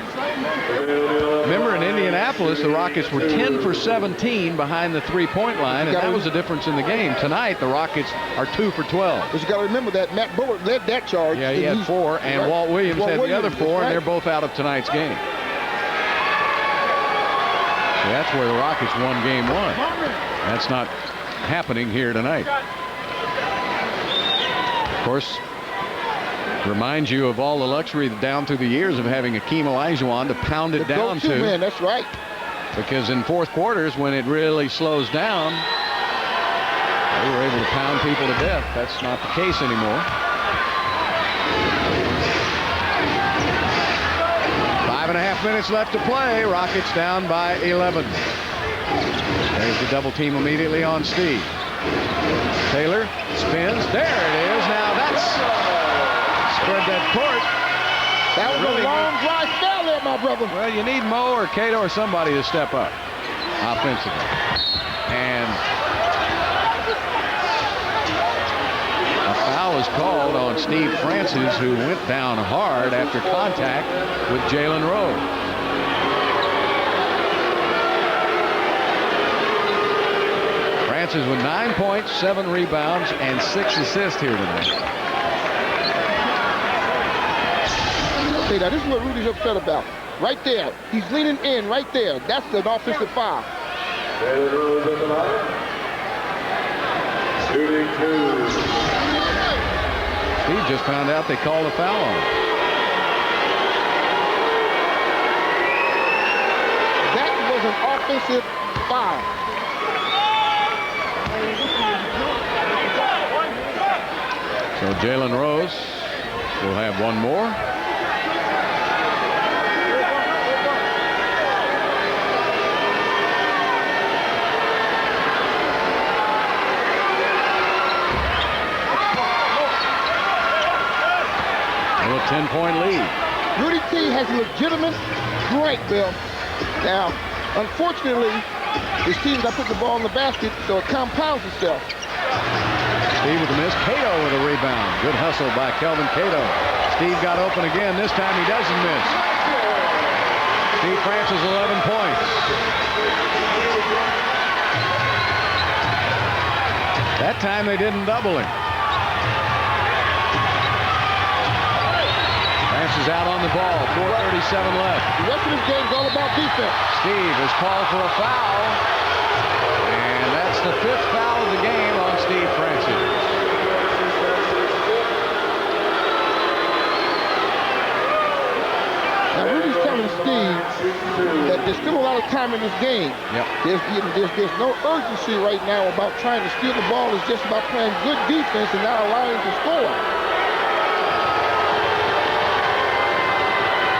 Remember, in Indianapolis, the Rockets were 10 for 17 behind the three-point line, and that was the difference in the game. Tonight, the Rockets are 2 for 12. But you got to remember that Matt Bullard led that charge. Yeah, he had 4, and right. Walt Williams had the other 4, and they're both out of tonight's game. So that's where the Rockets won game 1. That's not happening here tonight. Of course, reminds you of all the luxury down through the years of having Akeem Olajuwon to pound it down to. Man, that's right. Because in fourth quarters, when it really slows down, they were able to pound people to death. That's not the case anymore. 5.5 minutes left to play. Rockets down by 11. There's the double team immediately on Steve. Taylor spins. There it is. Now that's spread that court. That was really a long dry spell there, my brother. Well, you need Mo or Cato or somebody to step up offensively. And a foul is called on Steve Francis, who went down hard after contact with Jalen Rose. Francis with 9 points, 7 rebounds, and 6 assists here tonight. Okay, now this is what Rudy's upset about. Right there. He's leaning in right there. That's an offensive foul. Steve just found out they called a foul on him. That was an offensive foul. So Jalen Rose will have one more. A 10-point lead. Rudy T has a legitimate right, Bill. Now, unfortunately, his team got to put the ball in the basket, so it compounds itself. Steve with the miss. Cato with a rebound. Good hustle by Kelvin Cato. Steve got open again. This time he doesn't miss. Steve Francis 11 points. That time they didn't double him. Francis out on the ball. 4:37 left. The rest of this game is all about defense. Steve is called for a foul. And that's the 5th foul of the game on Steve Francis. Now Rudy's telling Steve that there's still a lot of time in this game. Yep. There's no urgency right now about trying to steal the ball. It's just about playing good defense and not allowing him to score.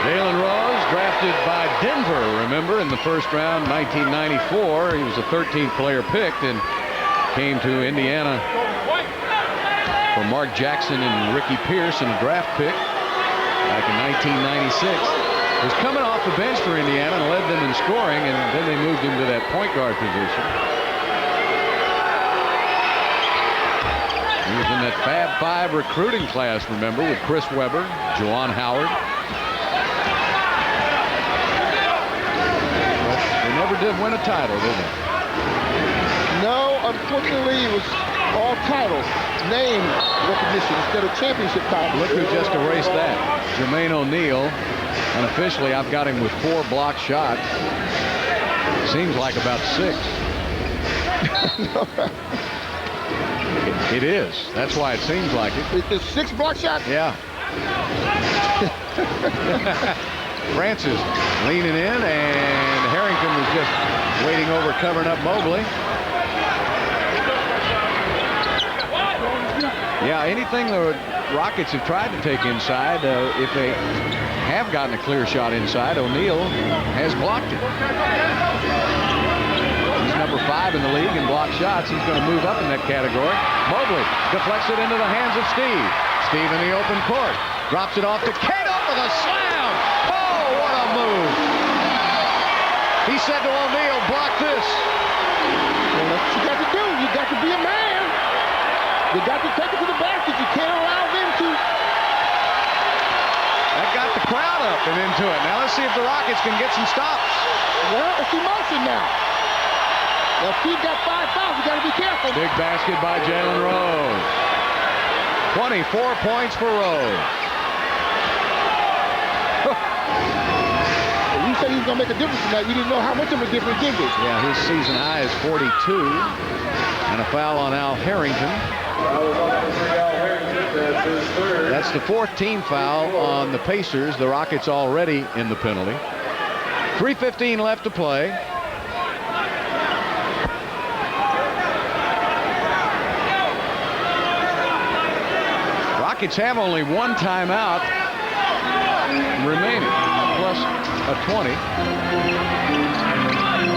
Jalen Rose, drafted by Denver, remember, in the first round, 1994. He was the 13th player picked and came to Indiana for Mark Jackson and Ricky Pierce in a draft pick back in 1996. He was coming off the bench for Indiana and led them in scoring, and then they moved him to that point guard position. He was in that Fab Five recruiting class, remember, with Chris Webber, Juwan Howard. Never did win a title, did they? No, unfortunately, it was all titles, name recognition instead of championship titles. Look who just erased that. Jermaine O'Neal. Unofficially, I've got him with 4 blocked shots. Seems like about 6. It is. That's why it seems like it. It's 6 block shots? Yeah. Francis leaning in, and Harrington was just waiting over, covering up Mobley. Yeah, anything the Rockets have tried to take inside, if they have gotten a clear shot inside, O'Neal has blocked it. He's number 5 in the league in blocked shots. He's going to move up in that category. Mobley deflects it into the hands of Steve. Steve in the open court. Drops it off to Cato with a slam. Oh, what a move. He said to O'Neal, block this. Well, that's what you got to do. You got to be a man. You got to take it to the basket. You can't allow them to and into it. Now let's see if the Rockets can get some stops. Well, it's emotion now. Well, Steve got 5 fouls. You got to be careful. Big basket by Jalen Rose. 24 points for Rose. You said he was going to make a difference tonight. We didn't know how much of a difference did we? Yeah, his season high is 42. And a foul on Al Harrington. That's the 4th team foul on the Pacers. The Rockets already in the penalty. 3:15 left to play. Rockets have only 1 timeout remaining, plus a 20.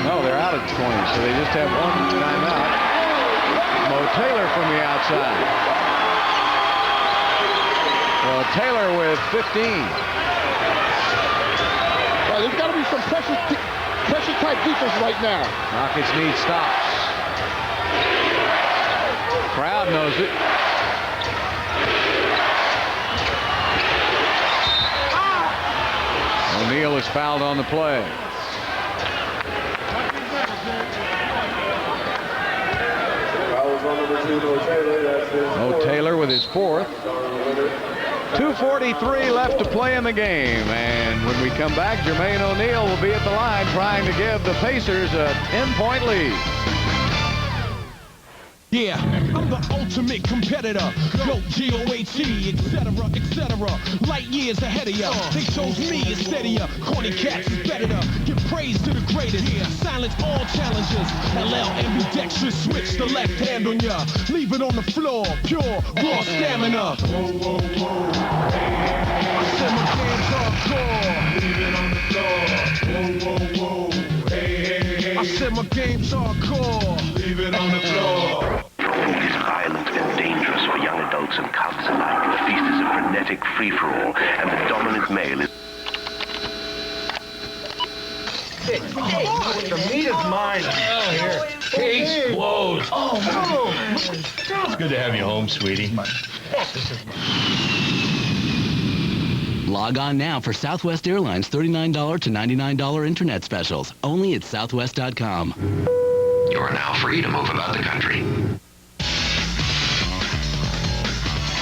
No, they're out at 20, so they just have 1 timeout. Mo Taylor from the outside. Well, Taylor with 15. Well, there's got to be some pressure-type defense right now. Rockets need stops. Crowd knows it. O'Neal is fouled on the play. Mo Taylor with his 4th. 2:43 left to play in the game. And when we come back, Jermaine O'Neal will be at the line trying to give the Pacers a 10-point lead. Yeah, I'm the ultimate competitor. GOAT, G-O-A-T, etc., etc. Light years ahead of ya. They chose me instead of ya. Corny cats is better to give praise to the greatest. Silence all challenges. LL ambidextrous, switch the left hand on ya. Leave it on the floor, pure, raw stamina. Whoa, whoa, whoa. I said my game's hardcore. Leave it on the floor. Whoa, whoa, whoa. Hey, hey, hey. I said my game's hardcore. Leave it on the floor. Is violent and dangerous for young adults and cubs alike. The feast is a frenetic free-for-all, and the dominant male is... Hey, the meat is mine. Oh, here. Case closed. Oh, no. It's good to have you home, sweetie. Log on now for Southwest Airlines $39 to $99 internet specials, only at southwest.com. You're now free to move about the country.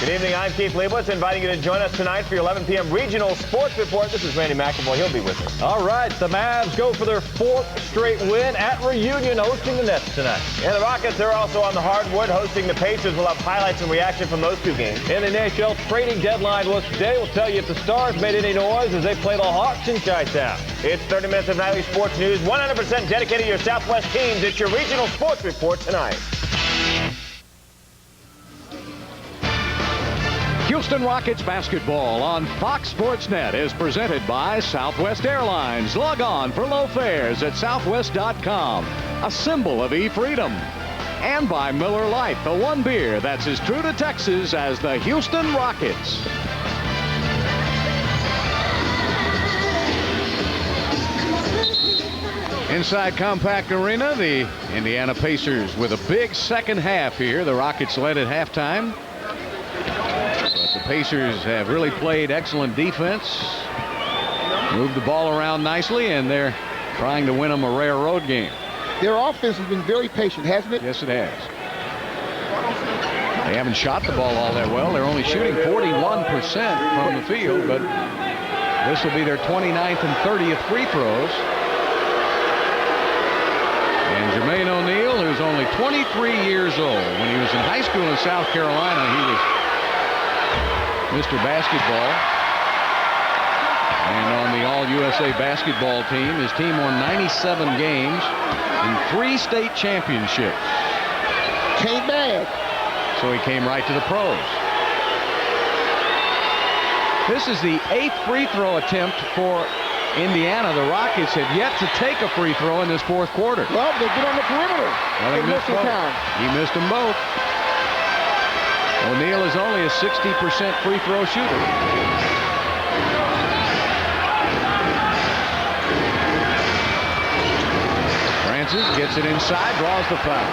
Good evening, I'm Keith Leibowitz, inviting you to join us tonight for your 11 p.m. Regional Sports Report. This is Randy McElroy. He'll be with us. All right, the Mavs go for their 4th straight win at Reunion, hosting the Nets tonight. And the Rockets are also on the hardwood, hosting the Pacers. We'll have highlights and reaction from those 2 games. And the NHL trading deadline was today. We'll tell you if the Stars made any noise as they play the Hawks in Chi-Town. It's 30 minutes of nightly sports news, 100% dedicated to your Southwest teams. It's your Regional Sports Report tonight. Houston Rockets basketball on Fox Sports Net is presented by Southwest Airlines. Log on for low fares at southwest.com, a symbol of e-freedom. And by Miller Lite, the one beer that's as true to Texas as the Houston Rockets. Inside Compact Arena, the Indiana Pacers with a big second half here. The Rockets led at halftime. But the Pacers have really played excellent defense, moved the ball around nicely, and they're trying to win them a rare road game. Their offense has been very patient, hasn't it? Yes, it has. They haven't shot the ball all that well. They're only shooting 41% from the field, but this will be their 29th and 30th free throws. And Jermaine O'Neal, who's only 23 years old. When he was in high school in South Carolina, he was Mr. Basketball. And on the All-USA basketball team, his team won 97 games and 3 state championships. Came back. So he came right to the pros. This is the 8th free throw attempt for Indiana. The Rockets have yet to take a free throw in this 4th quarter. Well, they get on the perimeter. Well, he missed both. He missed them both. O'Neal is only a 60% free throw shooter. Francis gets it inside, draws the foul.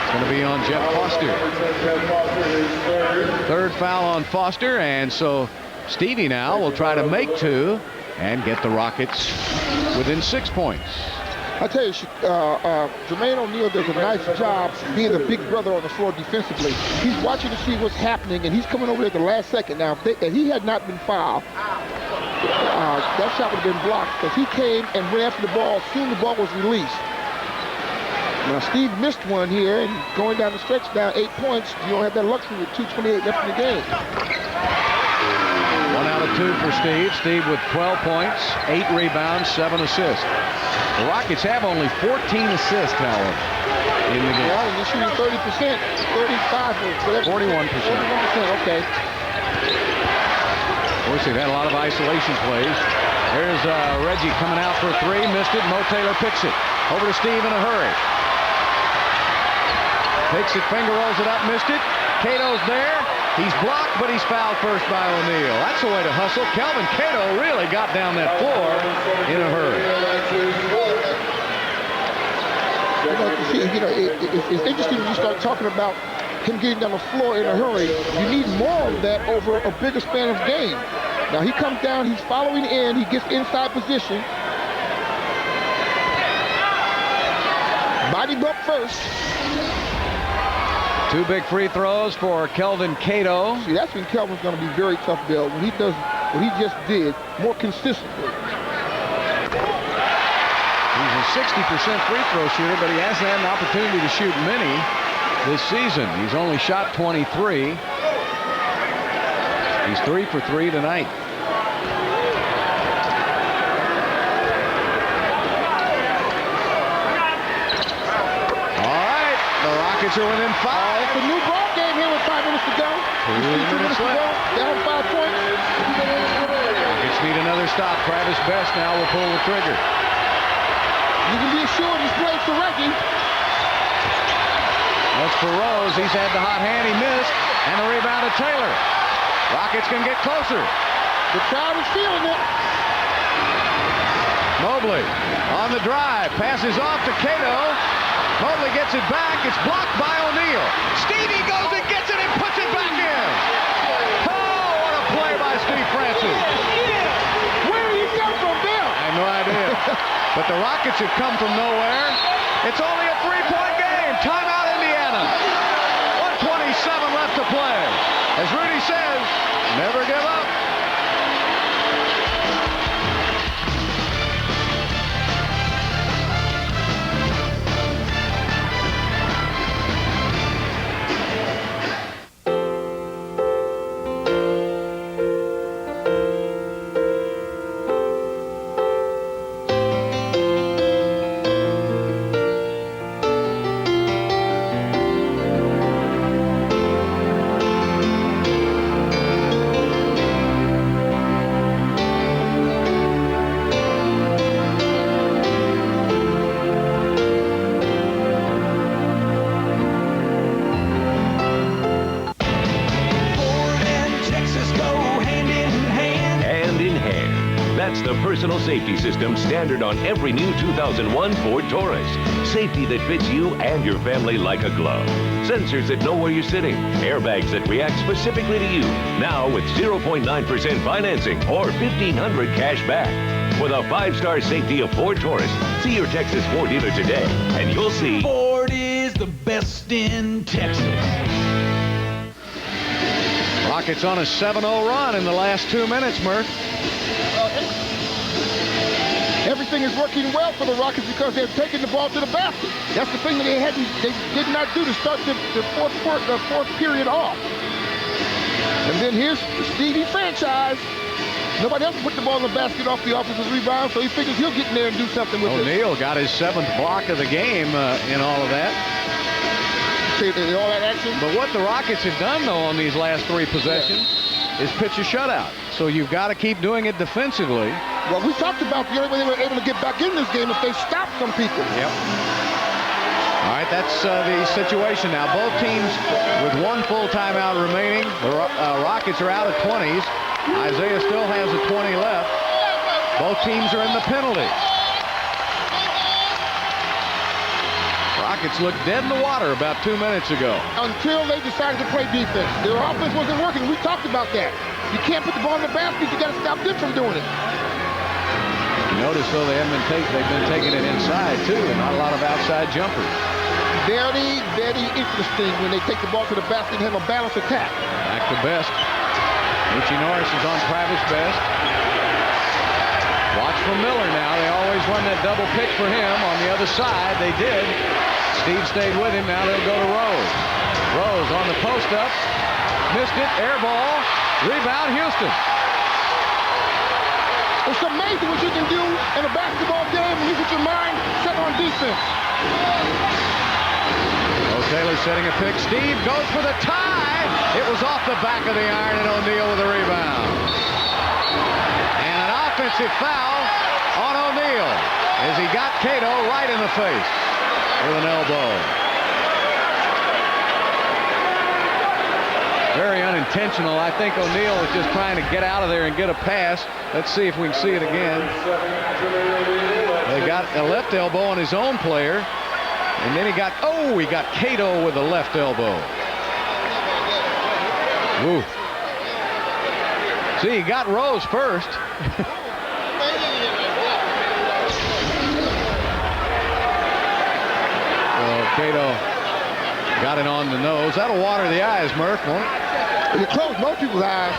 It's going to be on Jeff Foster. 3rd foul on Foster, and so Stevie now will try to make 2 and get the Rockets within 6 points. I tell you, Jermaine O'Neal does a nice job being the big brother on the floor defensively. He's watching to see what's happening, and he's coming over there at the last second. Now, if he had not been fouled, that shot would have been blocked because he came and went after the ball as soon as the ball was released. Now, Steve missed one here, and going down the stretch down 8 points, you don't have that luxury with 2:28 left in the game. 1 out of 2 for Steve. Steve with 12 points, 8 rebounds, 7 assists. The Rockets have only 14 assists, however, in the game. Yeah, and they're shooting 30%, 35, whatever. 41%. 41%, okay. Of course, they've had a lot of isolation plays. Here's Reggie coming out for 3, missed it. Mo Taylor picks it. Over to Steve in a hurry. Takes it, finger rolls it up, missed it. Cato's there. He's blocked, but he's fouled first by O'Neal. That's the way to hustle. Kelvin Cato really got down that floor in a hurry. It's interesting when you start talking about him getting down the floor in a hurry. You need more of that over a bigger span of game. Now he comes down, he's following in, he gets inside position. Body bump first. 2 big free throws for Kelvin Cato. See, that's when Kelvin's going to be very tough, Bill, when he does what he just did more consistently. He's a 60% free throw shooter, but he hasn't had an opportunity to shoot many this season. He's only shot 23. He's 3 for 3 tonight. Rockets are within 5. It's a new ball game here with 5 minutes to go. 2 minutes left. Down 5 points. Rockets need another stop. Travis Best now will pull the trigger. You can be assured he's played for Reggie. That's for Rose. He's had the hot hand. He missed. And the rebound to Taylor. Rockets can get closer. The crowd is feeling it. Mobley on the drive. Passes off to Cato. Mobley gets it back. It's blocked by O'Neal. Stevie goes and gets it and puts it back in. Oh, what a play by Steve Francis. Where did he come from, Bill? I have no idea. But the Rockets have come from nowhere. It's only a 3-point game. Timeout, Indiana. 1:27 left to play. As Rudy says, never give up. Personal safety system standard on every new 2001 Ford Taurus. Safety that fits you and your family like a glove. Sensors that know where you're sitting. Airbags that react specifically to you. Now with 0.9% financing or $1,500 cash back. For the 5-star safety of Ford Taurus, see your Texas Ford dealer today and you'll see Ford is the best in Texas. Rockets on a 7-0 run in the last 2 minutes, Murph. Everything is working well for the Rockets because they're taking the ball to the basket. That's the thing that they did not do to start the fourth period off. And then here's the Stevie franchise. Nobody else put the ball in the basket off the offensive rebound, so he figures he'll get in there and do something with it. O'Neal got his 7th block of the game in all of that. See all that action? But what the Rockets have done, though, on these last 3 possessions is pitch a shutout. So you've got to keep doing it defensively. Well, we talked about the only way they were able to get back in this game if they stopped some people. Yep. All right, that's the situation now. Both teams with 1 full timeout remaining. The Rockets are out of 20s. Isaiah still has a 20 left. Both teams are in the penalty. Rockets looked dead in the water about 2 minutes ago. Until they decided to play defense. Their offense wasn't working. We talked about that. You can't put the ball in the basket. You got to stop them from doing it. Notice, though, they've been taking it inside, too, and not a lot of outside jumpers. Very, very interesting when they take the ball to the basket and have a balanced attack. Back to Best. Richie Norris is on Travis Best. Watch for Miller now. They always run that double pick for him on the other side. They did. Steve stayed with him. Now they'll go to Rose. Rose on the post-up. Missed it. Air ball. Rebound, Houston. It's amazing what you can do in a basketball game when you put your mind set on defense. Taylor setting a pick. Steve goes for the tie. It was off the back of the iron, and O'Neal with a rebound. And an offensive foul on O'Neal as he got Cato right in the face with an elbow. Very unintentional. I think O'Neal was just trying to get out of there and get a pass. Let's see if we can see it again. They got a left elbow on his own player. And then he got Cato with the left elbow. Woo. See, he got Rose first. Cato got it on the nose. That'll water the eyes, Murph, won't it? It closed most people's eyes.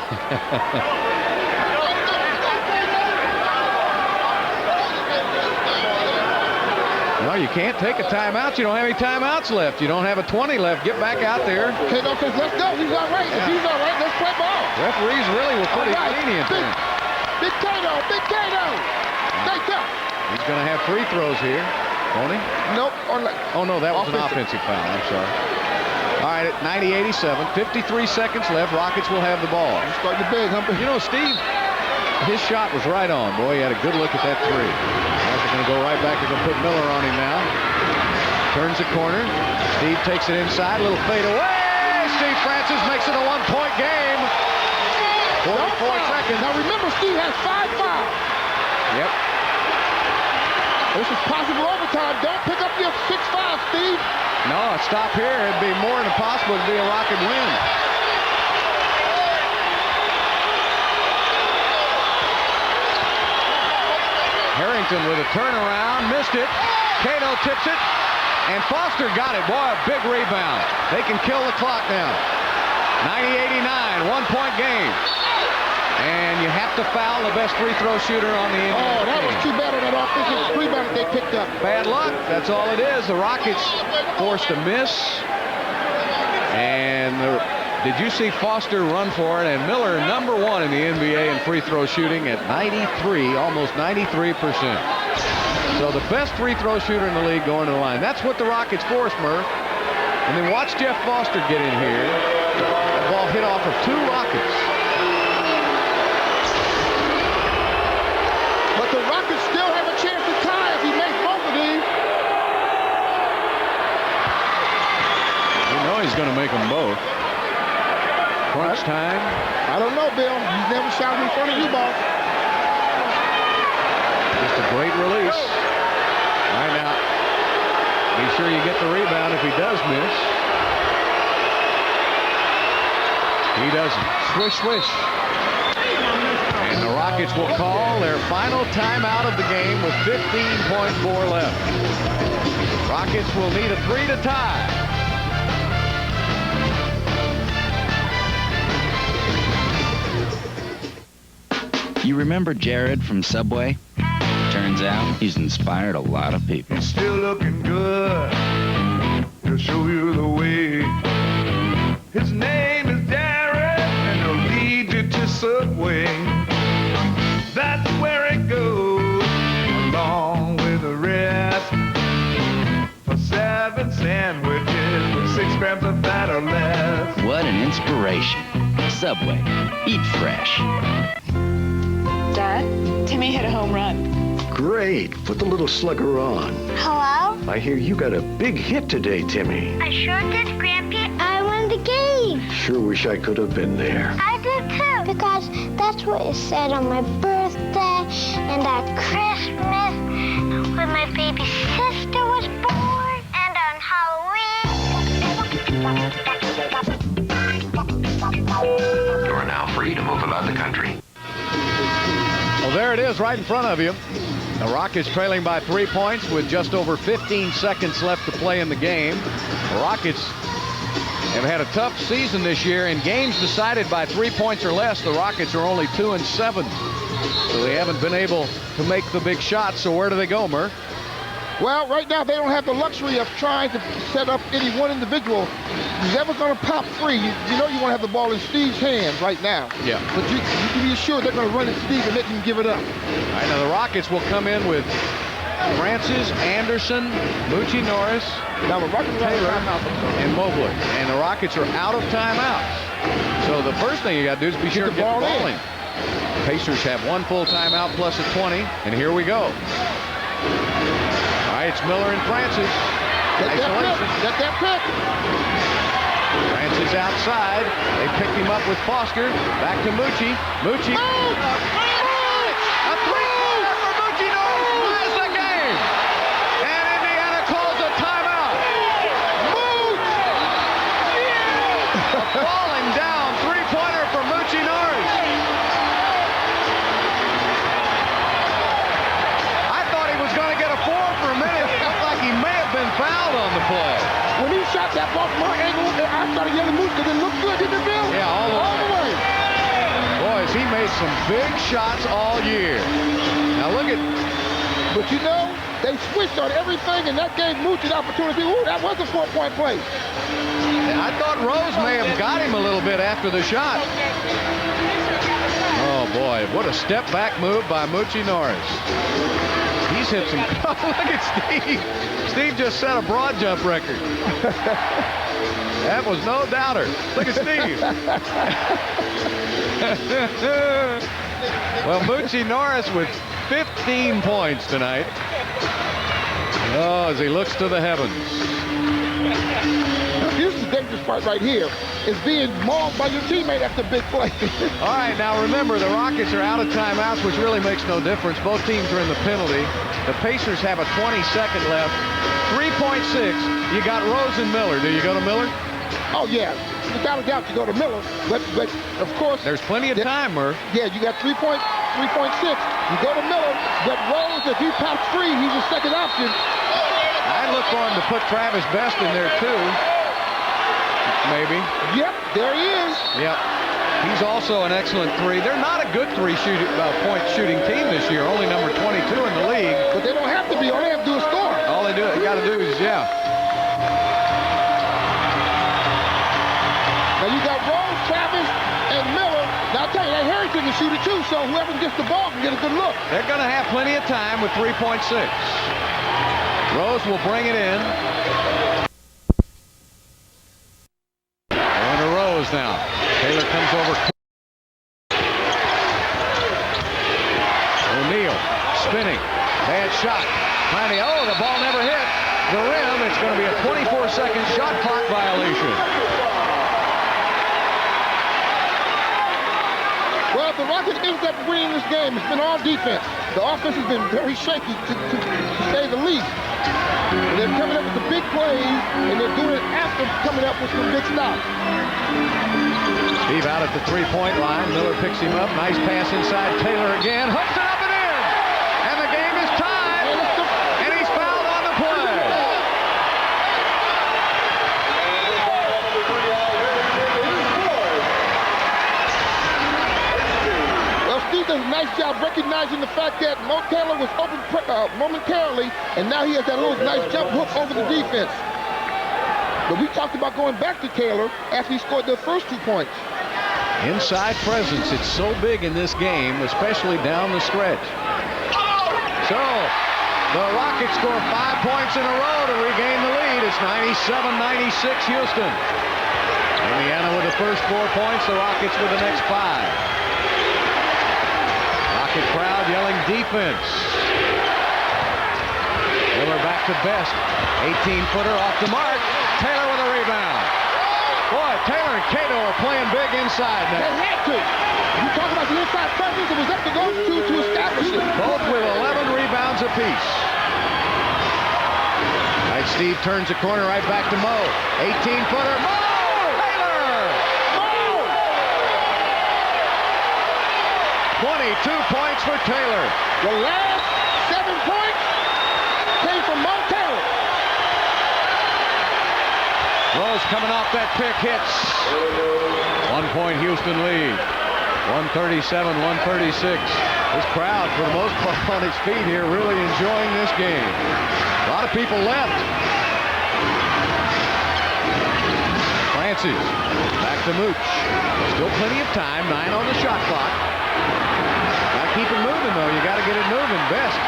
No, you can't take a timeout. You don't have any timeouts left. You don't have a 20 left. Get back out there. Cato says, let's go. He's all right. Yeah. If he's all right, let's play ball. Referees really were pretty lenient then. Big Cato. Big Cato. Stay tough. He's going to have free throws here, won't he? Nope. Oh, no, that was an offensive foul. I'm sorry. All right, at 90-87, 53 seconds left. Rockets will have the ball. Starting to big, Humper. You know, Steve, his shot was right on. Boy, he had a good look at that three. They're going to go right back. They're going to put Miller on him now. Turns the corner. Steve takes it inside. A little fade away. Steve Francis makes it a one-point game. 44 seconds. Now remember, Steve has 5 fouls. Yep. This is possible overtime. Don't pick up your 6 fouls, Steve. No, stop here. It'd be more than possible to be a Rocket win. Harrington with a turnaround, missed it. Cato tips it, and Foster got it. Boy, a big rebound. They can kill the clock now. 90-89, one-point game. And you have to foul the best free throw shooter on the NBA. Oh, that was too bad on that offensive rebound that they picked up. Bad luck. That's all it is. The Rockets forced a miss. And did you see Foster run for it? And Miller, #1 in the NBA in free throw shooting at 93, almost 93%. So the best free throw shooter in the league going to the line. That's what the Rockets forced, Murph. And then watch Jeff Foster get in here. The ball hit off of 2 Rockets. But the Rockets still have a chance to tie if he makes both of these. You know he's going to make them both. Crunch time. I don't know, Bill. He's never shot in front of you, boss. Just a great release. All right, now, be sure you get the rebound if he does miss. He doesn't. Swish, swish. And the Rockets will call their final timeout of the game with 15.4 left. Rockets will need a 3 to tie. You remember Jared from Subway? Turns out he's inspired a lot of people. He's still looking good. He'll show you the way. His name is Jared, and he'll lead you to Subway. That's where it goes, along with the rest. For 7 sandwiches with 6 grams of fat or less. What an inspiration. Subway. Eat fresh. Dad, Timmy hit a home run. Great. Put the little slugger on. Hello? I hear you got a big hit today, Timmy. I sure did, Grampy. I won the game. Sure wish I could have been there. I did too. Because that's what it said on my birthday and at Christmas when my baby sister was born and on You're now free to move about the country. Well, there it is right in front of you. The Rockets trailing by 3 points with just over 15 seconds left to play in the game. The Rockets have had a tough season this year. In games decided by 3 points or less, the Rockets are only 2-7. So they haven't been able to make the big shots. So where do they go, Murr? Well, right now they don't have the luxury of trying to set up any one individual who's ever going to pop free. You know you want to have the ball in Steve's hands right now. Yeah. But you can be assured they're going to run at Steve and let him give it up. All right, now the Rockets will come in with Francis, Anderson, Moochie Norris, Taylor, and Mobley. And the Rockets are out of timeouts. So the first thing you got to do is be sure to get the ball in. Pacers have one full timeout plus a 20, and here we go. All right, it's Miller and Francis. Isolation. Get that pick. Francis outside. They picked him up with Foster. Back to Moochie. Moochie. A three-pointer for Moochie Norris ties the game. And Indiana calls a timeout. Mooch! A falling down three-pointer for Moochie Norris. I thought he was going to get a four for a minute. It looked like he may have been fouled on the play. When he shot that ball from our angle, I started yelling Mooch because it looked good, didn't it, Bill? Yeah, all the way. Boys, he made some big shots all year. Now look at... But you know, they switched on everything, and that gave Mooch an opportunity. Ooh, that was a four-point play. I thought Rose may have got him a little bit after the shot. Oh, boy, what a step-back move by Moochie Norris. He's hit some... Look at Steve. Steve just set a broad jump record. That was no doubter. Look at Steve. Well, Moochie Norris with 15 points tonight. Oh, as he looks to the heavens. This is the dangerous part right here, is being mauled by your teammate after big play. All right, now remember, the Rockets are out of timeouts, which really makes no difference. Both teams are in the penalty. The Pacers have a 20-second left. 3.6. You got Rose and Miller. Do you go to Miller? Oh, yeah. Without a doubt, you go to Miller. But of course... There's plenty of time, Murr. Yeah, you got 3.6. You go to Miller. But Rose, if he pops free, he's a second option. I look for him to put Travis Best in there, too. Maybe. Yep, there he is. Yep. He's also an excellent three. They're not a good point shooting team this year, only number 22 in the league. But they don't have to be. All they have to do is score. All they got to do is, yeah. Now you got Rose, Travis, and Miller. Now I'll tell you, that Harrington can shoot it too, so whoever gets the ball can get a good look. They're going to have plenty of time with 3.6. Rose will bring it in. Going to Rose now. Taylor comes over. O'Neal spinning. Bad shot. Oh, the ball never hit the rim. It's going to be a 24-second shot clock violation. Well, the Rockets ends up winning this game. It's been all defense. The offense has been very shaky, to say the least. And they're coming up with the big plays, and they're doing it after coming up with some big stops. Steve out at the three-point line. Miller picks him up. Nice pass inside. Taylor again. Hooks it up and in. And the game is tied. And he's fouled on the play. Well, Steve does a nice job recognizing the fact that Mo Taylor was open momentarily, and now he has that little nice jump hook over the defense. But we talked about going back to Taylor after he scored their first 2 points. Inside presence, it's so big in this game, especially down the stretch. So, the Rockets score 5 points in a row to regain the lead. It's 97-96 Houston. Indiana with the first 4 points, the Rockets with the next 5. Rocket crowd yelling defense. Miller back to Best. 18-footer off the mark. Taylor with a rebound. Boy, Taylor and Cato are playing big inside now. They had to. You talk about the inside presence, it was up to those two to establish it. Both with 11 rebounds apiece. Nice Steve turns the corner right back to Mo. 18-footer. Mo! Taylor! Mo! 22 points for Taylor. The last 7 points came from Mo Taylor. Rose coming off that pick hits. 1 point Houston lead. 137-136. This crowd, for the most part, on its feet here, really enjoying this game. A lot of people left. Francis, back to Mooch. Still plenty of time, 9 on the shot clock. Gotta keep it moving, though. You gotta get it moving. Best.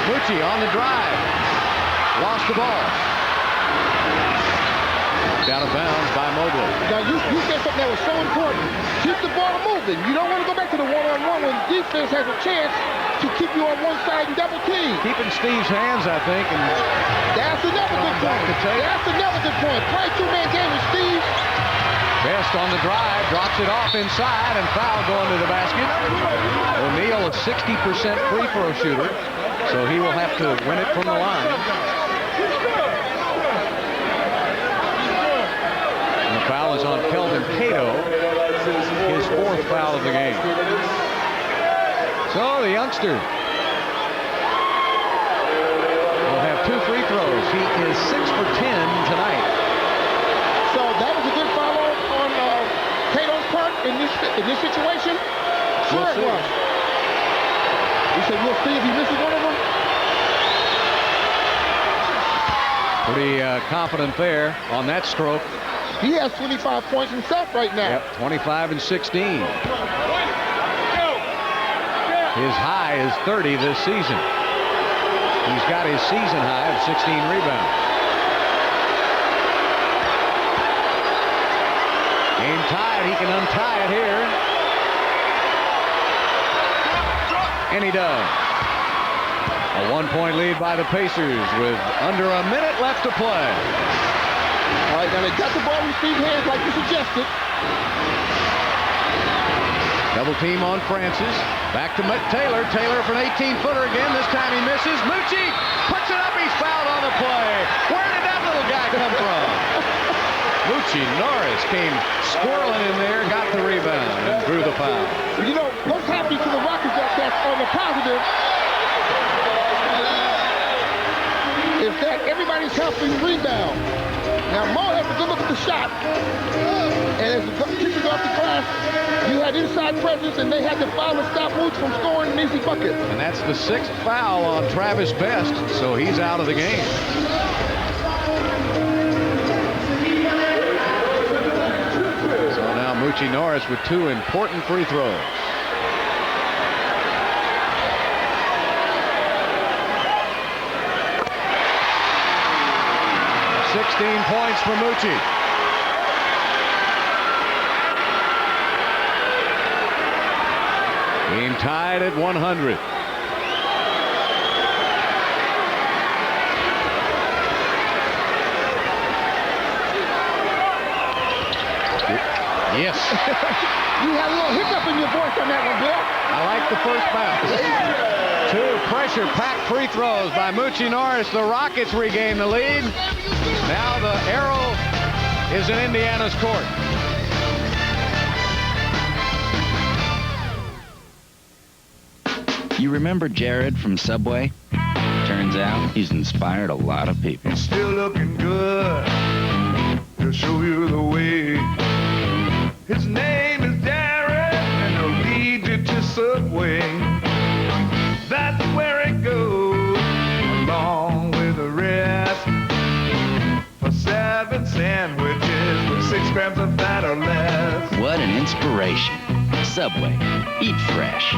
Moochie on the drive. Lost the ball. Out of bounds by Mobley. Now, you said something that was so important. Keep the ball moving. You don't want to go back to the one-on-one when defense has a chance to keep you on one side and double team. Keeping Steve's hands, I think, and that's another good point. That's another good point. Play two-man game with Steve. Best on the drive, drops it off inside, and foul going to the basket. O'Neal, a 60% free throw shooter, so he will have to win it from the line. Foul is on Kelvin Cato, his 4th foul of the game. So the youngster will have 2 free throws. He is 6 for 10 tonight. So that was a good follow on Cato's part in this situation. Sure it was. He said we'll see if he misses one of them. Pretty confident there on that stroke. He has 25 points himself right now. Yep, 25 and 16. His high is 30 this season. He's got his season high of 16 rebounds. Game tied. He can untie it here. And he does. A 1-point lead by the Pacers with under a minute left to play. All right, now they got the ball in Steve's hands like you suggested. Double team on Francis. Back to Taylor. Taylor for an 18-footer again. This time he misses. Moochie puts it up. He's fouled on the play. Where did that little guy come from? Moochie Norris came squirreling in there, got the rebound, and drew the foul. You know, what's happening to the Rockets that's on the positive is that everybody's helping rebound. Now, Mo has a good look at the shot. And as the kickers off the glass, you had inside presence, and they had to foul to stop Mooch from scoring an easy bucket. And that's the 6th foul on Travis Best, so he's out of the game. So now Moochie Norris with 2 important free throws. 16 points for Moochie. Game tied at 100. Yes. You had a little hiccup in your voice on that one, Bill. I like the first bounce. 2 pressure-packed free throws by Moochie Norris. The Rockets regain the lead. Now the arrow is in Indiana's court. You remember Jared from Subway? Turns out he's inspired a lot of people. Still looking good to show you the way. His name is Jared, and he'll lead you to Subway. That's where it goes, along with the rest. For 7 sandwiches with 6 grams of fat or less. What an inspiration. Subway. Eat fresh.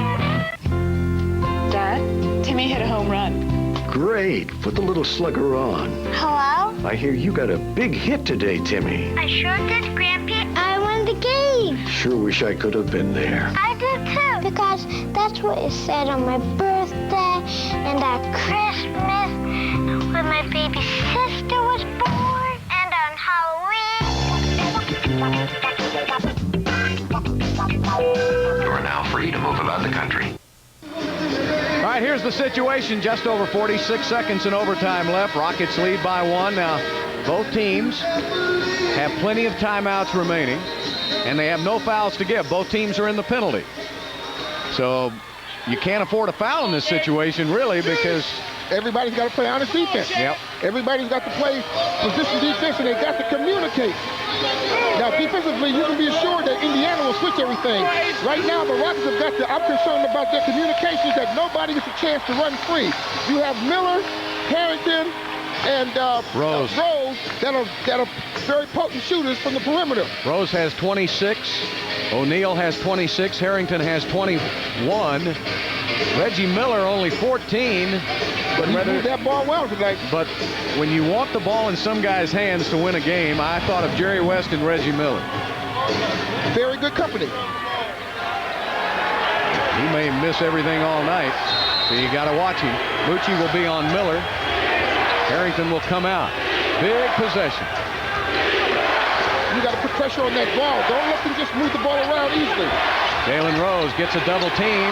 Dad, Timmy hit a home run. Great. Put the little slugger on. Hello? I hear you got a big hit today, Timmy. I sure did, Grampy. I won the game. Sure wish I could have been there. I did too. Because that's what it said on my birthday and at Christmas when my baby sister was born and on Halloween. You're now free to move about the country. All right, here's the situation. Just over 46 seconds in overtime left. Rockets lead by 1. Now, both teams have plenty of timeouts remaining, and they have no fouls to give. Both teams are in the penalty. So you can't afford a foul in this situation, really, because everybody's got to play honest defense. Yep. Everybody's got to play position defense, and they got to communicate. Now, defensively, you can be assured that Indiana will switch everything. Right now, the Rockets have got I'm concerned about their communications, that nobody gets a chance to run free. You have Miller, Harrington, and Rose that are very potent shooters from the perimeter. Rose has 26. O'Neal has 26. Harrington has 21. Reggie Miller only 14. But he moved that ball well tonight. But when you want the ball in some guy's hands to win a game, I thought of Jerry West and Reggie Miller. Very good company. He may miss everything all night, so you got to watch him. Lucci will be on Miller. Harrington will come out. Big possession. You got to put pressure on that ball. Don't let them just move the ball around easily. Jalen Rose gets a double team,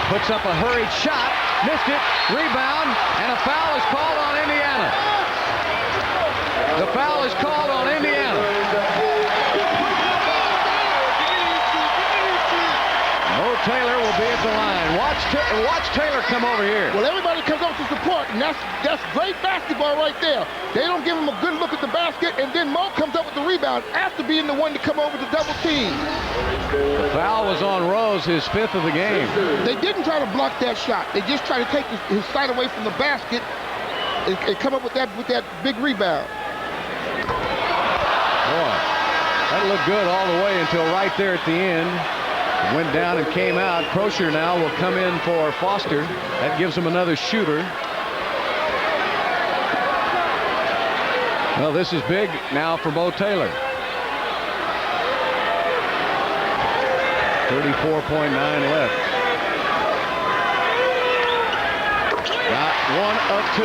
puts up a hurried shot, missed it, rebound, and a foul is called on Indiana. The foul is called on Indiana. Mo Taylor will be at the line. Watch Taylor come over here. Well, everybody comes over to support, and that's great basketball right there. They don't give him a good look at the basket, and then Mo comes up with the rebound after being the one to come over to double team. The foul was on Rose, his 5th of the game. They didn't try to block that shot. They just tried to take his sight away from the basket and come up with that big rebound. Boy, that looked good all the way until right there at the end. It went down and came out. Crozier now will come in for Foster. That gives him another shooter. Well, this is big now for Mo Taylor. 34.9 left. Got 1 of 2.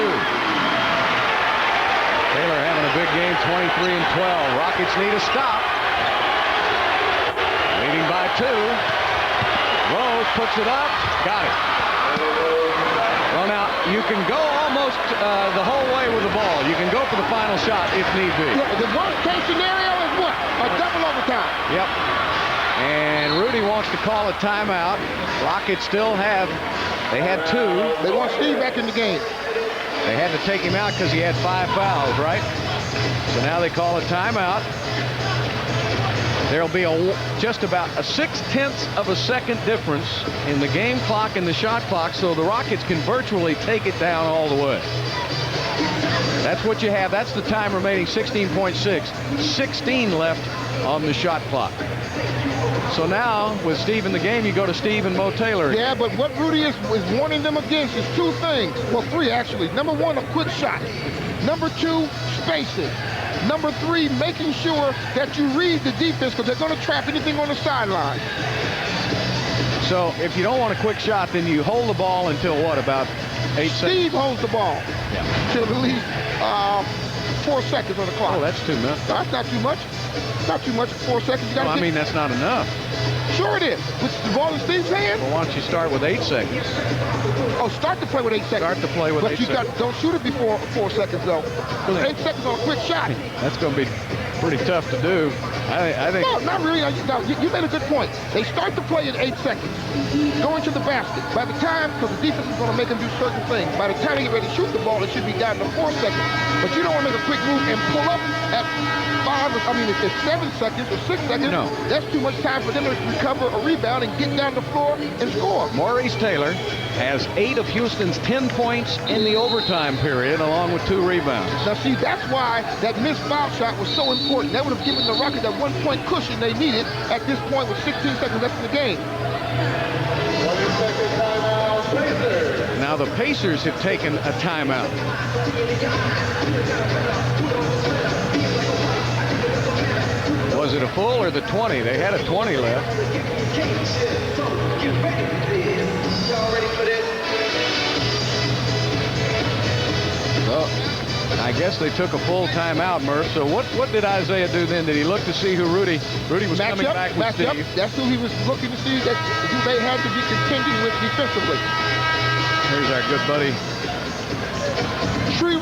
Taylor having a big game, 23 and 12. Rockets need a stop. Leading by 2. Rose puts it up. Got it. Well, now, you can go almost the whole way with the ball. You can go for the final shot if need be. Yeah, the worst-case scenario is what? A double overtime. Yep. And Rudy wants to call a timeout. Rockets still they had 2. They want Steve back in the game. They had to take him out because he had 5 fouls, right? So now they call a timeout. There'll be just about a 0.6 of a second difference in the game clock and the shot clock, so the Rockets can virtually take it down all the way. That's what you have. That's the time remaining, 16.6. 16 left on the shot clock. So now, with Steve in the game, you go to Steve and Mo Taylor. Yeah, but what Rudy is warning them against is 2 things. Well, 3 actually. Number 1, a quick shot. Number 2, spacing. Number 3, making sure that you read the defense, because they're going to trap anything on the sideline. So if you don't want a quick shot, then you hold the ball until what, about 8 seconds? Steve holds the ball. Yeah. Till at least 4 seconds on the clock. Oh, that's too much. That's not too much. Not too much. 4 seconds. Well, I mean, that's not enough. Sure it is. With the ball in Steve's hand. Well, why don't you start with 8 seconds? Oh, start to play with 8 seconds. Start to play with 8 seconds. But don't shoot it before 4 seconds, though. Because 8 seconds on a quick shot. That's going to be pretty tough to do. I think. No, not really. You made a good point. They start to play in 8 seconds. Go into the basket. By the time, because the defense is going to make them do certain things, by the time they get ready to shoot the ball, it should be down to 4 seconds. But you don't want to make a quick move and pull up at 7 seconds or 6 seconds. No. That's too much time for them to recover a rebound and get down the floor and score. Maurice Taylor has 8 of Houston's 10 points in the overtime period, along with 2 rebounds. Now, see, that's why that missed foul shot was so important. That would have given the Rockets that 1-point cushion they needed at this point with 16 seconds left in the game. Now the Pacers have taken a timeout. Was it a full or the 20? They had a 20 left. Well, I guess they took a full timeout, Murph. So what did Isaiah do then? Did he look to see who Rudy was coming back with Steve? That's who he was looking to see, who they had to be contending with defensively. Here's our good buddy Tree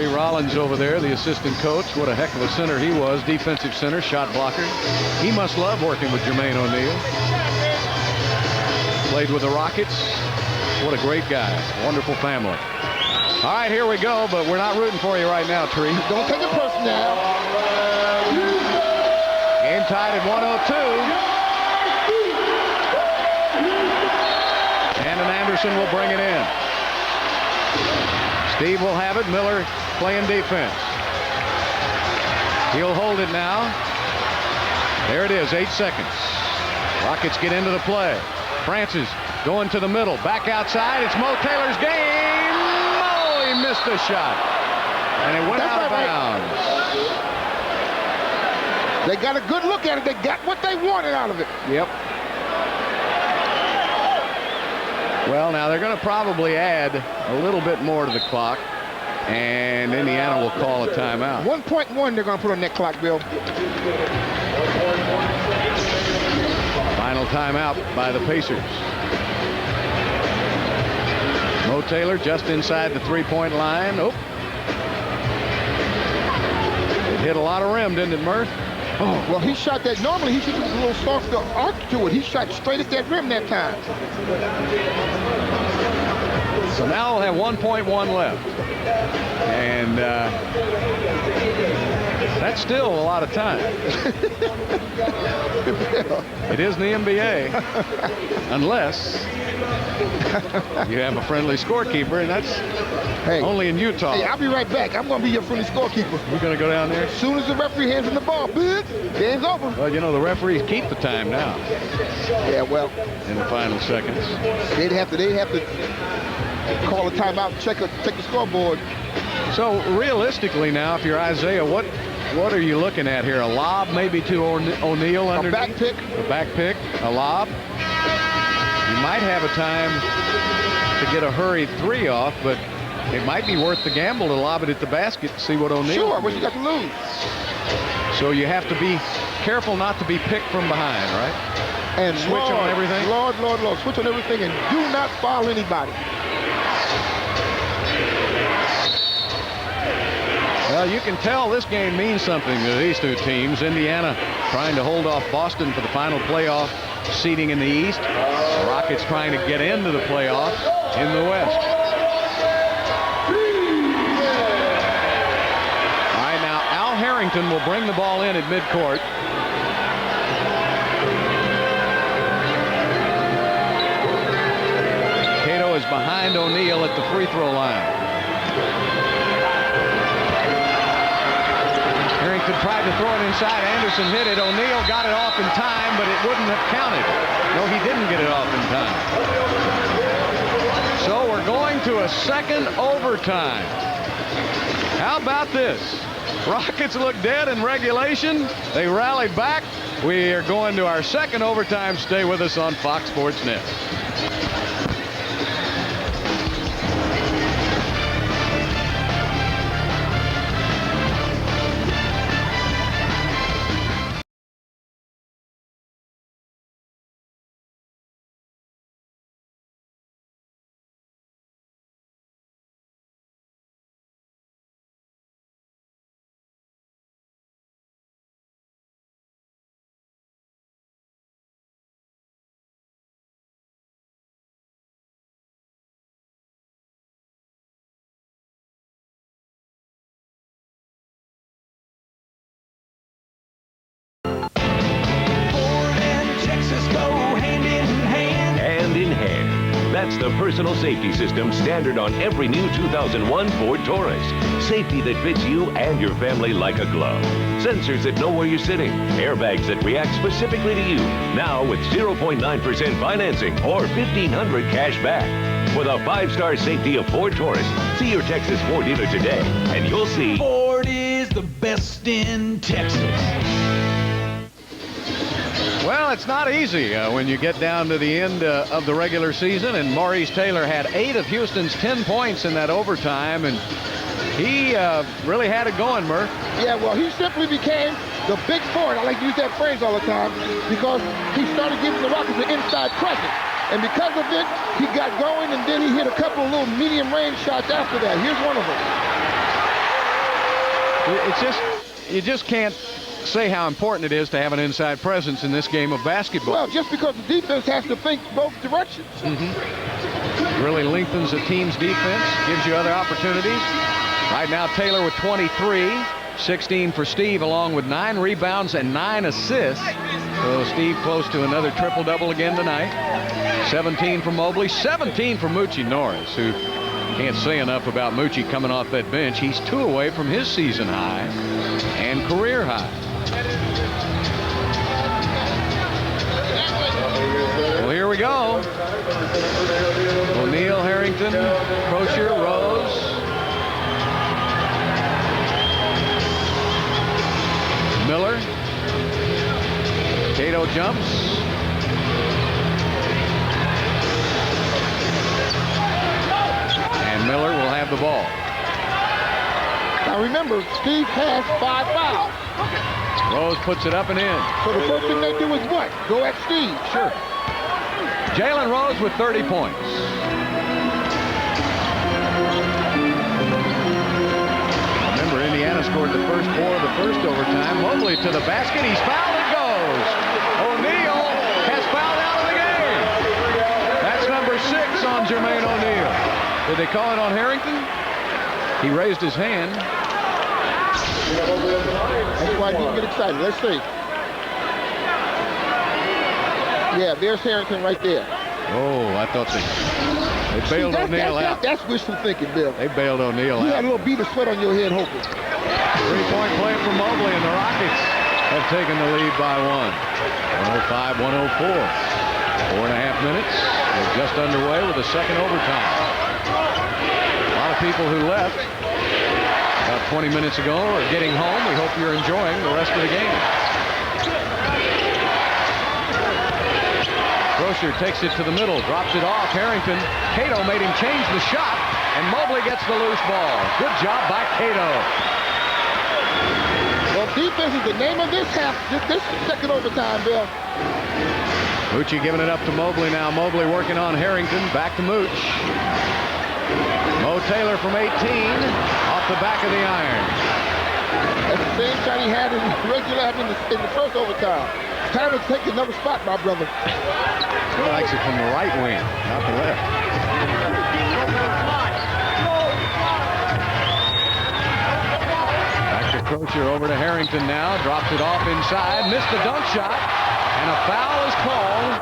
Rollins over there, the assistant coach. What a heck of a center he was. Defensive center, shot blocker. He must love working with Jermaine O'Neal. Played with the Rockets. What a great guy. Wonderful family. All right, here we go, but we're not rooting for you right now, Tree. Don't take it personal now. Game tied at 102. Shannon Anderson will bring it in. Steve will have it. Miller playing defense. He'll hold it now. There it is, 8 seconds. Rockets get into the play. Francis going to the middle. Back outside. It's Mo Taylor's game. Oh, he missed a shot. And it went out of bounds. They got a good look at it. They got what they wanted out of it. Yep. Well, now they're going to probably add a little bit more to the clock, and Indiana will call a timeout. 1.1 they're going to put on that clock, Bill. Final timeout by the Pacers. Mo Taylor just inside the three-point line. Oh. It hit a lot of rim, didn't it, Murph? Oh, well, he shot that. Normally, he should have a little softer arc to it. He shot straight at that rim that time. So now we'll have 1.1 left. And that's still a lot of time. It is the NBA. Unless you have a friendly scorekeeper, and that's only in Utah. Hey, I'll be right back. I'm going to be your friendly scorekeeper. You're going to go down there? As soon as the referee hands him the ball, game's over. Well, you know, the referees keep the time now. Yeah, well. In the final seconds. They'd have to call a timeout and check the scoreboard. So, realistically now, if you're Isaiah, what are you looking at here? A lob maybe to O'Neal underneath? A back pick. A back pick, a lob. You might have a time to get a hurried three off, but it might be worth the gamble to lob it at the basket to see what O'Neal. Sure, what you got to lose. So you have to be careful not to be picked from behind, right? And switch on everything. Lord, switch on everything and do not foul anybody. Well, you can tell this game means something to these two teams. Indiana trying to hold off Boston for the final playoff seeding in the East. The Rockets trying to get into the playoff in the West. All right, now Al Harrington will bring the ball in at midcourt. Cato is behind O'Neal at the free throw line. Harrington tried to throw it inside. Anderson hit it. O'Neal got it off in time, but it wouldn't have counted. No, he didn't get it off in time. So we're going to a second overtime. How about this? Rockets look dead in regulation. They rally back. We are going to our second overtime. Stay with us on Fox Sports Net. That's the personal safety system standard on every new 2001 Ford Taurus. Safety that fits you and your family like a glove. Sensors that know where you're sitting. Airbags that react specifically to you. Now with 0.9% financing or $1,500 cash back. For the 5-star safety of Ford Taurus, see your Texas Ford dealer today, and you'll see Ford is the best in Texas. Well, it's not easy when you get down to the end of the regular season, and Maurice Taylor had 8 of Houston's 10 points in that overtime, and he really had it going, Murph. Yeah, well, he simply became the big forward. I like to use that phrase all the time because he started giving the Rockets an inside presence. And because of it, he got going, and then he hit a couple of little medium-range shots after that. Here's one of them. It's just, you just can't say how important it is to have an inside presence in this game of basketball. Well, just because the defense has to think both directions. Really lengthens a team's defense, gives you other opportunities. Right now, Taylor with 23, 16 for Steve, along with 9 rebounds and 9 assists. So Steve close to another triple-double again tonight. 17 for Mobley, 17 for Moochie Norris, who can't say enough about Moochie coming off that bench. He's 2 away from his season high and career high. Well, here we go. O'Neal, Harrington, Crozier, Rose. Miller. Cato jumps. And Miller will have the ball. Now remember, Steve has 5 fouls. Rose puts it up and in. So the first thing they do is what? Go at Steve. Sure. Jalen Rose with 30 points. Remember, Indiana scored the first 4 of the first overtime. Mobley to the basket. He's fouled and goes. O'Neal has fouled out of the game. That's number 6 on Jermaine O'Neal. Did they call it on Harrington? He raised his hand. That's why I didn't get excited. Let's see. Yeah, there's Harrington right there. Oh, I thought they bailed O'Neal out. That's wishful thinking, Bill. They bailed O'Neal out. You had a little bead of sweat on your head hoping. 3-point play for Mobley, and the Rockets have taken the lead by 1. 105-104. 4.5 minutes. We're just underway with the second overtime. A lot of people who left about 20 minutes ago are getting home. We hope you're enjoying the rest of the game. Crozier takes it to the middle, drops it off. Harrington. Cato made him change the shot, and Mobley gets the loose ball. Good job by Cato. Well, defense is the name of this half, this second overtime, Bill. Moochie giving it up to Mobley now. Mobley working on Harrington. Back to Mooch. Mo Taylor from 18, off the back of the iron. That's the same shot he had in the regular in the first overtime. Time to take another spot, my brother. He likes it from the right wing, not the left. Back to Crozier, over to Harrington now. Drops it off inside, missed the dunk shot, and a foul is called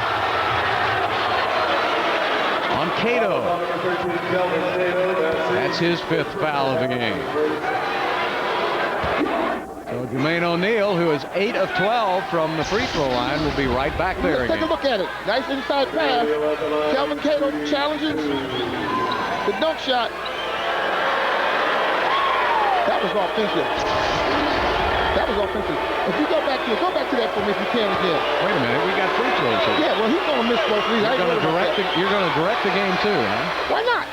on Cato. That's his 5th foul of the game. So Jermaine O'Neal, who is 8 of 12 from the free throw line, will be right back there again. Take a look at it. Nice inside pass. Kelvin Cato challenges the dunk shot. That was offensive. That was offensive. If you go back to that for me if you can again. Wait a minute, we got free throws here. Yeah, well, he's going to miss both of these. You're going to direct the game too, huh? Why not?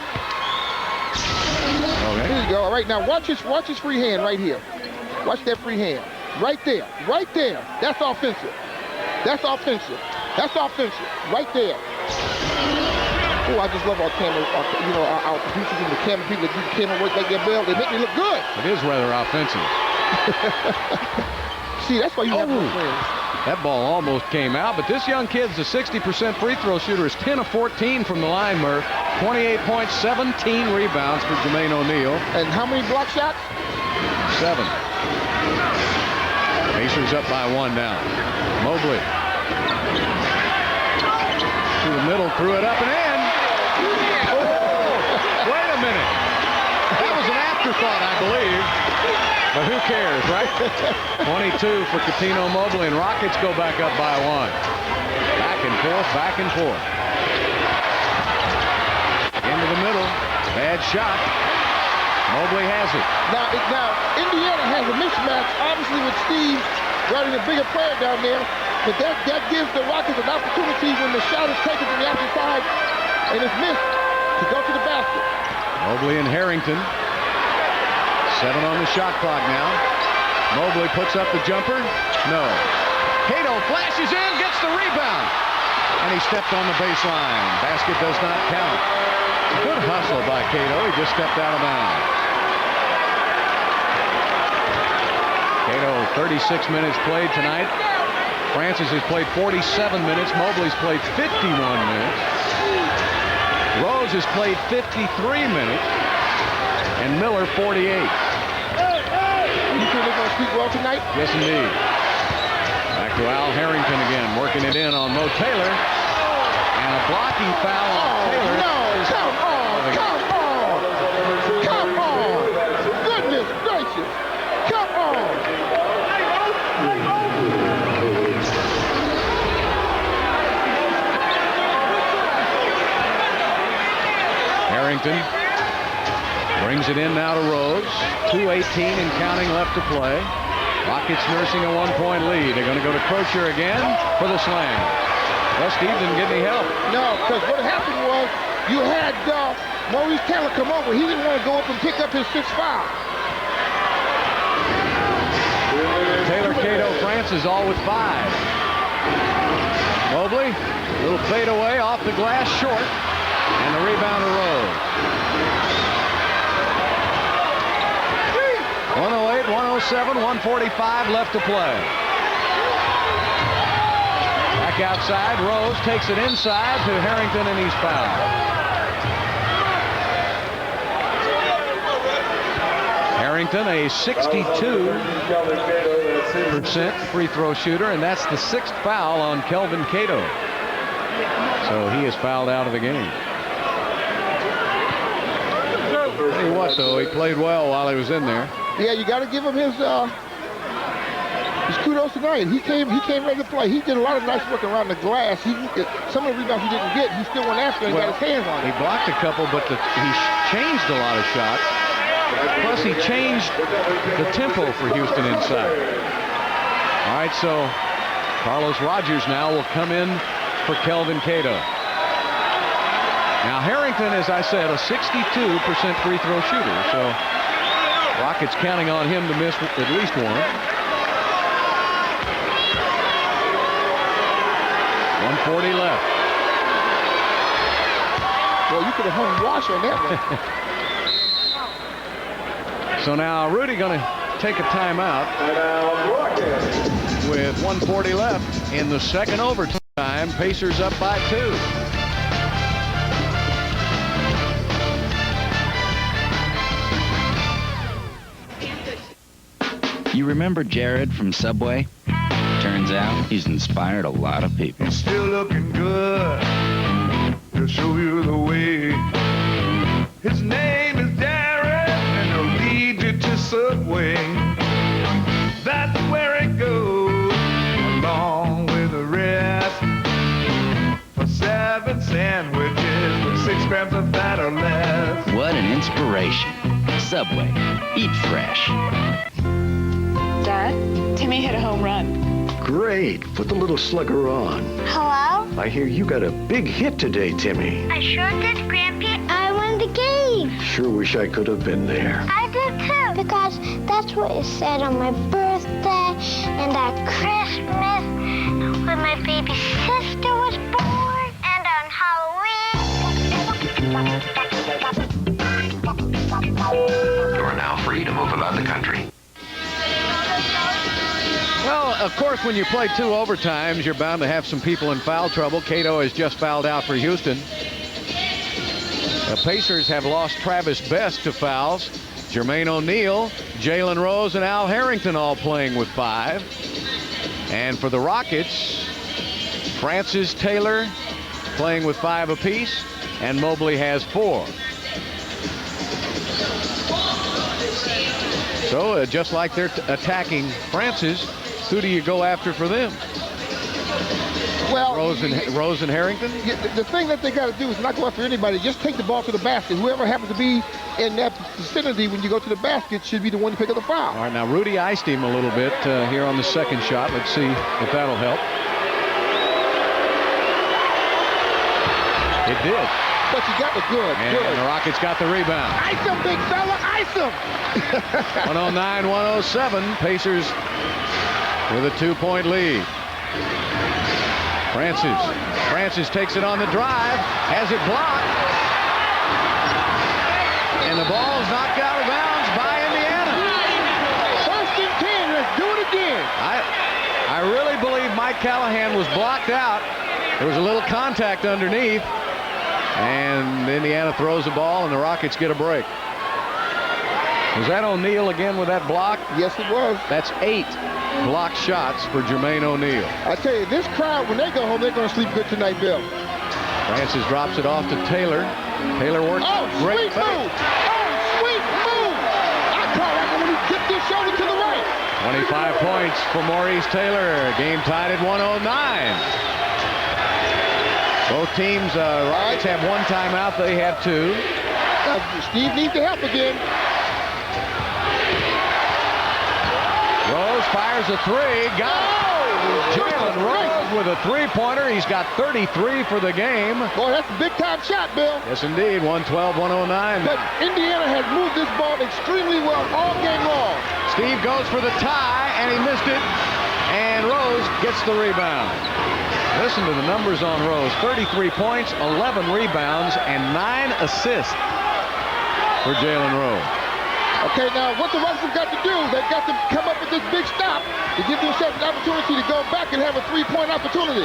Okay. Here you go. All right, now watch his free hand right here. Watch that free hand. Right there. Right there. That's offensive. That's offensive. That's offensive. Right there. Oh, I just love our camera, our producers and the camera people that do the camera work like that, Bill. They make me look good. It is rather offensive. See, that's why you have those friends. That ball almost came out, but this young kid's a 60% free throw shooter. Is 10 of 14 from the line, Murph. 28 points, 17 rebounds for Jermaine O'Neal. And how many block shots? 7. Pacers up by 1 now. Mobley. To the middle, threw it up and in. Oh, wait a minute. That was an afterthought, I believe. But who cares, right? 22 for Coutinho Mobley, and Rockets go back up by 1. Back and forth, back and forth. Into the middle. Bad shot. Mobley has it. Now, Indiana has a mismatch, obviously, with Steve guarding a bigger player down there. But that gives the Rockets an opportunity when the shot is taken from the opposite side and it's missed to go to the basket. Mobley and Harrington. 7 on the shot clock now. Mobley puts up the jumper. No. Cato flashes in, gets the rebound. And he stepped on the baseline. Basket does not count. Good hustle by Cato. He just stepped out of bounds. Cato, 36 minutes played tonight. Francis has played 47 minutes. Mobley's played 51 minutes. Rose has played 53 minutes. And Miller, 48. You think they're going to speak well tonight? Yes, indeed. Back to Al Harrington again, working it in on Mo Taylor. And a blocking foul on Taylor. No, come on. Goodness gracious. Come on. Harrington brings it in now to Rose. 2:18 and counting left to play. Rockets nursing a 1-point lead. They're going to go to Crozier again for the slam. Well, Steve didn't get any help. No, because what happened was you had Maurice Taylor come over. He didn't want to go up and pick up his 6th foul. Taylor, Cato, Francis all with 5. Mobley, little fade away off the glass short. And the rebound to Rose. 108, 107, 145 left to play. Back outside, Rose takes it inside to Harrington, and he's fouled. Harrington, a 62% free throw shooter, and that's the 6th foul on Kelvin Cato. So he is fouled out of the game. Tell you what, though, he played well while he was in there. Yeah, you got to give him his kudos tonight. He came ready to play. He did a lot of nice work around the glass. Some of the rebounds he didn't get, he still went after and got his hands on it. He blocked a couple, but he changed a lot of shots. Plus, he changed the tempo for Houston inside. All right, so Carlos Rogers now will come in for Kelvin Cato. Now, Harrington, as I said, a 62% free throw shooter. So Rockets counting on him to miss at least one. 140 left. Well, you could have hung wash on that one. So now Rudy going to take a timeout with 140 left in the second overtime. Pacers up by 2. You remember Jared from Subway? Turns out he's inspired a lot of people. He's still looking good. He'll show you the way. His name is Jared, and he'll lead you to Subway. That's where it goes, along with the rest. For 7 sandwiches with 6 grams of fat or less. What an inspiration. Subway. Eat fresh. Dad, Timmy hit a home run. Great. Put the little slugger on. Hello? I hear you got a big hit today, Timmy. I sure did, Grampy. I won the game. Sure wish I could have been there. I did too. Because that's what it said on my birthday and at Christmas when my baby sister was born and on Halloween. You are now free to move about the country. Well, of course, when you play 2 overtimes, you're bound to have some people in foul trouble. Cato has just fouled out for Houston. The Pacers have lost Travis Best to fouls. Jermaine O'Neal, Jalen Rose, and Al Harrington all playing with 5. And for the Rockets, Francis, Taylor playing with 5 apiece, and Mobley has 4. So just like they're attacking Francis, who do you go after for them? Well, Rose and Harrington? The thing that they got to do is not go after anybody. Just take the ball to the basket. Whoever happens to be in that vicinity when you go to the basket should be the one to pick up the foul. All right, now Rudy iced him a little bit here on the second shot. Let's see if that'll help. It did. But you got the good. And the Rockets got the rebound. Ice him, big fella, ice him. 109-107. Pacers with a 2-point lead. Francis takes it on the drive, has it blocked, and the ball's knocked out of bounds by Indiana. First and 10, let's do it again. I really believe Mike Callahan was blocked out. There was a little contact underneath, and Indiana throws the ball, and the Rockets get a break. Was that O'Neal again with that block? Yes, it was. That's 8 block shots for Jermaine O'Neal. I tell you, this crowd, when they go home, they're going to sleep good tonight, Bill. Francis drops it off to Taylor. Taylor works. Oh, great sweet move. Oh, sweet move. I call that when he tipped his shoulder to the right. 25 points for Maurice Taylor. Game tied at 109. Both teams, Rockets have 1 timeout. They have 2. Steve needs the help again. Rose fires a 3. Got it. Jalen Rose with a 3-pointer. He's got 33 for the game. Boy, that's a big-time shot, Bill. Yes, indeed. 112-109. But Indiana has moved this ball extremely well all game long. Steve goes for the tie, and he missed it. And Rose gets the rebound. Listen to the numbers on Rose. 33 points, 11 rebounds, and 9 assists for Jalen Rose. Okay, now what the Rockets have got to do, they've got to come up with this big stop to give themselves an opportunity to go back and have a 3-point opportunity.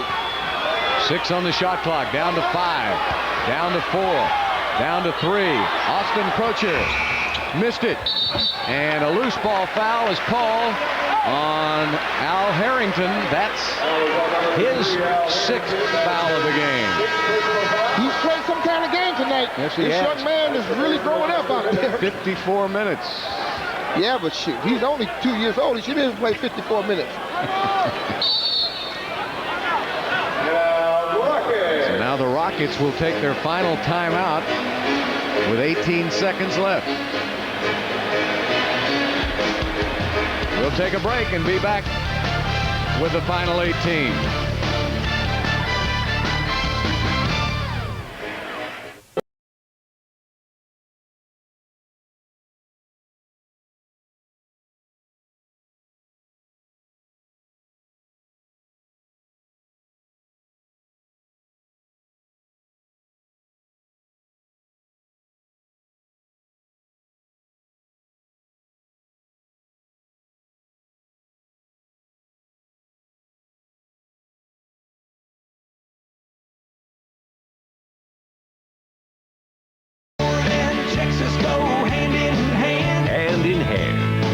6 on the shot clock, down to 5, down to 4, down to 3. Austin Crocher missed it, and a loose ball foul is called on Al Harrington. That's his 6th foul of the game. He's played some kind of game tonight. Yes, he this has. young man is really growing up out there. 54 minutes. Yeah, but shoot, he's only 2 years old. He shouldn't even play 54 minutes. So now the Rockets will take their final timeout with 18 seconds left. We'll take a break and be back with the final 18.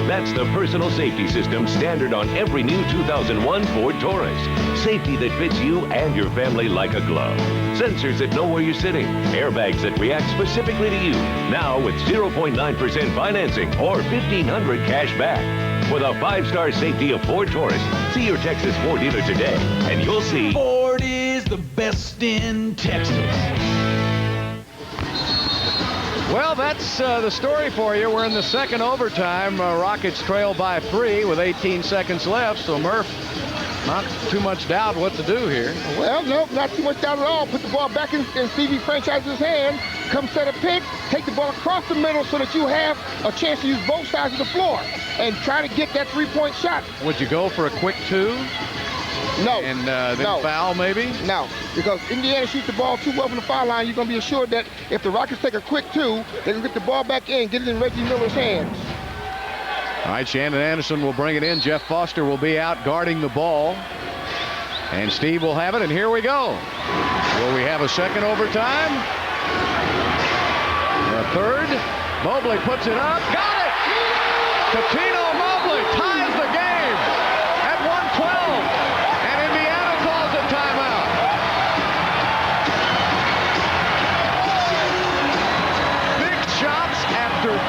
That's the personal safety system standard on every new 2001 Ford Taurus. Safety that fits you and your family like a glove. Sensors that know where you're sitting. Airbags that react specifically to you. Now with 0.9% financing or $1,500 cash back. For the 5-star safety of Ford Taurus, see your Texas Ford dealer today, and you'll see Ford is the best in Texas. Well, that's the story for you. We're in the second overtime. Rockets trail by 3 with 18 seconds left. So, Murph, not too much doubt what to do here. Well, no, not too much doubt at all. Put the ball back in Stevie Franchise's hand. Come set a pick. Take the ball across the middle so that you have a chance to use both sides of the floor and try to get that 3-point shot. Would you go for a quick 2? No. And then foul, maybe? No, because Indiana shoots the ball too well from the foul line. You're going to be assured that if the Rockets take a quick 2, they can get the ball back in, get it in Reggie Miller's hands. All right, Shannon Anderson will bring it in. Jeff Foster will be out guarding the ball. And Steve will have it, and here we go. Will we have a second overtime? A third. Mobley puts it up. Got it! Cuttino Mobley ties the game at 112.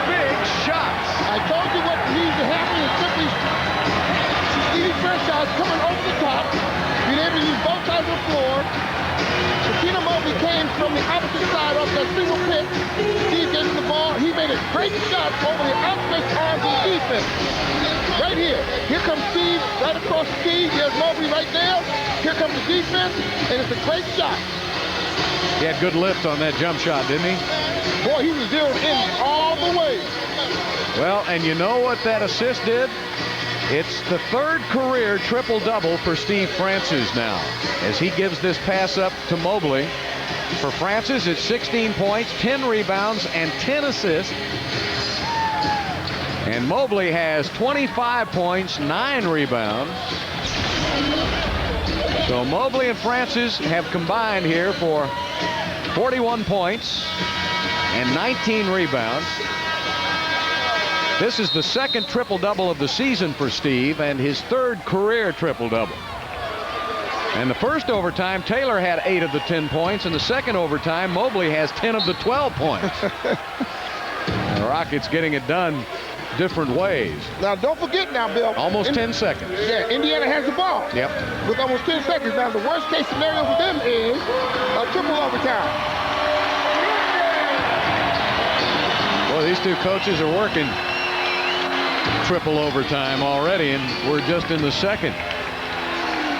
Big shots. I told you what needs to happen is simply Stevie Franchise coming over the top, being able to use both sides of the floor. Cuttino Mobley came from the opposite side off that single pick. Steve gave him the ball. He made a great shot over the outstretched arms of the defense. Right here. Here comes Steve right across the key. There's Mobley right there. Here comes the defense, and it's a great shot. He had good lift on that jump shot, didn't he? Boy, he was zeroed in all the way. Well, and you know what that assist did? It's the third career triple-double for Steve Francis now, as he gives this pass up to Mobley. For Francis, it's 16 points, 10 rebounds, and 10 assists. And Mobley has 25 points, 9 rebounds. So Mobley and Francis have combined here for 41 points and 19 rebounds. This is the second triple-double of the season for Steve and his third career triple-double. And the first overtime, Taylor had 8 of the 10 points. And the second overtime, Mobley has 10 of the 12 points. The Rockets getting it done different ways. Now, don't forget now, Bill. Almost 10 seconds. Yeah, Indiana has the ball. Yep. With almost 10 seconds. Now, the worst-case scenario for them is a triple overtime. Boy, these two coaches are working triple overtime already, and we're just in the second.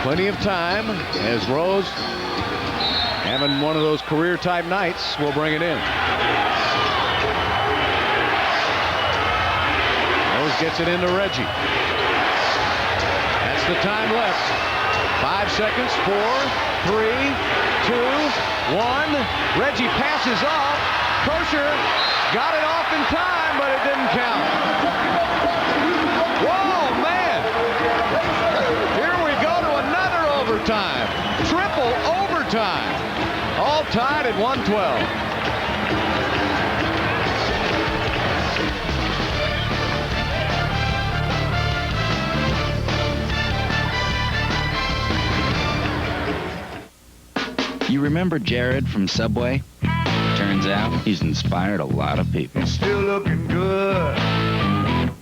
Plenty of time as Rose, having one of those career-type nights, will bring it in. Rose gets it into Reggie. That's the time left. 5 seconds, 4, 3, 2, 1. Reggie passes off. Kosher got it off in time, but it didn't count. Whoa, man! Here we go to another overtime. Triple overtime. All tied at 112. You remember Jared from Subway? Turns out he's inspired a lot of people. He's still looking good.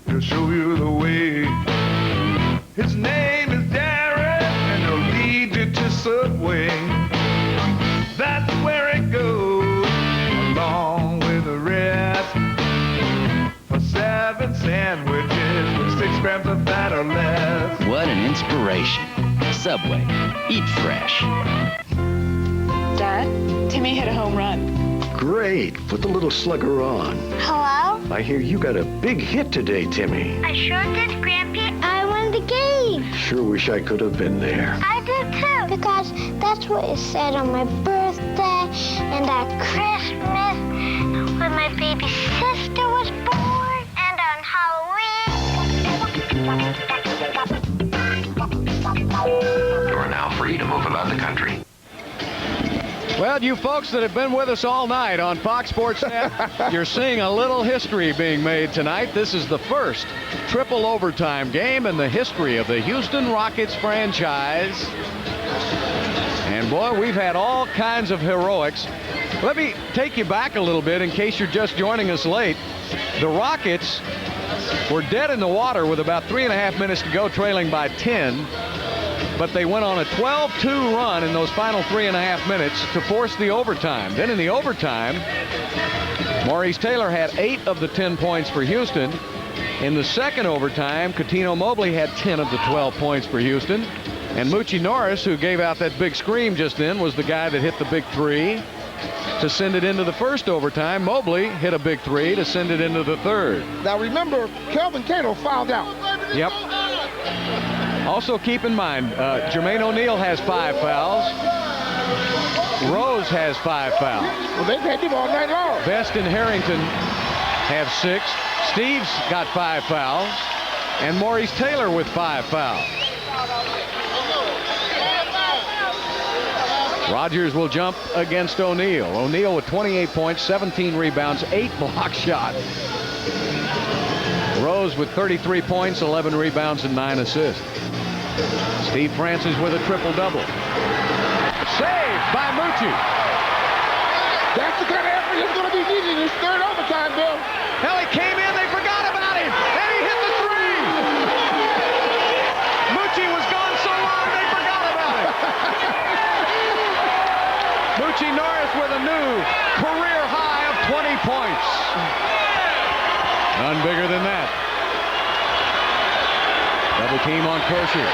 He'll show you the way. His name is Jared, and he'll lead you to Subway. That's where it goes, along with the rest. For 7 sandwiches with 6 grams of fat or less. What an inspiration. Subway. Eat fresh. Dad, Timmy hit a home run. Great. Put the little slugger on. Hello? I hear you got a big hit today, Timmy. I sure did, Grampy. I won the game. Sure wish I could have been there. I did too. Because that's what it said on my birthday and at Christmas when my baby sister was born and on Halloween. You are now free to move about the country. Well, you folks that have been with us all night on Fox Sports Net, you're seeing a little history being made tonight. This is the first triple overtime game in the history of the Houston Rockets franchise. And boy, we've had all kinds of heroics. Let me take you back a little bit in case you're just joining us late. The Rockets were dead in the water with about 3.5 minutes to go, trailing by 10. But they went on a 12-2 run in those final 3.5 minutes to force the overtime. Then in the overtime, Maurice Taylor had 8 of the 10 points for Houston. In the second overtime, Coutinho Mobley had 10 of the 12 points for Houston. And Moochie Norris, who gave out that big scream just then, was the guy that hit the big 3 to send it into the first overtime. Mobley hit a big 3 to send it into the third. Now remember, Kelvin Cato fouled out. Yep. Also keep in mind, Jermaine O'Neal has 5 fouls. Rose has 5 fouls. Well, they've had him all night long. Best and Harrington have 6. Steve's got 5 fouls. And Maurice Taylor with 5 fouls. Rogers will jump against O'Neal. O'Neal with 28 points, 17 rebounds, 8 block shots. Rose with 33 points, 11 rebounds, and 9 assists. Steve Francis with a triple-double. Saved by Moochie. That's the kind of effort that's going to be needed in this third overtime, Bill. Hell, he came in, they forgot about him, and he hit the 3. Moochie was gone so long, they forgot about him. Moochie Norris with a new career high of 20 points. None bigger than that. Double team on Kosher.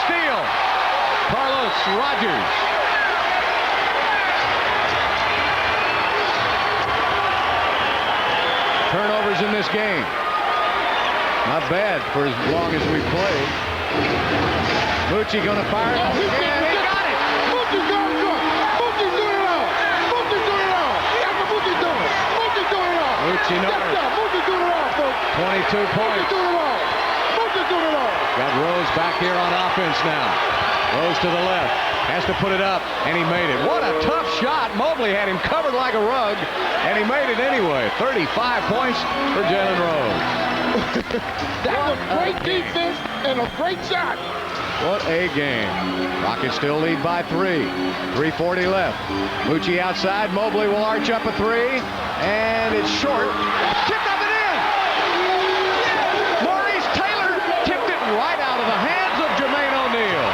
Steal. Carlos Rogers. Turnovers in this game. Not bad for as long as we played. Mucci gonna fire it. He got it. Mucci's going good. Mucci's doing it all. Mucci's doing it all. That's what Mucci's doing. Mucci's doing it all. Mucci Norris. Mucci's doing it all, folks. 22 points. Mucci's doing it all. Mucci's doing it all. Got Rose back here on offense now. Rose to the left. Has to put it up, and he made it. What a tough shot. Mobley had him covered like a rug, and he made it anyway. 35 points for Jalen Rose. That was great defense and a great shot. What a game. Rockets still lead by 3. 3:40 left. Mucci outside. Mobley will arch up a 3, and it's short. Tipped up and in. Maurice Taylor tipped it right out of the hands of Jermaine O'Neal.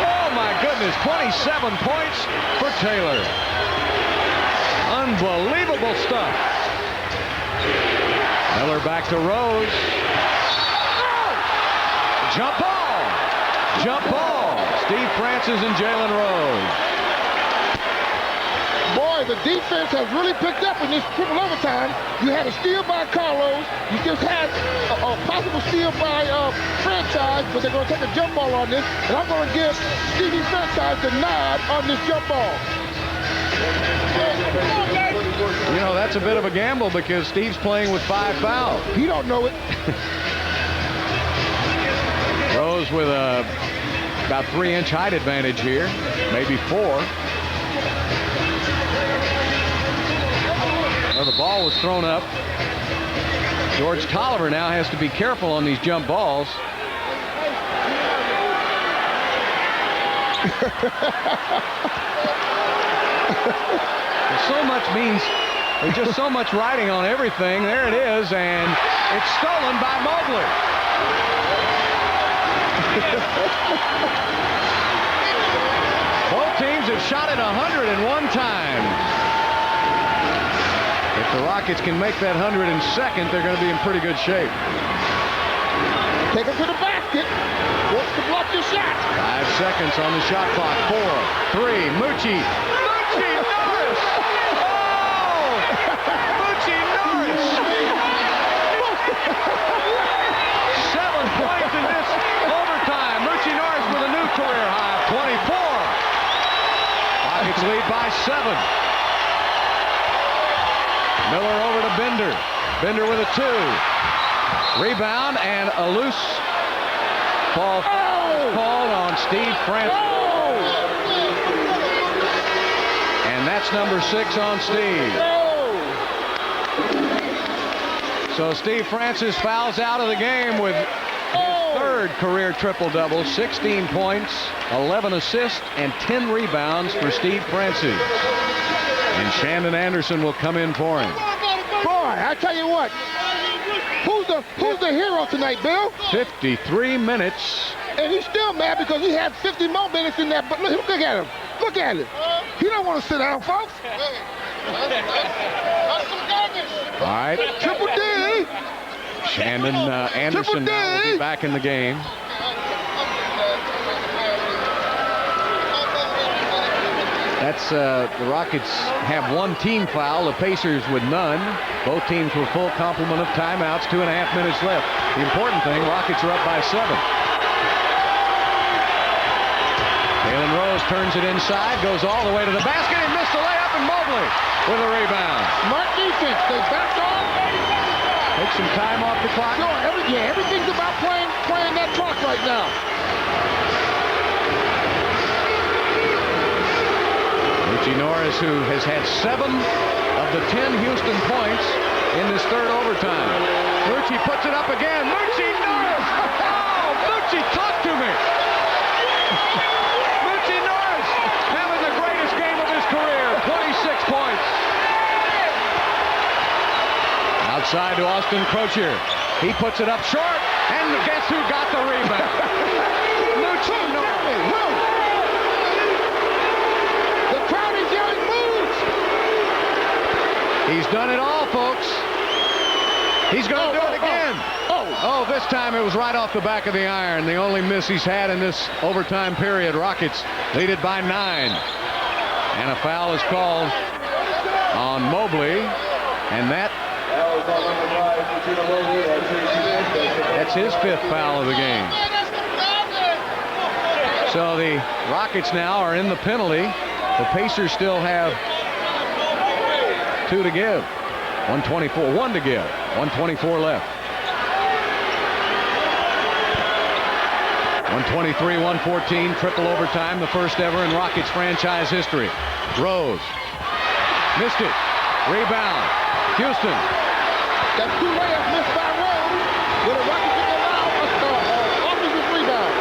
Oh my goodness, 27 points for Taylor. Unbelievable stuff. Miller back to Rose. Jump ball. Jump ball. Steve Francis and Jalen Rose. Boy, the defense has really picked up in this triple overtime. You had a steal by Carlos. You just had a possible steal by Franchise, but they're going to take a jump ball on this. And I'm going to give Stevie Franchise the nod on this jump ball. You know, that's a bit of a gamble because Steve's playing with 5 fouls. He don't know it. Rose with about 3-inch height advantage here, maybe 4. Well, the ball was thrown up. George Tolliver now has to be careful on these jump balls. So much means there's just so much writing on everything. There it is, and it's stolen by Mobley. Both teams have shot it 101 times. If the Rockets can make that 102nd, they're going to be in pretty good shape. Take it to the basket. Wants to block your shot. 5 seconds on the shot clock. 4, 3, Mucci. Mucci Norris! Oh! Mucci Norris! 7 points in this overtime. Mucci Norris with a new career high of 24. Rockets lead by 7. Miller over to Bender. Bender with a 2. Rebound and a loose ball called on Steve Francis. And that's number 6 on Steve. So Steve Francis fouls out of the game with his 3rd career triple-double, 16 points, 11 assists, and 10 rebounds for Steve Francis. And Shandon Anderson will come in for him. Boy, I tell you what, who's the hero tonight, Bill? 53 minutes. And he's still mad because he had 50 more minutes in that. But look at him. Look at him. He don't want to sit down, folks. All right. Triple D. Shandon Anderson now will be back in the game. That's the Rockets have 1 team foul, the Pacers with none. Both teams with full complement of timeouts, 2.5 minutes left. The important thing, Rockets are up by 7. Jalen Rose turns it inside, goes all the way to the basket, and missed the layup, and Mobley with a rebound. Smart defense. They backed off. Take some time off the clock. No, everything's about playing that clock right now. Mucci Norris, who has had 7 of the 10 Houston points in this 3rd overtime. Mucci puts it up again. Mucci Norris! Oh, Mucci, talk to me! Mucci Norris having the greatest game of his career. 26 points. Outside to Austin Crozier. He puts it up short, and guess who got the rebound? Mucci Norris. He's done it all, folks. He's going to do it again. Oh, this time it was right off the back of the iron. The only miss he's had in this overtime period. Rockets lead it by 9. And a foul is called on Mobley. And that That's his 5th foul of the game. So the Rockets now are in the penalty. The Pacers still have 2 to give. 1:24, 1 to give. 1:24 left. 123, 114, triple overtime, the first ever in Rockets franchise history. Rose missed it. Rebound. Houston. That's 2 layups missed by Rose. Will the Rockets allow an offensive rebound?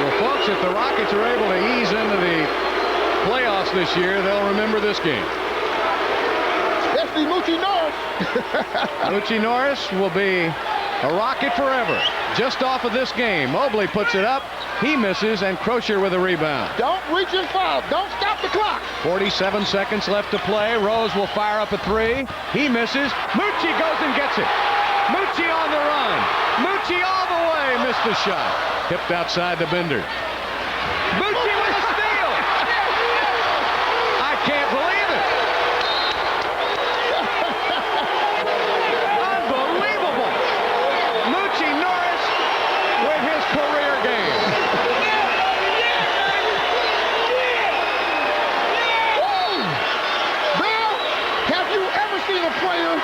Well, folks, if the Rockets are able to ease into the playoffs this year, they'll remember this game. Especially Moochie Norris. Moochie Norris will be a Rocket forever. Just off of this game, Mobley puts it up. He misses, and Crozier with a rebound. Don't reach and foul. Don't stop the clock. 47 seconds left to play. Rose will fire up a 3. He misses. Moochie goes and gets it. Moochie on the run. Moochie all the way. Missed the shot. Tipped outside to Bender. Moochie with a steal. I can't believe it. Unbelievable. Moochie Norris with his career game. Bill, have you ever seen a player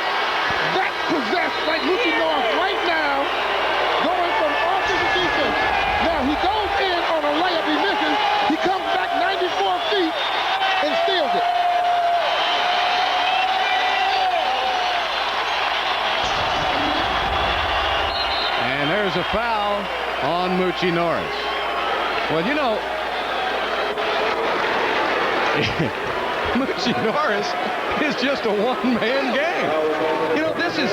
that possessed like Moochie Norris right now, going from offense to defense? Now he goes in on a layup, he misses, he comes back 94 feet and steals it. And there's a foul on Moochie Norris. Well, you know, Moochie Norris is just a one-man game. You know, this is,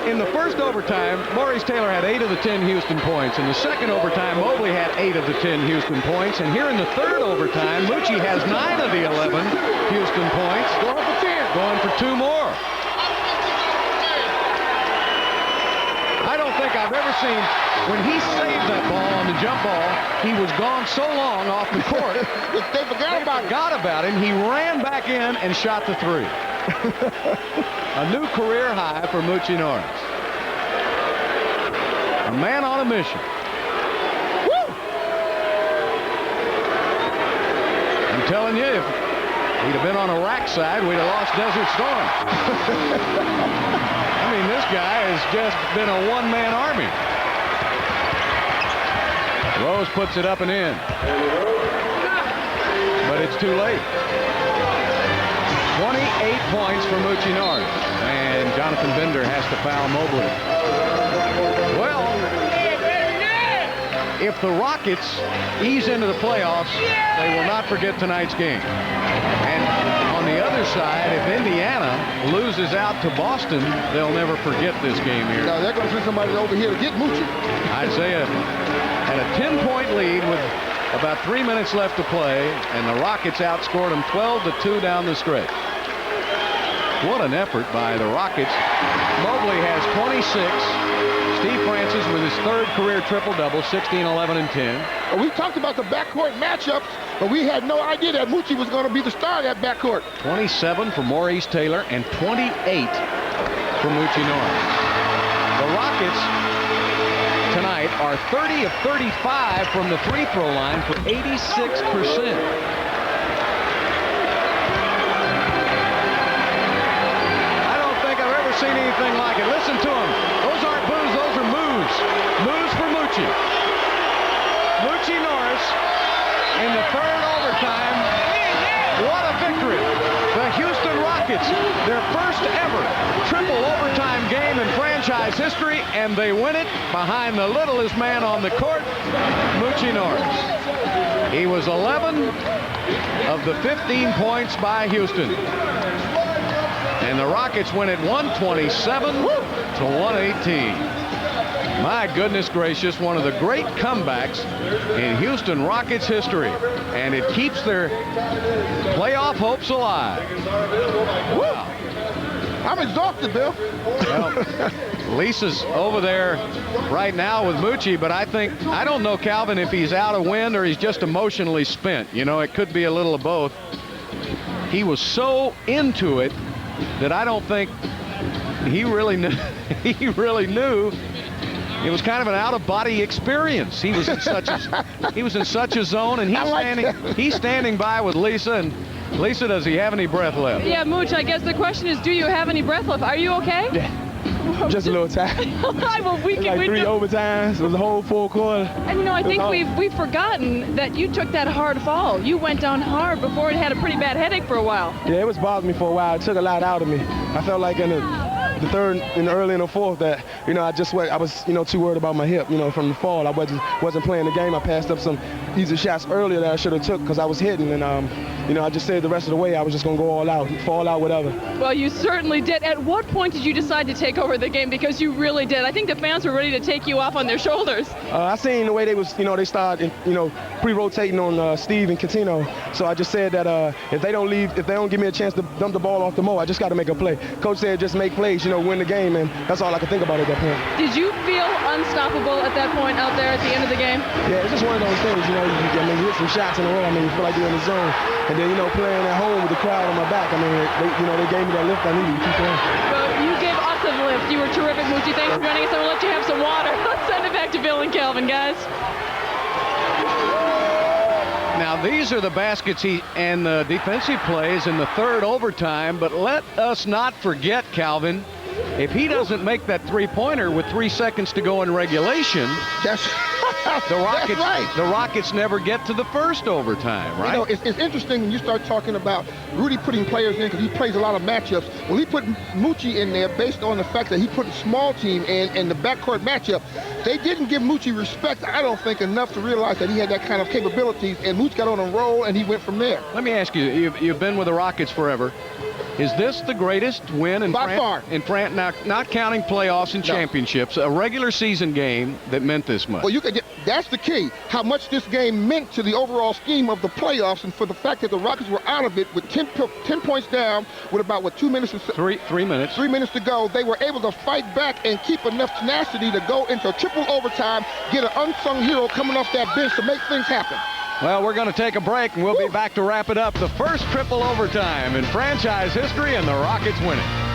in the first overtime, Maurice Taylor had 8 of the 10 Houston points. In the second overtime, Mobley had 8 of the 10 Houston points. And here in the third overtime, Moochie has 9 of the 11 Houston points. Going for 10. Going for 2 more. I don't think I've ever seen, when he saved that ball on the jump ball, he was gone so long off the court. They forgot about him. He ran back in and shot the 3. A new career high for Moochie Norris. A man on a mission. Woo! I'm telling you, if he'd have been on a rack side, we'd have lost Desert Storm. I mean, this guy has just been a one-man army. Rose puts it up and in. But it's too late. 28 points for Moochie Norris. And Jonathan Bender has to foul Mobley. Well, if the Rockets ease into the playoffs, they will not forget tonight's game. And on the other side, if Indiana loses out to Boston, they'll never forget this game here. No, they're going to send somebody over here to get Moochie. Isaiah had a 10-point lead with about 3 minutes left to play, and the Rockets outscored them 12-2 down the stretch. What an effort by the Rockets. Mobley has 26. Steve Francis with his 3rd career triple-double, 16, 11, and 10. Well, we talked about the backcourt matchups, but we had no idea that Moochie was going to be the star of that backcourt. 27 for Maurice Taylor and 28 for Moochie Norris. The Rockets tonight are 30 of 35 from the free throw line for 86%. Seen anything like it. Listen to him. Those aren't boos, those are moos. Moos for Moochie. Moochie Norris in the 3rd overtime. What a victory. The Houston Rockets, their first ever triple overtime game in franchise history, and they win it behind the littlest man on the court, Moochie Norris. He was 11 of the 15 points by Houston. And the Rockets win it 127 to 118. My goodness gracious, one of the great comebacks in Houston Rockets history. And it keeps their playoff hopes alive. Wow. I'm exhausted, Bill. Well, Lisa's over there right now with Moochie, but I don't know, Calvin, if he's out of wind or he's just emotionally spent. You know, it could be a little of both. He was so into it that I don't think he really knew. He really knew. It was kind of an out-of-body experience. He was in such a zone, and he's standing by with Lisa. And Lisa, does he have any breath left? Yeah, Mooch. I guess the question is, do you have any breath left? Are you okay? Yeah. Just a little tired. Well, we like 3 overtimes. It was a whole 4 quarter. And I think we've forgotten that you took that hard fall. You went down hard before it had a pretty bad headache for a while. Yeah, it was bothering me for a while. It took a lot out of me. I felt like in the third and early in the fourth that I was too worried about my hip. From the fall, I wasn't playing the game. I passed up some easy shots earlier that I should have took because I was hitting, and I just said the rest of the way I was just gonna go all out, fall out, whatever. Well, you certainly did. At what point did you decide to take over the game? Because you really did. I think the fans were ready to take you off on their shoulders. I seen the way they was, they started, pre-rotating on Steve and Catino. So I just said that if they don't give me a chance to dump the ball off the mo, I just got to make a play. Coach said just make plays, win the game, and that's all I could think about at that point. Did you feel unstoppable at that point out there at the end of the game? Yeah, it's just one of those things, you hit some shots in a row. You feel like you're in the zone. And then, playing at home with the crowd on my back, they gave me that lift I needed to keep going. Well, you gave us a lift. You were terrific, Moochie. Thanks for joining us. I'm going to let you have some water. Let's send it back to Bill and Calvin, guys. Now, these are the baskets and the defensive plays in the third overtime, but let us not forget, Calvin, if he doesn't make that three-pointer with 3 seconds to go in regulation, the Rockets never get to the first overtime, right? It's interesting when you start talking about Rudy putting players in because he plays a lot of matchups. Well, he put Moochie in there based on the fact that he put a small team in the backcourt matchup. They didn't give Moochie respect, I don't think, enough to realize that he had that kind of capabilities, and Moochie got on a roll, and he went from there. Let me ask you, you've been with the Rockets forever. Is this the greatest win in by far? In France, not counting playoffs and championships, a regular season game that meant this much? Well, that's the key. How much this game meant to the overall scheme of the playoffs, and for the fact that the Rockets were out of it with 10 points down, with about 2 minutes? 3 minutes. 3 minutes to go. They were able to fight back and keep enough tenacity to go into triple overtime, get an unsung hero coming off that bench to make things happen. Well, we're going to take a break, and we'll be back to wrap it up. The first triple overtime in franchise history, and the Rockets win it.